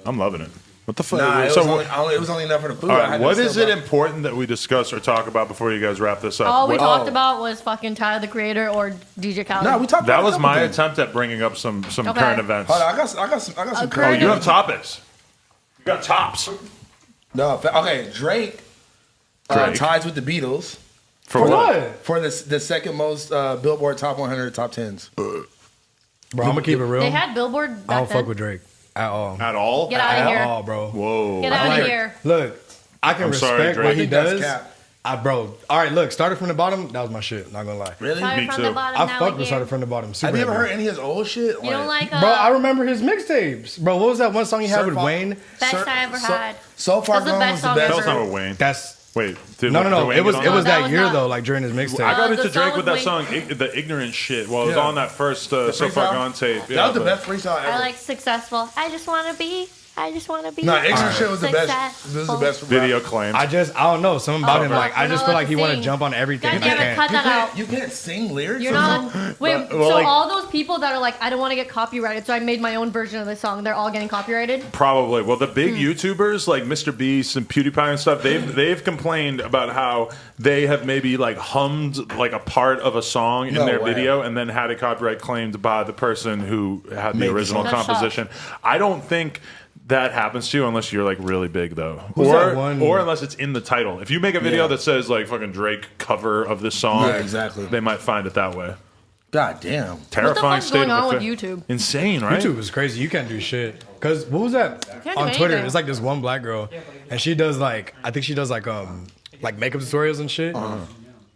I'm loving it. What the fuck? Nah, So, it was only enough for the food. all I right, had to what still is it buy- important that we discuss or talk about before you guys wrap this up? All we What- talked about was fucking Tyler the Creator or DJ Khaled. No, we talked. that about was a couple my things. attempt at bringing up some Okay. current events. Hold on, I got some current- Oh, current. you have topics. You got tops. No, okay. Drake. Drake. Ties with the Beatles For what? for the second most Billboard Top 100 Top 10s. Bro, I'm gonna keep it real. They had Billboard I back don't then. fuck with Drake at all. At all? Get out of At here. all, bro. Whoa. Get out Like, of here. Look, I can I'm sorry, respect Drake. what he I think that's does. cap. Bro, all right, look, Started From the Bottom, that was my shit, not gonna lie. Really? Started Me from too. the bottom, I now fucked we're with here. Started From the Bottom. Super Have you ever heavy. heard any of his old shit? You don't like Bro, I remember his mixtapes. Bro, what was that one song he had with Certified- Wayne? best I ever had. So Far That's the Gone best was the song best. That was ever. not with Wayne. That's Wait, did no. Wayne It was get on that was year not- though, like during his mixtape. I got the into Drake song with that with song, the Ignorant shit, while it was Yeah. on that first So Far freestyle? Gone tape. That was the best freestyle ever. I like successful. I just want to be. No, Ignorant shit was the best. This is the best video claims. I don't know, something about him. bro. Like, I You're just not feel allowed like he to want to sing. jump on everything. God He damn it, can't. cut that out. You can't sing lyrics. You're or not. something? Wait, Well, so like- all those people that are like, I don't want to get copyrighted, so I made my own version of the song. They're all getting copyrighted. Probably. Well, the big Hmm. YouTubers like Mr. Beast and PewDiePie and stuff, they've complained about how they have maybe like hummed like a part of a song in No their way. video and then had it copyright claimed by the person who had Made the the original song. composition. I don't think that happens to you unless you're like really big though, Who's that one? or unless it's in the title. If you make a video Yeah. that says like fucking Drake cover of this song, Yeah, exactly. they might find it that way. God damn. Terrifying fuck's state going of on with affair. YouTube? Insane, right? YouTube is crazy. You can't do shit. Cause what was that can't do on Twitter? anything. It's like this one black girl, and she does like I think she does like makeup tutorials and shit.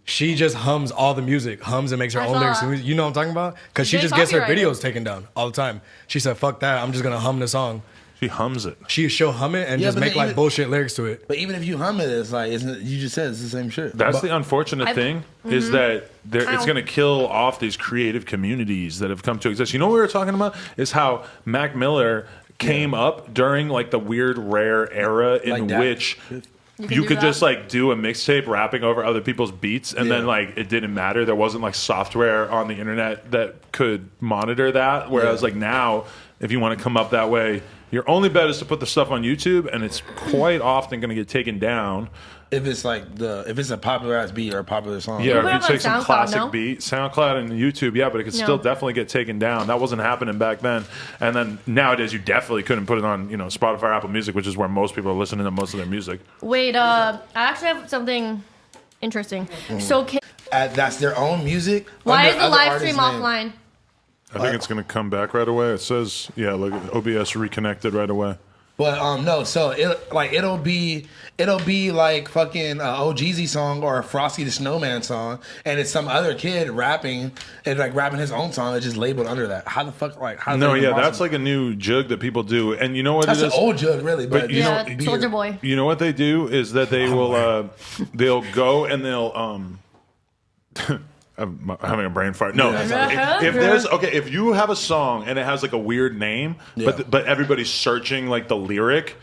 She just hums all the music, hums and makes her I own saw lyrics. that. You know what I'm talking about? Cause she They just gets her copyrighted. videos taken down all the time. She said, "Fuck that! I'm just gonna hum the song." She hums it. She'll hum it and Yeah, just but make then like even- bullshit lyrics to it. But even if you hum it, it's like, isn't it, you just said it's the same shit. That's the unfortunate thing is that it's Ow. going to kill off these creative communities that have come to exist. You know what we were talking about is how Mac Miller came up during like the weird rare era in Like that. which can you do could that? just like do a mixtape rapping over other people's beats and then Yeah. like it didn't matter. There wasn't like software on the internet that could monitor that. Whereas Yeah. like now, if you want to come up that way, your only bet is to put the stuff on YouTube, and it's quite often going to get taken down. If it's like if it's a popular ass beat or a popular song. Yeah, put if it you up on take some SoundCloud, classic no? beat, SoundCloud and YouTube, yeah, but it could No. still definitely get taken down. That wasn't happening back then. And then nowadays, you definitely couldn't put it on, Spotify or Apple Music, which is where most people are listening to most of their music. Wait, I actually have something interesting. So, That's their own music. why under is the other live artists' stream name. offline? I think it's going to come back right away. It says, yeah, look, OBS reconnected right away. But no, so it'll be like fucking OGZ song or a Frosty the Snowman song, and it's some other kid rapping and like rapping his own song that's just labeled under that. How the fuck how is No, that yeah, even that's possible? like a new jug that people do. And you know what That's it an is? old jug, really. But you Yeah, know- Soldier Boy. You know what they do is that they will they'll go and they'll I'm having a brain fart. No, if you have a song and it has like a weird name, but everybody's searching like the lyric,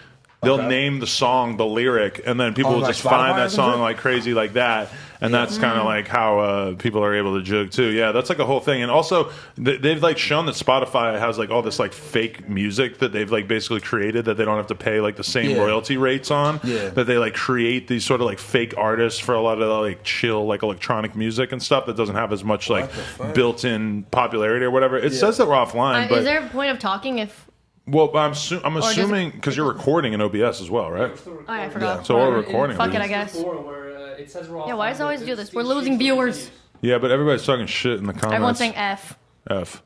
they'll name the song the lyric, and then people On, will like, just find Spotify that or some song shit? like crazy like that, and that's kind of like how people are able to jug too. Yeah, that's like a whole thing, and also they've like shown that Spotify has like all this like fake music that they've like basically created that they don't have to pay like the same royalty rates on. Yeah. That they like create these sort of like fake artists for a lot of the, like chill like electronic music and stuff that doesn't have as much like built-in popularity or whatever. It says that we're offline, but Is there a point of talking if? well, I'm assuming because you're recording in OBS as well, right? Oh, yeah, I forgot. So we're recording. Fuck it, I guess. It says we're Yeah, why does it always do this? We're losing viewers. Yeah, but everybody's talking shit in the comments. Everyone's saying F. F.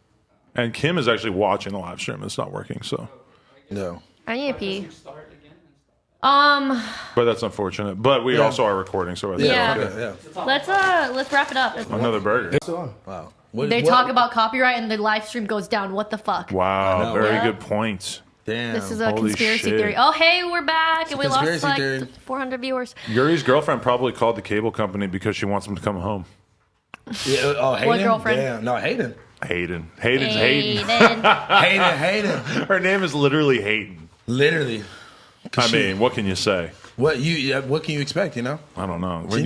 And Kim is actually watching the live stream. It's not working, so. no. I need a pee. But that's unfortunate. But we also are recording, so I think Yeah. okay. Let's wrap it up. Another burger. Wow. They talk about copyright and the live stream goes down. What the fuck? Wow, very Yeah. good point. Damn. This is a Holy conspiracy shit. theory. Oh, hey, we're back, and we lost conspiracy like theory. 400 viewers. Yuri's girlfriend probably called the cable company because she wants him to come home. Yeah, oh, Hayden? girlfriend? Damn. No, Hayden. Hayden's Hayden. Hayden. Her name is literally Hayden. Literally. I mean, what can you say? What can you expect, you know? I don't know. She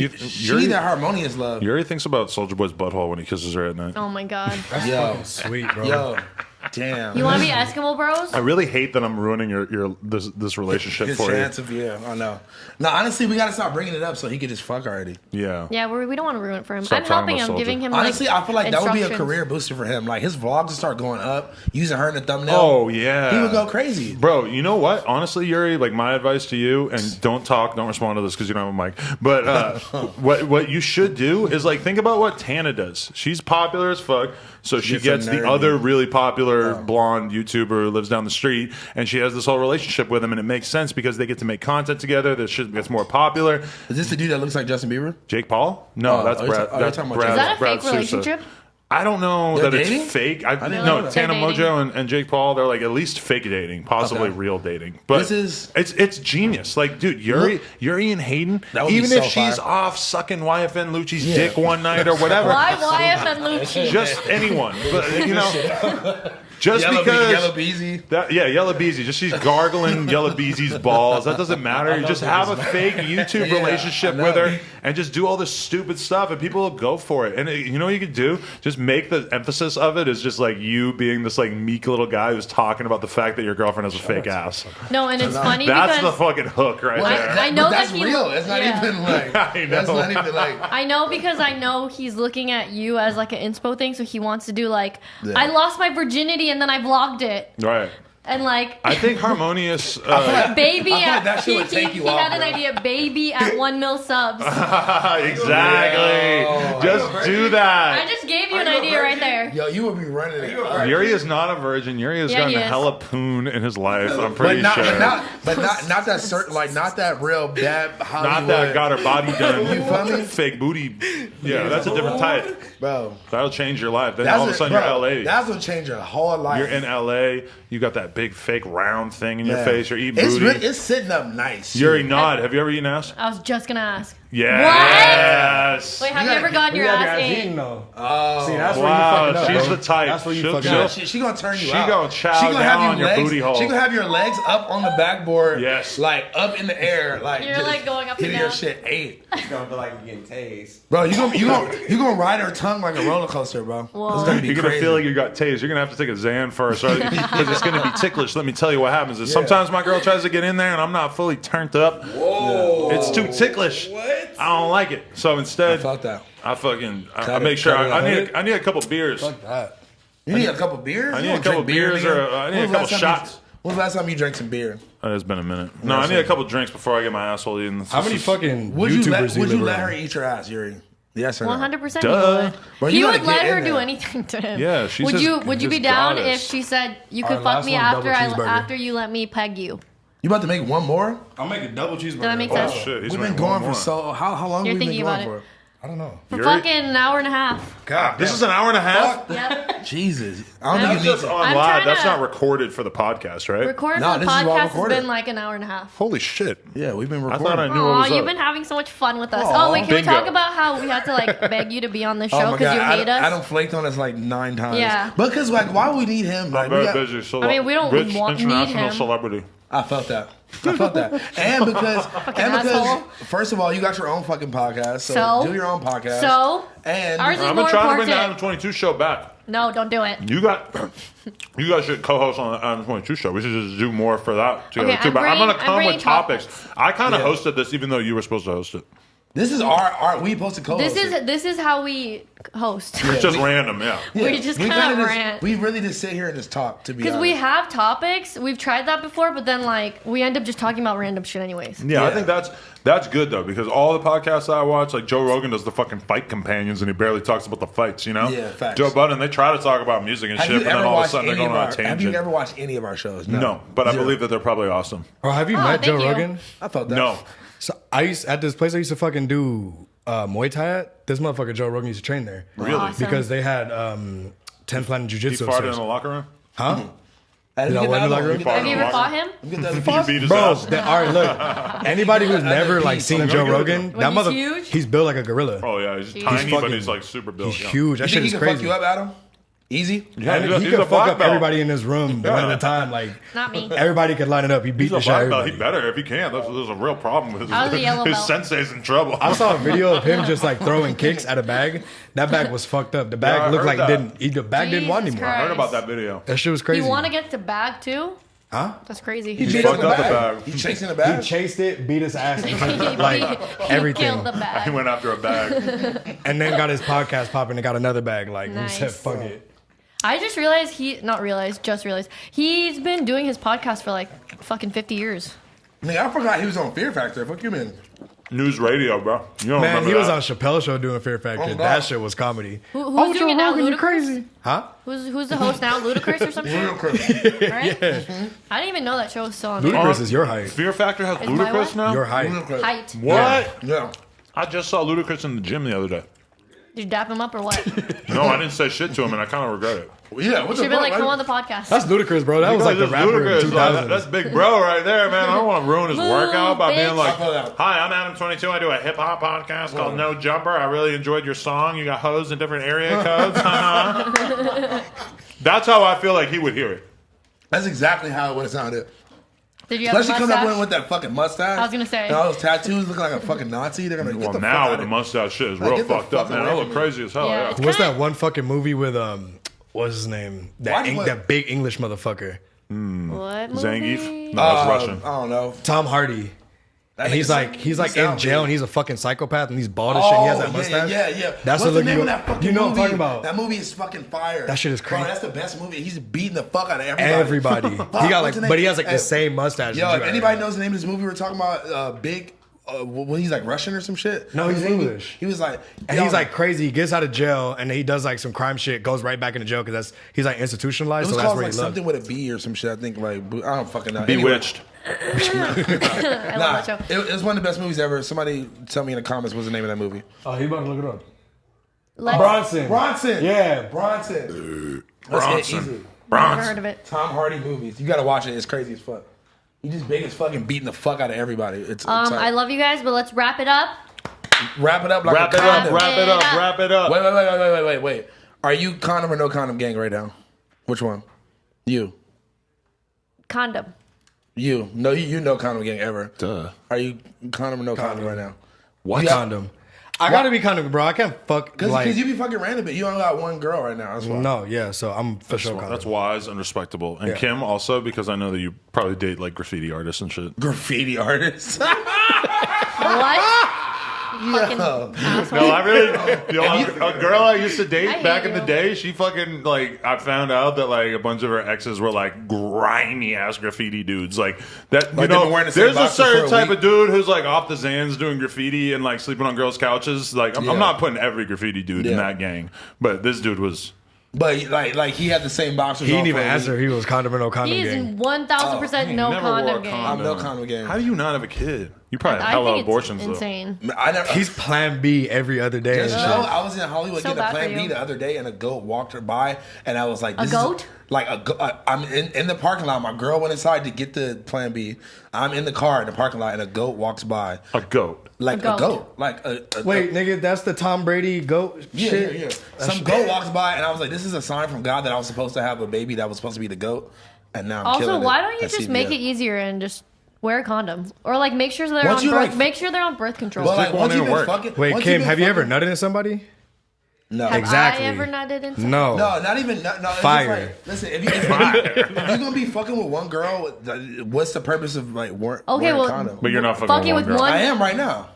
need that harmonious love. Yuri thinks about Soldier Boy's butthole when he kisses her at night. Oh my god. Yo. Sweet, bro. Yo. Damn. You want to be Eskimo Bros? I really hate that I'm ruining this relationship His for you. chance of I know. No, honestly, we gotta stop bringing it up so he could just fuck already. Yeah. Yeah, we don't want to ruin it for him. Stop I'm talking helping about him, Soldier. giving him. Honestly, like, I feel like that would be a instructions. career booster for him. Like his vlogs would start going up, using her in the thumbnail. Oh yeah. He would go crazy. Bro, you know what? Honestly, Yuri, like my advice to you, and don't respond to this because you don't have a mic. But what you should do is like think about what Tana does. She's popular as fuck. So she Get some gets the nerdy. other really popular blonde YouTuber who lives down the street, and she has this whole relationship with him, and it makes sense because they get to make content together. This shit gets more popular. Is this the dude that looks like Justin Bieber? Jake Paul? No, that's Brad. That's talking about Brad. Is that a Brad fake relationship? I don't know They're that dating? it's fake. didn't No, know that. Tana They're dating. Mojo and Jake Paul, they're like at least fake dating, possibly Okay. real dating. But it's genius. Like, dude, Yuri and Hayden, That would be even so if she's fire. off sucking YFN Lucci's dick one night or whatever, Why YF and Lucci? just anyone. But, you know, just Yellow because Yellow Beezy. Yellow Beezy, just she's gargling Yellow Beezy's balls. That doesn't matter. You just have a fake YouTube relationship with her and just do all this stupid stuff, and people will go for it. And you know what you could do? Just make the emphasis of it is just like you being this like meek little guy who's talking about the fact that your girlfriend has a fake ass. No, and it's funny That's because the fucking hook right there. I know that's that he real. It's not even like. I know. That's not even like. I know because I know he's looking at you as like an inspo thing, so he wants to do like I lost my virginity and then I vlogged it. Right. And like I think Harmonious. baby I feel like at that shit would take you he off, had an bro. idea, baby at 1 mil subs. Exactly. Just do I that. just gave you an idea right there. Yo, you would be running it. Yuri is not a virgin. Yuri has Yeah, gotten he is. hella poon in his life. I'm But pretty not, sure. but not that certain, like not that real bad Hollywood. Not that got her body done. You feel me? Fake booty. Yeah, that's a different type. bro. That'll change your life. Then all of a sudden you're LA. That's gonna change your whole life. You're in LA. You got that big fake round thing in your Yeah. face. You're eating It's booty. it's sitting up nice. Yuri, nod. Have you ever eaten ass? I was just gonna ask. Yes. Wait, have you gotta ever gotten your ass eaten ate? though. Oh, See, that's where you Wow, fucking up. she's bro. the type. That's where you She'll- fucking she'll- up. she gonna turn you She out. gonna chow She gonna have down you on your legs, booty hole. She gonna have your legs up on the backboard. Yes. Like up in the air. Like You're, just like, going up and getting your down. shit ate. It's gonna feel like you're getting tased. Bro, you gonna ride her tongue like a roller coaster, bro. Whoa. It's gonna be You're gonna crazy. feel like you got tased. You're gonna have to take a Xan first, because it's gonna be ticklish. Let me tell you what happens. Is sometimes my girl tries to get in there and I'm not fully turned up. Whoa. It's too ticklish. What? I don't like it. So I instead, felt that. I make sure cut it. I need a couple beers. Fuck that. You need a couple beers. I You need a don't couple drink beer, beers nigga? or I need When a was the couple last time shots. When was the last time you drank some beer? It's been a minute. No, I need a couple drinks before I get my asshole eaten. How many fucking Would YouTubers you do you let live her eat your ass, Yuri? Yes or no? 100% Duh. he would. Bro, He you would gotta let get in her do there. anything to him. Yeah, she's Would his- you be his down goddess. if she said you Our could fuck last me one, after double cheeseburger. after you let me peg you? You about to make one more? I'll make a double cheeseburger. Does that make Oh sense? shit, he's We've been making going one for more. so how long You're have we been thinking going about for? I don't know. For Yuri? fucking an hour and a half. God, This is an hour and a half. Yep. Jesus. I don't I'm think you need Just to. on I'm live. trying That's to- not recorded for the podcast, right? Recording No, for the this is all podcast has recorded. been like an hour and a half. Holy shit! Yeah, we've been I recording. thought I knew what Aw, was you've up. been having so much fun with us. Aw. Oh, wait, can we Bingo. talk about how we had to like beg you to be on the show Oh my because God, you hate us? Adam flaked on us like 9 times. Yeah. Because like, why would we need him? Like, I'm we very got- busy. So I mean, we don't rich need international him. celebrity. I felt that. And because asshole. first of all, you got your own fucking podcast, so, So? do your own podcast. So? And Ours is I've more been trying to bring important. the Adam22 show back. No, don't do it. You guys should co-host on the Adam22 show. We should just do more for that together Okay, too. I'm But I'm gonna bringing- come I'm with bringing topics. I kind of Yeah. hosted this, even though you were supposed to host it. this is our we supposed to co-host. This is how we host. It's just random, yeah. We just we kinda kinda rant. We really just sit here and just talk. To be Because honest, we have topics. We've tried that before, but then like we end up just talking about random shit anyways. Yeah, I Yeah. think that's good though, because all the podcasts I watch, like Joe Rogan does the fucking fight companions, and he barely talks about the fights. You know, Yeah, facts. Joe Budden, they try to talk about music and Have shit, you but then ever all of a watched sudden they're any going of on a our? tangent. Have you ever watched any of our shows? No, but I Zero. believe that they're probably awesome. Bro, have you met thank Joe you. Rogan? I felt that. No, So at this place I used to fucking do Muay Thai at, this motherfucker Joe Rogan used to train there. really. Awesome. Because they had 10 Planet He Jiu-Jitsu farted in upstairs. the locker room. Huh? Hey, Did I get win the the other locker one. room? Get the Have other you one. ever fought him? Get the other You piece. beat his Bro, ass. all right, look. Anybody who's never like seen Let me Joe get it. Rogan, When that he's mother, huge? he's built like a gorilla. Oh yeah, he's He's tiny, but fucking- he's like super built. He's yeah. huge. That You shit think he is can crazy. fuck you up, Adam? Easy. Yeah, And he's a- he he's a could fuck black up belt. everybody in this room one at a time. Like Not me. everybody could line it up. He beat He's a the shit out black of belt. He everybody. better if he can. There's a real problem with his, I was a yellow his belt. sensei's in trouble. I saw a video of him just like throwing kicks at a bag. That bag was fucked up. The Yeah, I bag looked heard like that. the bag didn't want Jesus anymore. I heard about that video. That shit was crazy. You want to get to bag too? Huh? That's crazy. He He beat up fucked the up the bag. bag. He's chasing the He bag. chased it, beat his ass, and He like everything. killed the He bag. went after a bag. And then got his podcast popping and got another bag. Like he said, Nice. fuck it. I just realized just realized he's been doing his podcast for like fucking 50 years. Nigga, I forgot he was on Fear Factor. Fuck you, man. News radio, bro. You don't Man, remember he was that. on Chappelle's show doing Fear Factor. Oh, that God. shit was comedy. Who's doing it now? Rogan, you Ludacris? crazy? Huh? Who's the host now? Ludacris or something? Ludacris. Right? Yeah. I didn't even know that show was still on. Ludacris is your height. Fear Factor has Is my Ludacris what? now? Your height. Height. What? Yeah. I just saw Ludacris in the gym the other day. Did you dap him up or what? No, I didn't say shit to him, and I kind of regret it. Yeah, what Should have been like, come on the podcast. That's Ludacris, bro. That was like the Because rapper in Ludacris, like, 2000. that's big bro right there, man. I don't want to ruin his Move, workout by being bitch. like, I feel that. "Hi, I'm Adam22. I do a hip hop podcast called No Jumper. I really enjoyed your song. You got hoes in different area codes." That's how I feel like he would hear it. That's exactly how it would have sounded. Did you have Especially a coming up mustache? with that fucking mustache. I was gonna say. And all those tattoos looking like a fucking Nazi. They're gonna get Well, the now fuck with the out mustache shit is Like, real get the fucked up, fuck man. away I look from crazy as hell. Yeah, Yeah. it's What's kinda- that one fucking movie with what's his name? Why would- That big English motherfucker. What movie? Zangief? No, that's Russian. I don't know. Tom Hardy. That And he's nigga like in sound jail weird. and he's a fucking psychopath and he's bald as shit. And he has that mustache. Yeah. That's What's the the look name you of that fucking You know what I'm movie? talking about. That movie is fucking fire. That shit is crazy. Bro, that's the best movie. He's beating the fuck out of everybody. Everybody. Fuck, He got what's like, the but name? he has like Hey, the same mustache. Yo, as you if got anybody right knows the name of this movie we're talking about, Big, well, he's like Russian or some shit. No, he's His movie- English. He was like, And yo, he's like crazy. He gets out of jail and he does like some crime shit, goes right back into jail because he's like it institutionalized. was So that's called where like he lived. something with a B or some shit. I think like I don't fucking know. Bewitched. I love that show. It was one of the best movies ever. Somebody tell me in the comments what's the name of that movie. Oh, he about to look it up. Let's- Bronson. Yeah. Bronson. Let's get easy. Never Bronx. heard of it. Tom Hardy movies. You gotta watch it. It's crazy as fuck. He just big as fucking beating the fuck out of everybody. It's I like, love you guys, but let's wrap it up. wrap it up like Wrap a it up, condom. wrap it up, wrap it up. Wait. Are you condom or no condom gang right now? Which one? You. Condom. You. No, you no condom gang ever. Duh. Are you condom or no condom right now? What You got- condom? I gotta be condom, bro. I can't fuck Because like. you be fucking random, but you only got one girl right now. That's why. No, yeah. So I'm for sure condom. That's wise and respectable. And Yeah. Kim also, because I know that you probably date like graffiti artists and shit. Graffiti artists. What? You fucking asshole. No, I really. A girl I used to I date hate back in you. the day, she fucking like. I found out that like a bunch of her exes were like grimy ass graffiti dudes. Like that, Like you they've been wearing know. the same There's a boxers for certain a type week. of dude who's like off the Zans doing graffiti and like sleeping on girls' couches. Like I'm Yeah. not putting every graffiti dude in Yeah. that gang, but this dude was. But like he had the same boxers. He on didn't even for a week. answer. He was condom or no condom He is gang. 1000% he no never wore a condom game. I'm no condom gang. How do you not have a kid? You probably have I hella think it's abortions though. insane. I never. He's Plan B every other day. Just and know, shit. I was in Hollywood So getting a bad for Plan B you. the other day, and a goat walked her by, and I was like, A this goat? Is like a goat. I'm in the parking lot. My girl went inside to get the Plan B. I'm in the car in the parking lot, and a goat walks by. A goat. Like A a goat. goat. Like a Wait, nigga, that's the Tom Brady goat shit. Yeah. Some goat walks by, and I was like, this is a sign from God that I was supposed to have a baby that was supposed to be the goat, and now I'm Also, killing why it don't you at just make CVS. it easier and just wear a condom, or like make sure they're Once on you, birth, like- make sure they're on birth control. Well, like Stick one once in you've been work. fucking. Wait, once Kim, you've been have you ever fucking- nutted in somebody? No. Have Exactly. I ever nutted in something? No. No, not even. No, it's just Fire. like, listen, if you're gonna be fucking with one girl, what's the purpose of like wearing Okay, well, a condom? But you're not fucking, fucking with with one girl. one. I am right now.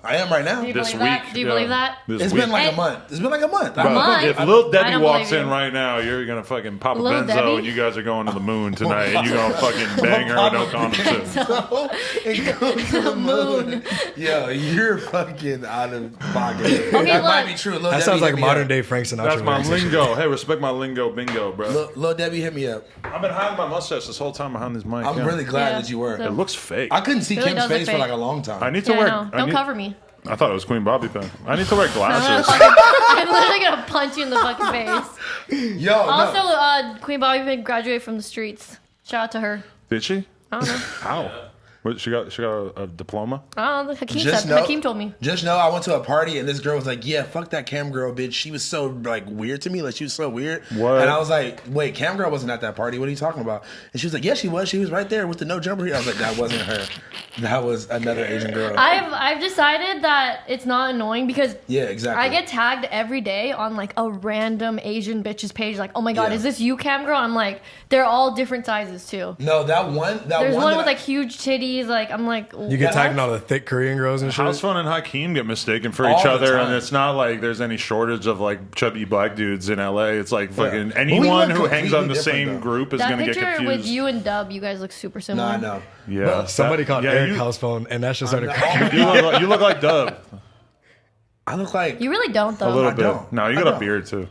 Do you This believe that? week, Do you yeah. believe that? This It's week. been like Hey. a month. It's been like a month. Bro, month? if Lil I Debbie don't walks believe in you. right now, you're gonna fucking pop a Lil benzo Debbie? and you guys are going to the moon tonight and you're gonna fucking bang her with no condom too. It goes to the moon. Yo, you're fucking out of pocket. That might look. be true. Lil That Debbie sounds like hit me modern up. day Frank Sinatra. That's my lyrics and shit. lingo. Hey, respect my lingo bingo, bro. Lil Debbie hit me up. I've been hiding my mustache this whole time behind this mic. I'm yeah. really glad Yeah. that you were. It looks fake. I couldn't see Really Kim's does look face for fake. like a long time. I need to Yeah, wear. I know. Don't cover me. I thought it was Queen Bobby pen. I need to wear glasses. I'm literally gonna punch you in the fucking face. Yo, Also, no. Queen Bobby graduated from the streets. Shout out to her. Did she? I don't know. How? What, she got a diploma. I don't know. Hakeem Just said. know- Hakeem told me. Just know I went to a party and this girl was like, yeah, fuck that cam girl, bitch. She was so like weird to me. Like she was so weird. What? And I was like, wait, cam girl wasn't at that party. What are you talking about? And she was like, yeah, she was. She was right there with the no jumper. I was like, that wasn't her. That was another Asian girl. I've decided that it's not annoying because Yeah, exactly. I get tagged every day on like a random Asian bitch's page. Like, oh my god, Yeah. is this you, cam girl? I'm like, they're all different sizes too. No, that one. There's one that with like huge titties He's like, I'm like, you get tagged in all the thick Korean girls and shit. House Fun and Hakeem get mistaken for All each the other, time. and it's not like there's any shortage of like chubby black dudes in LA. It's like fucking anyone who hangs on the same group is that gonna get picture confused. with you and Dub, you guys look super similar. No, I know. Yeah, Somebody called Eric House Phone, and that shit started crying. you look like Dub. I look like You really don't though. A little I bit. don't. No, you I got a don't. beard too.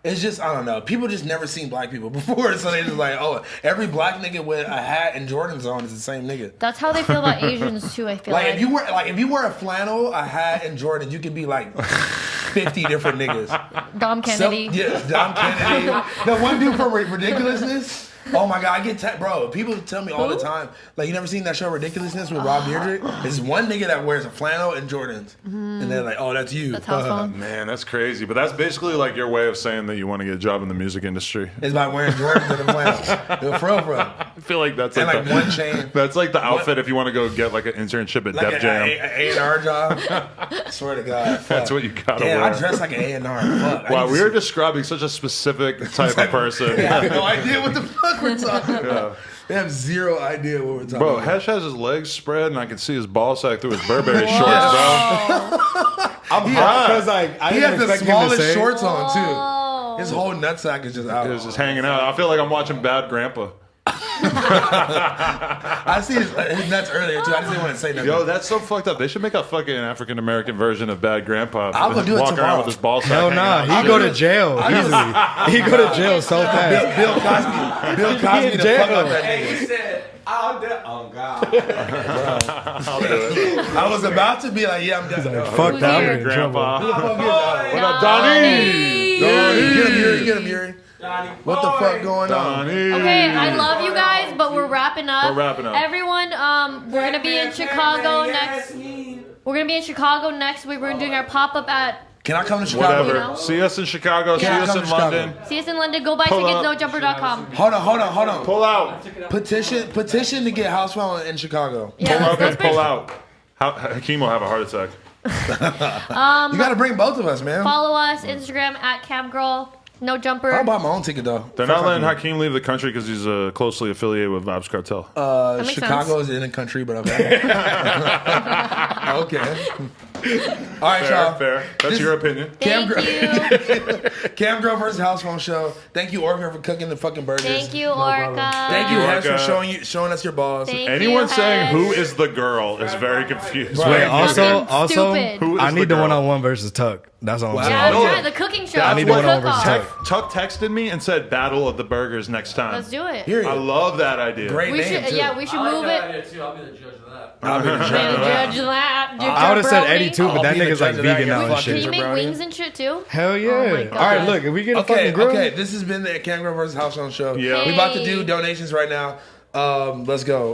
it's just I don't know. People just never seen black people before, so they just like, oh, every black nigga with a hat and Jordans on is the same nigga. That's how they feel about Asians too. I feel like if you wear a flannel, a hat, and Jordans, you could be like 50 different niggas. Dom Kennedy. Dom Kennedy. The one dude from Ridiculousness. Oh my god, I get bro. People tell me all the time, like, you never seen that show Ridiculousness with Rob Deirdre? There's one nigga that wears a flannel and Jordans, and they're like, oh, that's you. That's House Phone. Man, that's crazy. But that's basically like your way of saying that you want to get a job in the music industry. It's by wearing Jordans and a flannel. For real. I feel like that's And like, like one chain. That's like the outfit if you want to go get like an internship at Like Def Jam. an A&R job. I swear to God. Fuck. That's what you gotta Damn, wear. I dress like an A&R. Fuck. Wow, we are describing such a specific type of person. I have no idea what the fuck we're talking about. They have zero idea what we're talking Bro, about. Hesh has his legs spread, and I can see his ball sack through his Burberry shorts, bro. I'm hot because like He has the smallest shorts on too. Oh. His whole nutsack is just out. He's just hanging out. I feel like I'm watching Bad Grandpa. I see his nuts earlier too. I just didn't want to say nothing. Yo, that's so fucked up. They should make a fucking African American version of Bad Grandpa. I'll go do it Walking tomorrow. around with his ball sack. Hell hanging nah, out. he go to jail easily. He go to jail so fast. Bill Cosby the fuck out that nigga. He said, I'll do. Oh God. I'll do it. I was about to be like, yeah, I'm done. Fuck that, I'm here? in trouble. Grandpa. What up, Donnie? Get him, Yuri. What the fuck going on? Donnie. Okay, I love you guys, but we're wrapping up. We're wrapping up. Everyone, we're gonna be in Chicago next. We're gonna be in Chicago next week. We're doing our pop up at. Can I come to Chicago? Whatever. You know? See us in Chicago. See Can I us come in to Chicago? London. See us in London. Go buy Pull tickets. up. NoJumper.com. Hold on. Pull out. Petition to get House Phone in Chicago. Yeah, Pull up let's and pull out. Hakeem will have a heart attack. You gotta bring both of us, man. Follow us Instagram at CamGirl. No Jumper. I'll buy my own ticket though. They're not letting Hakeem leave the country because he's closely affiliated with Vibes Cartel. makes Chicago is in the country, but okay. Okay. All right, y'all. Fair. That's your opinion. Thank you. Cam Girl versus House Phone Show. Thank you, Orca, for cooking the fucking burgers. Thank you, Orca. Thank you, Hesh, for Orca. showing us your balls. Thank Anyone you, saying Hesh. who is the girl is very confused. Right. Wait, also, Fucking stupid. Who is I need the girl? one-on-one versus Tuck. That's all I'm Wow. saying. Yeah, No. yeah, the cooking show. I need the one over cook-off. Tuck. Tuck texted me and said Battle of the Burgers next time. Let's do it. Period. I love that idea. Great We name, should, too. yeah, we should I move like that it. idea too. I'll be the judge of that. I'll be the judge Maybe of that. judge that. I would have said Eddie too, but I'll that be the nigga's like judge of that. vegan now and Fuck Can it. you shit. make Brownie. wings and shit too? Hell yeah. Oh my God. All right, look, if we get a Okay, fucking grill. okay. This has been the Cam Girl versus House Phone Show. Yeah. We about to Hey. do donations right now. Let's go.